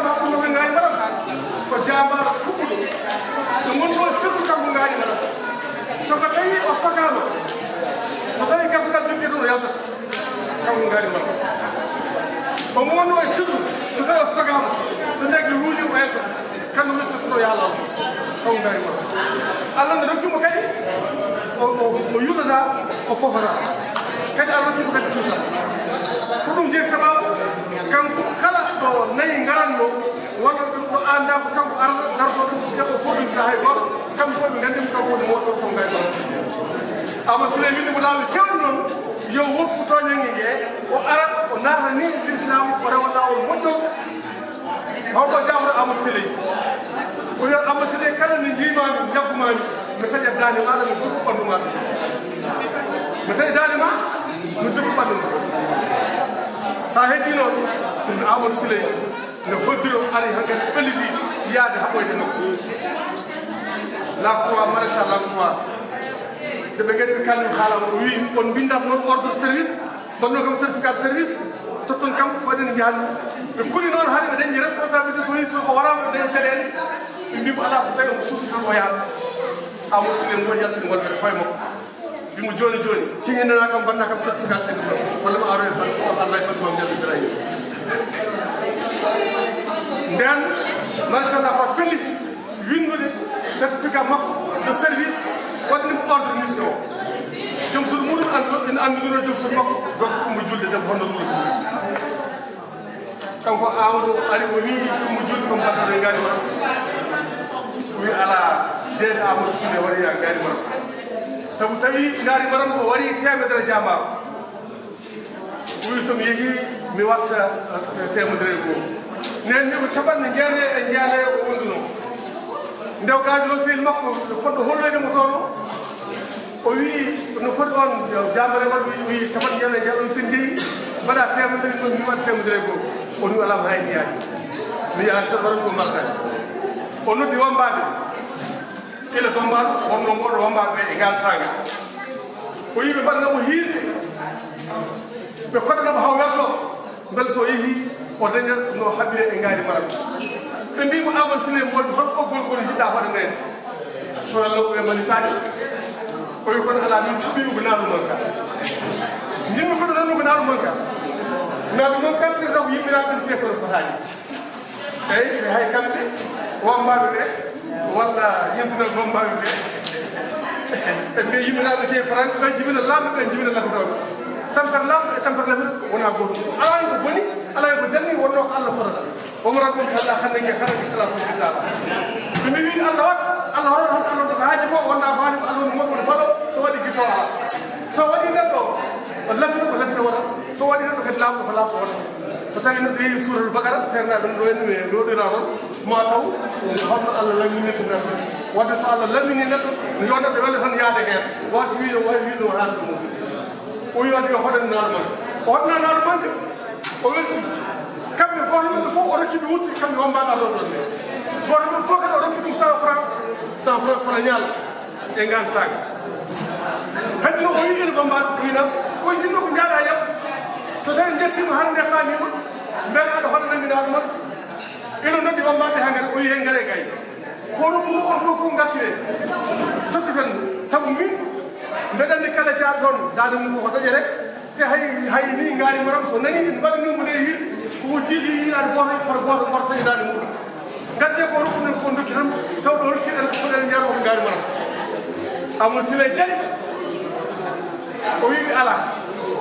hakkude ko ngari mara ko jambar kuɓɓuɗo no gonɗo sirtu kanko ngari mara soko tawi o sokama so tawi gafgal jogui ɗum o yaltat kanko ngari mara omo wonno e sirtu so tawi o sokama so ndegge wuuli o yaltat kanko wittotoɗo yo Allah kanko ngari mara Allah nde rokkimo kadi o yuɗata o fofata kadi a rokkimo kadi tuusa ko ɗum jeeyi sababu kanko kala ɗo nayi garanno walla ɗo anda ko kanko ara darto ɗum keɓo fof ɗum ta hay goto kamɓe fof ɓe gandimo kanko woni moɗo ko ngay ɗon Amadou Sile min mo laawi fewni noon yo woppu toñange ngue o ara o naata ni l'islam o rewa lawol moƴƴo hawko jamro Amadou Sile o yo Amadou Sile kala ne jiimami jaggumami mi taƴa dande maɗa mi duggu ɓandu maɗa mi taƴa dande ma mi duggu ɓandu ma ha heddi noon Amadou Sile no hoddiro ari hankkadi felliti yaade haɓoyde nokku l'emploi maréchal l'emploi nde ɓe gadi ɓe kalni haalama o wi on bindat noon ordre de service mbanno kam certificat de service totton kam waɗen jahanno ɓe kuli noon haade ɓe dañi responsabilité so yi so o warama ɓe daña caɗele ɓe mbimo ala so tawi omo suusi tan o yaata Amadou Sile ngoni yaltini gonɗe faye makko bimo joni ciñinana kam mbanna kam certificat de service walla ma aroye tan Allah e fatmam jallidira nden machallah ko felliti windude certificat makko de service waɗnimo ordre de mission joom suudu muɗum ene andudiro joom suudu makko gorko Coumba Julde debbo honno ɗum kanko Amadou ari o wi Coumba Julde ko mbaɗɗo e ngari mara o wi ala deede Amadou Sile waɗi ha ngari mara sabu tawi ngari maram o wari temedere jambaro o wi somi yeehi mi watta temedere e goho nen ni ko caɓanɗe jeene e jeene o wonduno ndew kaji o sehil makko poɗɗo holloyde mo toon o wi no foti on jambare waɗ wi caɓanɗe jeene e jeeɗon sen jeeyi mbaɗa temedere ɗon mi watta temedere e goho o wi alama hay mi yaadi mi yaadi saɗa waɗa ko mbalata o noddi wambaɓe ila bambaɗo wonno goɗɗo wambaɓe e gal saga o yiɓe mbaɗnamo hiirde ɓe koɗanamo haw welto beele so yeehi o daña no haɓɓire e ngaari maram ɓe mbimo Amadou Sile mbolde hol ɓoggol ngol jiɗɗa hoɗe nene so yallo ɓe mani saɗi o wi kono ala min cuɓɓimi ko naaɗu noon ka jinmi koɗo nanmi ko naaɗu noon ka naaɗu noon kam te taw yimɓiraɓe ɓe fiye kono fotaji eyyi te hay kamɓe wambaɓe ɓe walla yimɓinal wambaɓe ɓe ɓe mbi yimɓiraɓe te faran ɓe jibina lamɓe ɓe jibina lafataɓe tamsar lamɗo e tampere lafir wona goto ala ko boni ala ko janni wonno ko Allah fotata omo ragon Allah hande nge kala ko sala fotata ɓe mi wi Allah wat Allah horon hon Allah ko haaji ko wonna faani ko Allah mo ko balo so waɗi gito ala so waɗi neɗɗo o lafiro ko lafiro waɗa so waɗi neɗɗo kadi lamɗo ko lamɗo waɗa so tawi neɗɗo yeehi suuratul Bakara serna ɗum ɗo henni ɗoɗira toon ma taw holno Allah lamminirta neɗɗo wadde so Allah lammini neɗɗo no yonneɗo welde tan yaade heen wasi wiide wawi wiide o hasde mum o wi wadde yo hoɗen naalo manque o hoɗna naalo manque o welti kamɓe goto ɓe fof o rokki ɓe wutti kamɓe wambaɗa ɗon ɗon ne goto ɓe fof kadi o rokki ɗum 100 franc kono ñaala e ngan saga heddi no o wi ene bambaɗo winam o jinno ko jaaɗa yam so tawi jettima hande famima beele aɗa hoɗa nanndiɗaɗo makko ino noddi wambaɓe ha ngari o wi hen gaare gay ko rokkumo on fof fof gattire tokkiten saabu min mbeɗanni kala jaar toon dade mum koko daƴe rek te hay ni ngaari maram so nani en mbaɗanimo nde hir koko jiiɗi yiɗade goto par goto mbar taƴidade mum gadde ko rokkunen ko dokki tan taw ɗo rokkiɗen foɗen jaro ko ngaari maram Amadou Sile jaɗi o wiɓe ala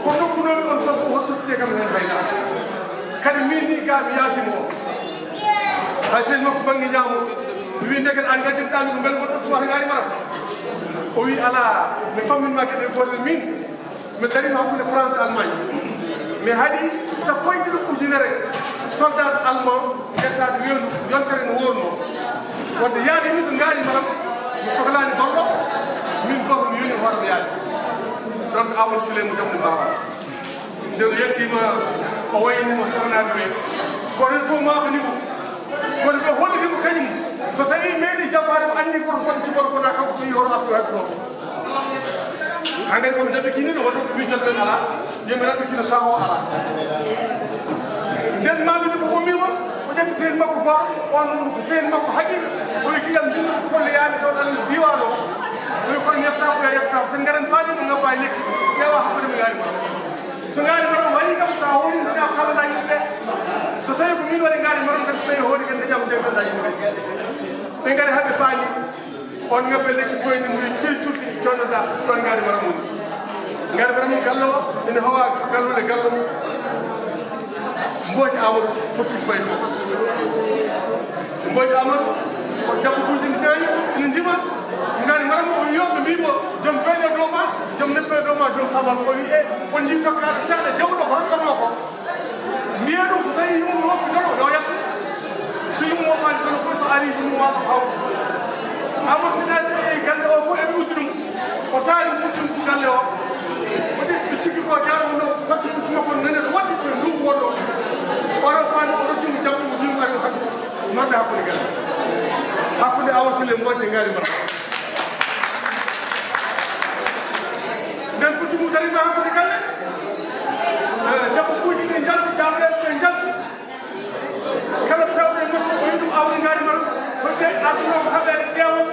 ko dokkunomi on fof o tottise kam hen hayna kadi min ni ga mi yaafimo o hay sey makko banggue ñaamo mi wi ndeket an gaddirɗami ko beele goɗɗo suwata ngaari maram o wi ala mi famminma keɗen gotel min mi darima hakkude France Allemagne mi haaɗi sappo e ɗiɗi ujunere soldat allemand yettade wendu yontere no wonno o wadde yaade mi to ngaari maram mi sohlani gollo min goto mi yoni hoore yaade donc Amadou Souleymou Jamde Baba nden yettima o waynimo sohnaɓe ɓe kono fof mako ni kono ɓe hollitimo kañum so tawi meeɗi jabade mo andi koto foti cibolo kona kanko so yi hoto attu hattuno engrais komi jaɓe kiniɗo waɗa ko wi jabben ala yimɓe naɓe kino taw o ala nden mamiɗo ko ummima o ƴetti sehil makko goto on noon ko sehil makko haqiqa o wi kiyam ndin kolleyami to ɗan diwan o o wi kono yetta ko yetta so garen paali ɗo ngabba e lekki ƴewa hakkude mi gaari maram so ngaari maram waɗi kam sa hori mbiɗa kalana yimɓe so tawi ko min waɗi ngaari maram kadi so tawi hoori kadi jam de ganduɗa yimɓe ɓe ngari haɓe paali on ngabbe lekki soyni mbi fii cuɗɗi jonnoɗa ɗon ngaari maram woni ngaari maram gallo ene hawa gallude gallo Mbodj Amadou foti fayi fof Mbodj Amadou ko jabbo kuuji ndi dañi ene ndima ngaari maram o yoɓe mbimo joom beeɗe dow ma joom neppe dow ma dow sabal o wi e on jii tokkaɗo seeɗa jawɗo ko rokkanno ko mbiye ɗum so tawi yummu woppi dono yo yetto so yummu woppani dono koy so ari yummu ma ko haw Amadou si naati e galle o fof eɓe uddi ɗum o taari muccum galle o waɗi ɓe cikki ko jaaramo ɗo fatti ɓutti makko nene ɗo waɗɗi koye ndungu woɗɗo oɗo fani oɗo jungo jamɗo ko yummu ari hakku nodde hakkude galle hakkude Amadou Sile Mbodj ngaari maram nden ɓutti mum darima hakkude galle debbo kuuji ɗi jalti jamɗe ɓe jalti kala tawɗe makko o yi ɗum awde ngaari maram so de adduno ko haɓede ƴeewon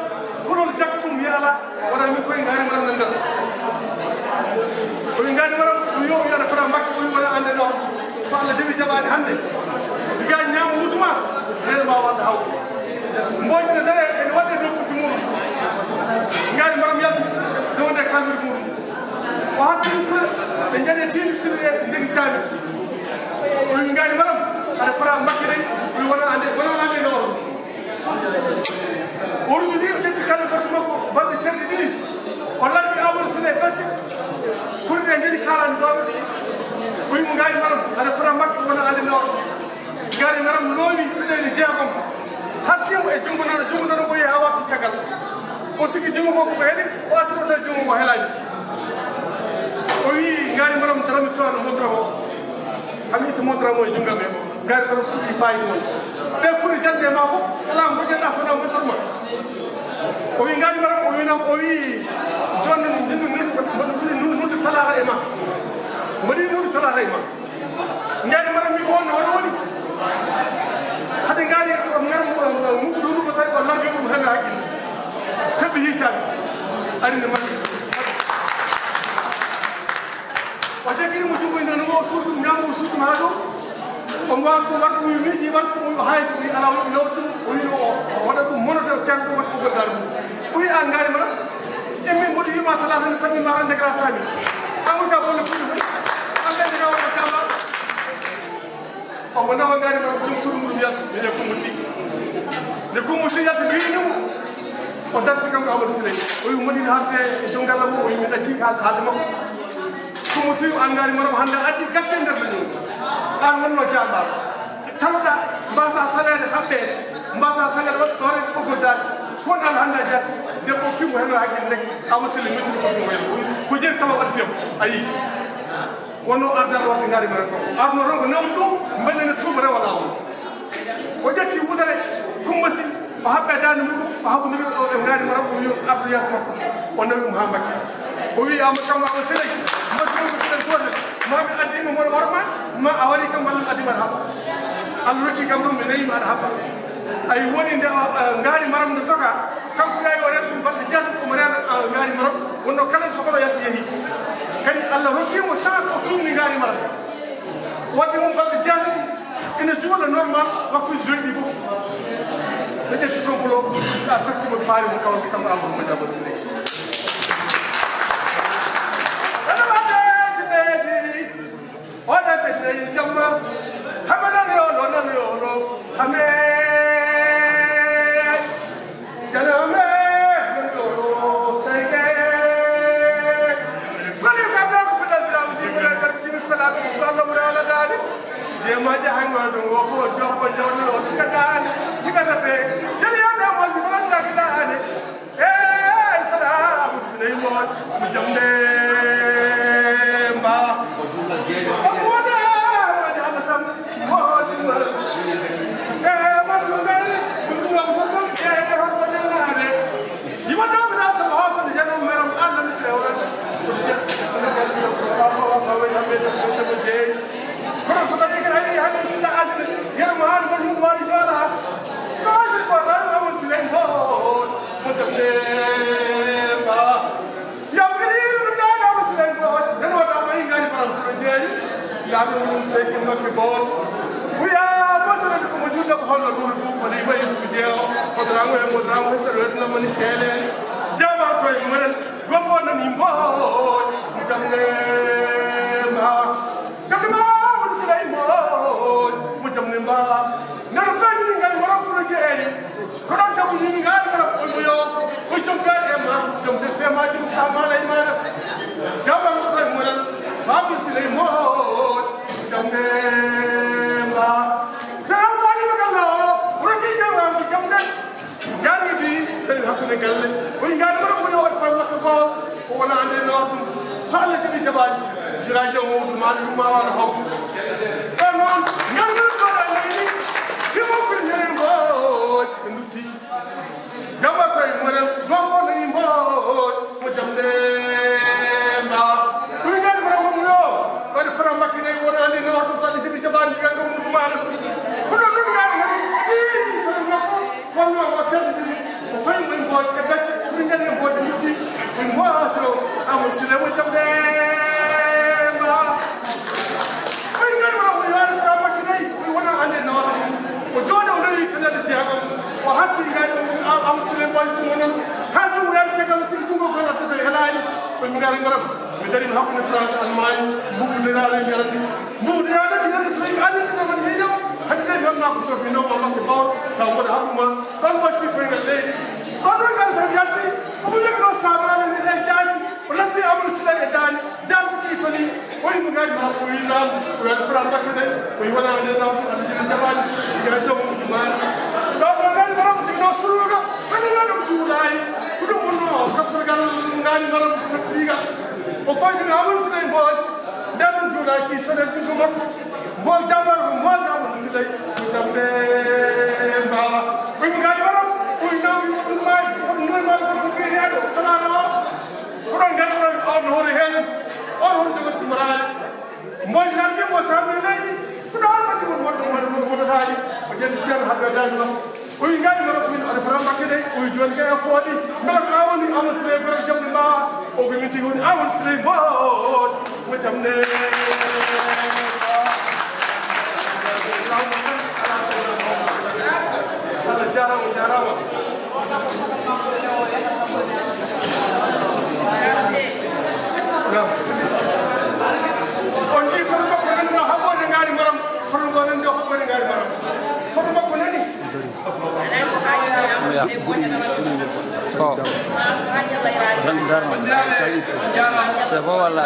kolol jakka ɗum yala wona min koye ngaari maram nan ngal oyi ngaari maram ɗum yo wiyaɗa fota makko oyi wona ande ɗo so Allah dewi jaɓade hannde mbiya ñaama wutuma nene ma wadde haw Mbodj ne dare ene waɗe dow pucci muɗum ngaari maram yalti dewonde kalmiri muɗum o hattiri kure ɓe jaɗe tinɗitirɗe ndegi caami oyi ngaari maram aɗa fota makke ɗen oyi wona ande nowro o ruƴidi o ƴetti kala gorto makko balɗe cerɗe ɗiɗi o lamɓi Amadou Sile ɓecce kuri ɗe jeni kalani ɗoɓe o yimo ngaari maram aɗa fota makke wona ande nowro ngaari maram loowi ɗiɗene jeegom hattimo e junngo nono o yehi ha watti caggal o sigi junngo makko ko heɗi o attino tawi junngo ngo helani o wi ngaari maram darami fewano montramo hami itta montramo e junggam e ngaari maram fuɗɗi fayi noon ɓe kuri jande ma fof ala goƴƴanɗa sowona montorma o wi ngaari maram o winam o wi jonne mboɗo ɓuri nunde talata e ma mbaɗi nunde talata e ma ngaari maram wi on hono woni hade ngaari mukko ɗum ko tawi o lambi ɗum hene haqqille tabi hisaɓe arine makki o jaggirimo jungo e noon o suuɗum ñammo o suuɗum ha ɗo o mbawa ɗum waɗa ɗum miiɗi waɗa ɗum o haydi wi ala waɗi lawɗi ɗum o wino o waɗa ɗum monoto canko waɗa ɗum goɗɗaɗo mum o wi an ngaari maɗa emmi mboɗo yima talata ne sammi ma hande gara sami an wota bolle fuɗi foy an ɓeyde ga waɗa kamba omo nawa ngaari maɗa ɗum suuɗu muɗum yalti mbiɗe Coumba Sy nde Coumba Sy yalti wiinimo o darti kam ko Amadou Sile o wi moɗiɗo haalde e jongalla mum o wi mi ɗacci haalde makko Coumba Sy an ngaari maɗa hande addi gacce nder leñol an wonno jambaɗo tanoɗa mbasa salede haɓɓede mbasa salede waɗ ɗorede ɓogoddade kon Allah hande a jaasi debbo fimo heno haqqille nek Amadou Sile mettini ko ɗum hen ko jeeyi sama waɗi fiyam ayi wonno ardal waɗde ngaari maram ko arno ronko nawdi ɗum mbaɗene tuuba rewa lawol o ƴetti wudere Coumba Sy o haɓɓe dande muɗum o haɓodiri ɗo e ngaari maram o wi abdou yas makko o nawi ɗum ha Mbacké o wi ama kam Amadou Sile mbaɗɗimo siɗen gotel mami addima moɗo worma ma a waɗi kam wallam addima aɗa haɓɓa Allah rokki kam ɗum ɓe nayima aɗa haɓɓa ay woni nde ngaari maram nde soka kanko yawi o ren ɗum balɗe jeetati omo rena ngaari maram wonno kala sokoɗo yalti yeehi kadi Allah rokkimo chance o tumni ngaari maram wadde mum balɗe jeetati ene juula normal waktuji joyi ɗi fof ɓe ƴetti complot a fettimo paari mo kawante kam Amadou Madiaba Sile oɗa se tawi jamma hame nan yolo hame janame nan yolo sege koni kamɗa ko peɗal birawo jimuɗen ɓer jimi felaɓe so Allah ɓuuri ala dani jemaji hangoɗo ngo ko jokko jawni o tika dani tikata ɓe jeni yande mosi jamde mba amoda wada sam wodi wala masungal dum ko ke ro ko nare yima do na sa ha ko jano meram Allah misle wala ko je kono so tagi gara ni hadis la adna yar mahal ko yu wali jara ko je ko ran amul silen ho mo jamde ba yam gari na na amul silen ho den wata mai ngani param so je ya do mum se ko no ke bol wiya mo to ko mo junda ko hono do ko ni bay ko je ko drango to do na mani kele jama to e manan go fo na ni mbo jamde ba jamde ba mba ngara fani ni ngari wara ko jeeri ko don taw ni ngari wara ko yo ko jom gade ma jom de fe ma jom sama lay ma jamba ko mo lan ba ko silay mo jom de ma ngara fani ma galo ko ki jama ko jom de ngari bi tan hakku ne galle ko ngari wara ko yo fa ma ko wala ande no sala ti jabaji jira jamu ma ma wala ho non ngari jamba tay moral gofo ni mo jamde ma ku ngal mara mo yo wad fara makine wona ni no to sali ci jaban di ngam mu tumal ko do dum ngal ni fara mako ko no ko tan ko fay mo bo ka dacc ku ngal mo bo ci ko mo to am sile mo jamde ma ku ngal mara mo yo fara makine wona ande no ko jodo no yi tan ci akam wa hasi ngal am sile boy ko non hadu ran ci kam ci ko ko la tay halani ko mi ngal ngara mi dari hakku ne France Allemagne bu de la lay ngal bu de ala ci na sey ali ci man yi yow hadde ngam na ko so mi no ma ko bor taw ko hakuma don ko fi ko ngal lay ko do ngal ba yatti ko bu yek no sabana ni lay jaasi o la bi amul sile e dani jaasi ki to ni ko mi ngal ma ko yi nam ko ya France ba ke ko yi wala ne na ko ci jaban ci ga to mu ma ngani maram ci no suruga ani ngani ci wulay ku do mo ka program ngani maram ko triga o fay ni amul sinay mboj dem jula ci sene ci ko makko mo jabar mo amul sinay ku tambe ba ko ngani maram ko ndaw yi may ko ngoy mal ko ko yaado tana no ko don ngani on hore hen on hon jogo ci maral mo ngani mo samne nay ko do mo taali o jetti ceerno hadde dal no o wi ngani ngara ko ala faram bakkede o wi joni kay foodi ngala ko awoni amal sere ko jamde ma o ko miti woni amal sere bo mo jamne ala jarama on di ko ko no habode ngari maram fono ko nan do ko ngari maram fono ko nani Siapa wala?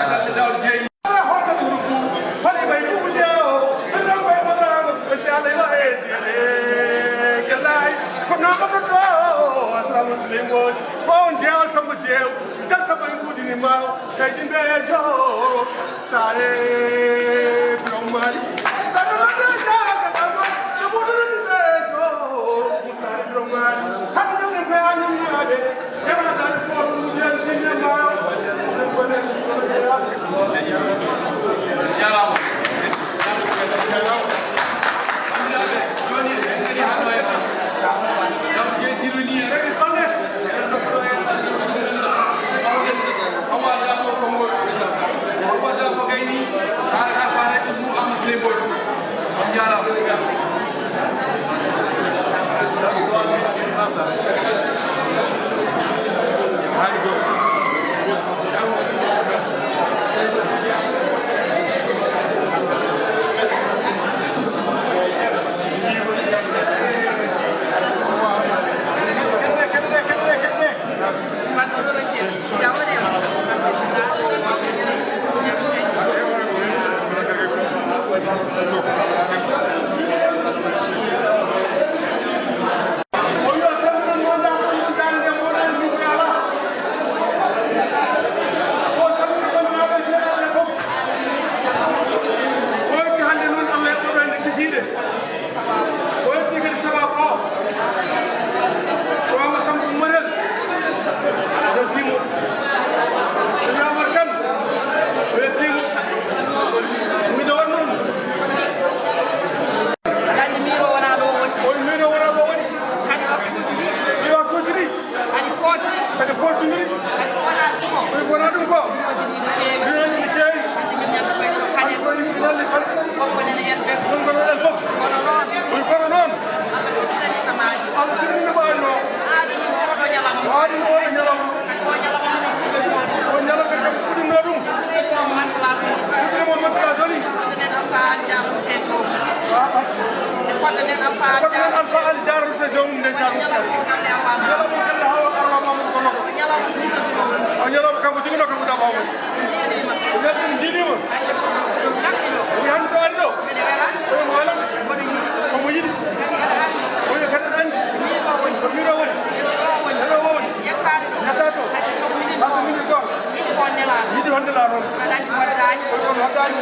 kaani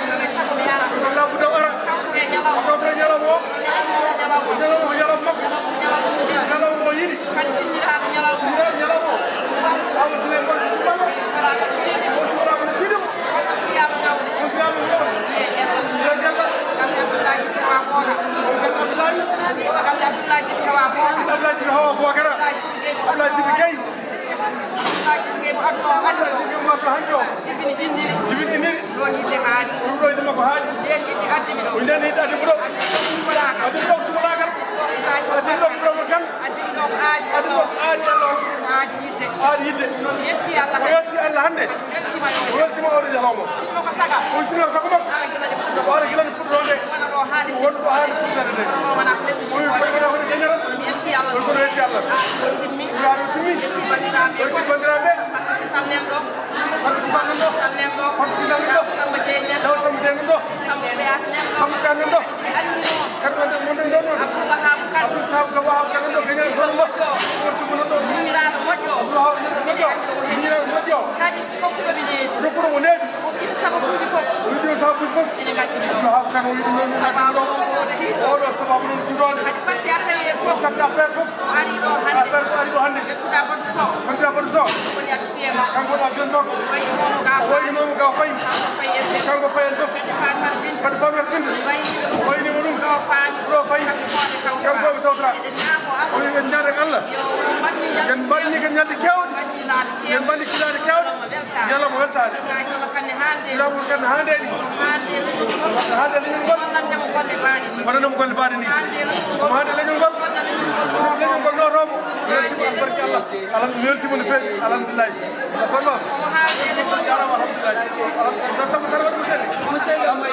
Allah bu daw ara tawtore ñalawma o ñalawma ñalawma makko ñalawma o yiɗi ñalawma o awa sine kon suɓalo on suwara kon tiidemo on siyama ñawde Abdoulaye Hawa Bokara Abdoulaye Jibi Gueye jibini indiri ɗum ɗo yidema ko haaɗi o ndeni yiɗi addi ɗo addi ɗo cubalakal addi ɗo ɗomo kan addi ɗo aaɗi aaɗi yidde o yetti Allah hannde o weltima oɗo ñalawma on sinno ko sago makko waara gilani fuɗɗode wonɗo haali fuɗɗade nde oyi koye wona hono ñañaral on kono yetti Allah timmi bandiraɓe salnen ɗo samba jeeñen ɗo samba jeeñen ɗo samba ɓeyanen ɗo kamɓe monɗen ɗo noon abdou sahab ka wahaw kanen ɗo kañal sono makko wortugono ɗo miñiraɗo moƴƴo miñiraɗo moƴƴo kadi kokkuɗomi needi dokkuɗo mo needi ina sababuji fof wiɗino sababuji fof ene gaddimi ɗo haw kan o wiɗi noon sababu oɗo sababu noon tiɗode kadi parti affaire e fof parti affaire fof ari ɗo hannde ɓessuɗa badou sow président badou sow woni aɗa suyema kanko woni adjoint makko wayimomo gaw fayi kanko fayel dof kadi famel binde waynimo ɗum ɗo fayi kanko ɓe tawtara o wi en ñaade Allah en mbaɗni ken ñalɗi kewɗi en mbaɗni kilaɗe kewɗe ñalawma weltade ilamol kande hande ɗi hande leñol ngol wonanemo golle mbaɗe ni omo hande leñol ngol onon leñol ngol notomo weltima barki Allah Allah weltima no feewi alhamdulillahi fonno jarama alhamdulillahi to samba sara waɗi mo selli omo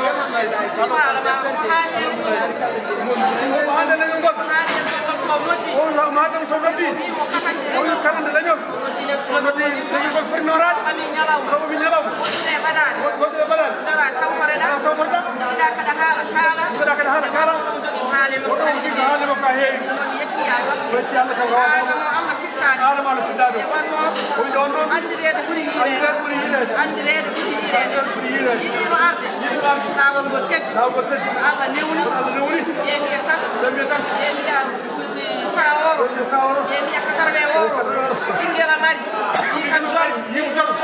hande leñol ngol o matam so noddi o wi kalande leñol so noddi leñol ngol foti norade sobo mi ñalawma goɗɗo e baɗani tawtoreɗa jiɗa kada haala kaala oɗo mo jiggo haalde makko a heewi yetti Allah kam adama no fiddade o wi ɗon ɗon andirede ɓuuri yiɗede yiɗino arde lawol ngol teddi Allah newni emi yettat emi yaa saworo emi yakka sarɓe woro ɓinguel a mari kam joɗo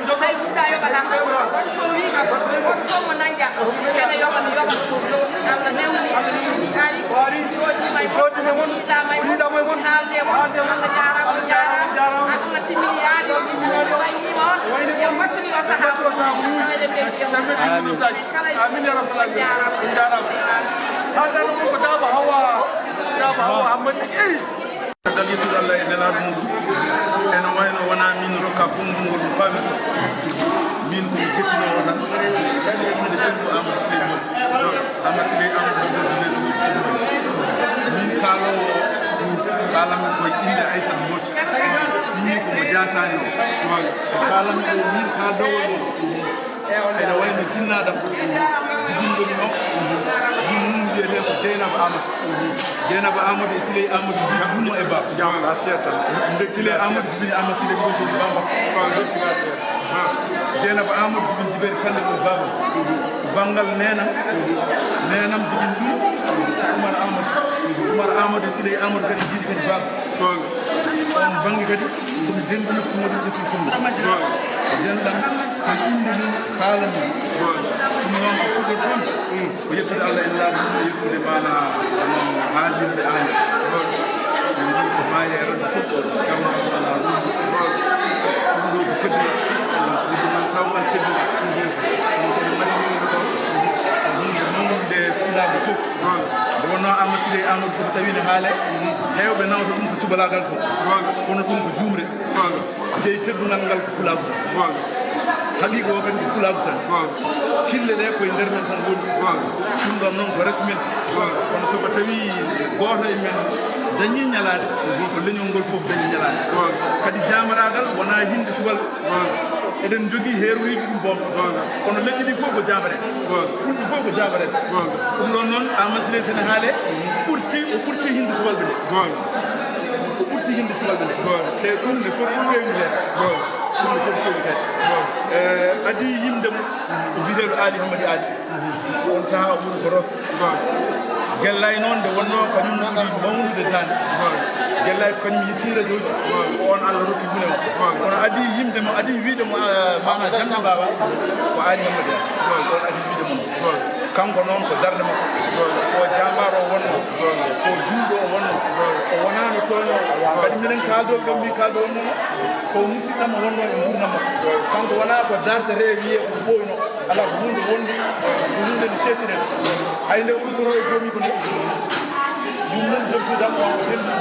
ɗo hay ɓuɗɗa yoɓata on so wi kam on fof mo dañƴa kene yoɓat Allah newni ari joɗima mon yiɗama e mon haalde mon Allah jarama Allah timmini yaade waynima on yo battani o saaha amin ya rabbal alamin jarama haaldano mon ko daba hawa hammadi eyi dal yettude Allah e nelaɗo muɗum ene wayno wona min rokka konngol ngol ɗum paami min komi jettinowo tan inde ɓesgo amadou siley moƴƴi amadou siley amadou doddineɗo min kaalowo kalanmi koye inde aissata moƴƴi min komo jasani o kalanmi ɗo min kaaldowol o ene wayno jinnaɗam jibinɗomi o jimmum wiyete ko dieynaba amadou e siley amadou jibi ɗummo e ba siley amadou jibini amadou siley gotoɗi baba dieynaba amadou jibini jibere kalle ɗo baba banggal nenam jibini ɗum oumar amadou e siley amadou kadi jiiɗi kadi baba on banggue kadi somi denduno kumoɗum ƴetti kumɗo denɗam ko inde mum haalani ɗum noon ko puɗɗo toon ko yettude Allah en laaɓi ɗum yettude mana haalirde an en mbi ko maaye radio fof kamma ala ɗum ɗo ko tedduɗo yidde man tawman tedduɗo kono mbaɗinino ɗo hunde mawnude pulaɓe fof nde wonno Amadou Siley Amadou sobo tawino haale hewɓe nawta ɗum ko cubalagal fof kono ɗum ko jumre jeeyi teddungal ngal ko pulagu haqiqa o kadi ko pulagu tan kille ɗe koye nder men tan woni ɗum ɗon noon ko ref men kono sobo tawi goto e men dañi ñalade ko leñol ngol fof dañi ñalade kadi jamaragal wona hinde subalɓe eɗen jogui heroyide ɗum bomɓe kono leƴƴi ɗi fof ko jamaren fulɓe fof ko jamaren ɗum ɗon noon Amadou Siley sene haale o ɓurti hinde subalɓe nde o ɓurti hinde subalɓe nde te ɗum ne foti fewnidede ɗum fof fofi kadi adi yimde mum biyeteɗo Ali Hamadi Ali on saha o ɓuuri ko ros Gellay noon nde wonno kañum ɓuri mawnude dande Gellay ko kañum yetti radioji ko on Allah rokki gune mo kono adi yimde mo adi wiide mo mana Jamde Baba ko Ali Hamadi Ali on adi wiide mo kanko noon ko darde makko ko jambar o wonno ko juuɗo o wonno o wonano toño kadi minen kaldo ɓe mbi kaldo wonno ko musidɗam wonno e gurdam makko kanko wona ko darde rewi wiye ko foyno ala ko hunde wonde ko hunde nde cetiren hay nde ultoro e joomi ko neɗɗo ɗum noon jobtudam o helli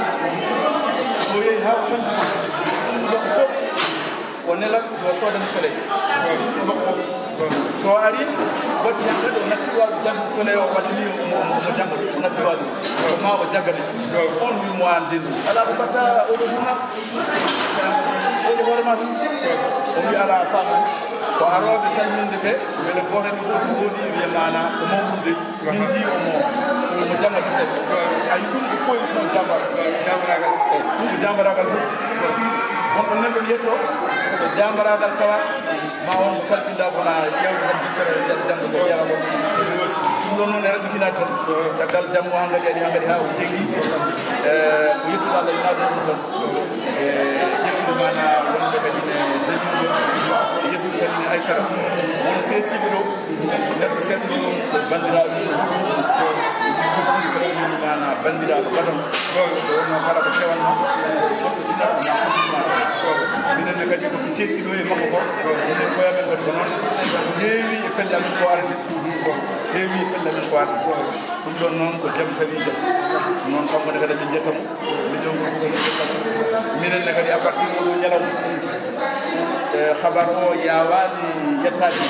o yeehi ha tan ɗum fof o nelat yo sodani soleil makko so ari watti hande ɗo nattiwaɗo jaggu soleil o waɗani mo jagga o nattiwaɗo ko ma o jaggane on wimo an dendu ala ko batta oɗo journal oɗo hoorema tan o wi ala famani ko aroɓe salminde ɓe beele goten ɗo woodi wiye mana ko mawɗude min ji omo jangga ɗiɗe ayi ɗum ko koye ɗum jambaragal ɗum ko jambaragal fof wonɗo neɗɗo yetto ko jambaragal tawa ma on ko kalfinɗa kona ƴewde tan jikkere janggo ko ƴeewa ɗum ɗon noon e raɓɓitinade tan caggal janggo hangadi aɗi hangadi ha o jeggi ko yettude Allah inaade ɗum tan e ƴettude mana wonɓe kadi ne daliɗo e yettude kadi ne Aissata won seetiɓe ɗo neɗɗo seeɗo ɗum ko bandiraɓe mana bandiraɓe badam wonno kala ko kewanno goɗɗo sina minen ne kadi koɓe ceetiɗo e makko ko minen koyamen kadi ko noon heewi e pelle amen ko arde heewi e pelle amen ko arde ɗum ɗon noon ko jaam tawijo noon kankone kadi min jettamo miɗon ko minen ne kadi à partir oɗo ñalawma habar o yawani yettade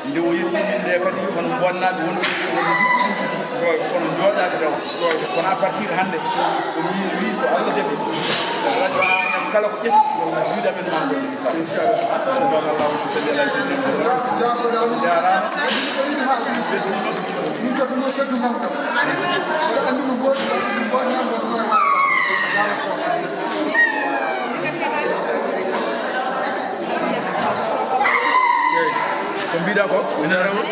nde o yetti min nde kadi hono bonnaɓe wonɓe kono jooɗade rew kono à partir hande o wi so Allah jaɓi radio Agnam kala ko ƴetti juuɗe amen ma gonɗe inchallah subhanallahu salli ala sayyidina jarama ko mbiɗa ko ina rewo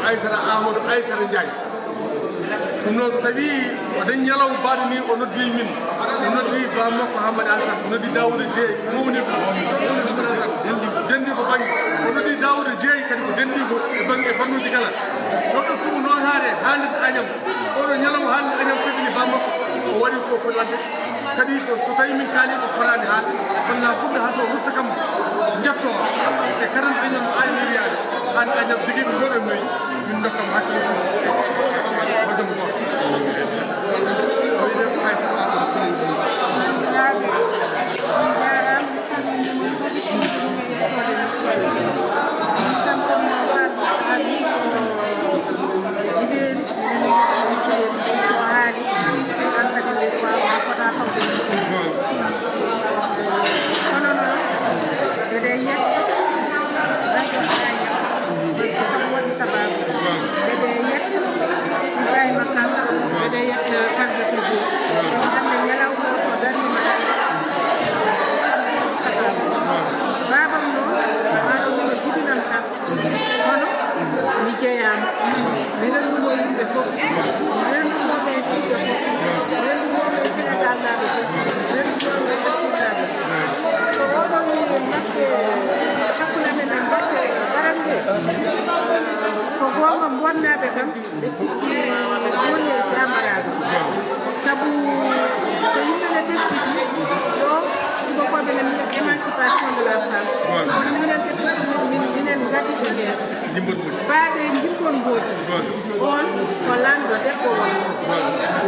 Aissata Amadou Aissata Ndiaye ɗum noon so tawi o dañ ñalaw mbaɗo ni o noddi min o noddi ba makko Hamadi Alassane o noddi Daouda Dieye mawni ko Hamadi Alassane dendi ko banggue o noddi Daouda Dieye kadi ko dendi ko e banggue e fannuji kala ɗo ɗoftumo notare haalirde Agnam oɗo ñalaw haalirde Agnam fedini ba makko o waɗi ko foti wadde kadi so tawi min kaali ko forani haal fonna fuɗɗo ha so rutta kam jetto e karan Agnam no ani wiyade an Agnam joguiɓe goɗo noyi min dokkam hakkille hojomo goto ɓe sikki ɓe woni e jamaraɗo sabu so yimɓene teskiti ɗo tubakoɓe ne mbiya émancipation de la femme kono minen minen gaɗiɓe heen faade jippon gooji on ko lanɗo debbo won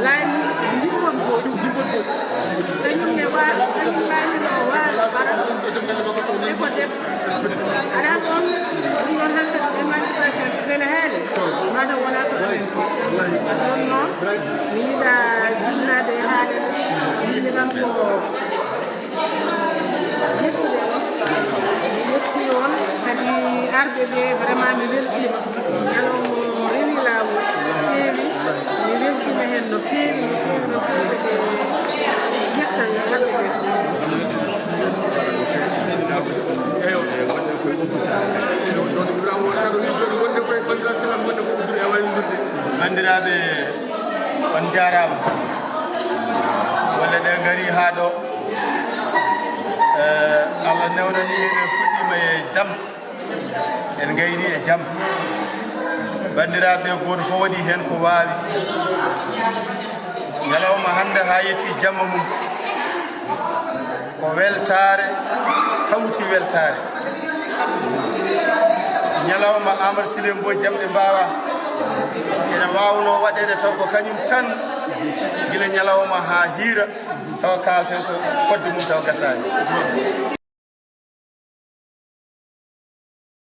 laani jippon gooji kañum ne waalo kañum laanino waalo bara e ko debbo aɗa on ɗum noon hakkadi émancipation sene heede mata wona to ɗen ɗon noon mi yiɗa jinnade e haale mi yiɗi tan ko yettude on mi yetti on kadi arɓe ɓe vraiment mi weltima ñalawmo rewi laawol feewi mi weltima hen no feewi no feewi no feewi ɓe yetta arɓe ɓe bandiraɓe on jarama walla ɗe gari ha ɗo Allah newnani en fuɗɗima e jaam en gayni e jaam bandiraɓe goto fof waɗi hen ko wawi ñalawma hande ha yetti jamma mum ko weltare tawti weltare ñalawma Amadou Siley Mbodj jamɗe mbawa ene wawno waɗede taw ko kañum tan gila ñalawma ha hiira taw kalten ko fodde mum taw gasani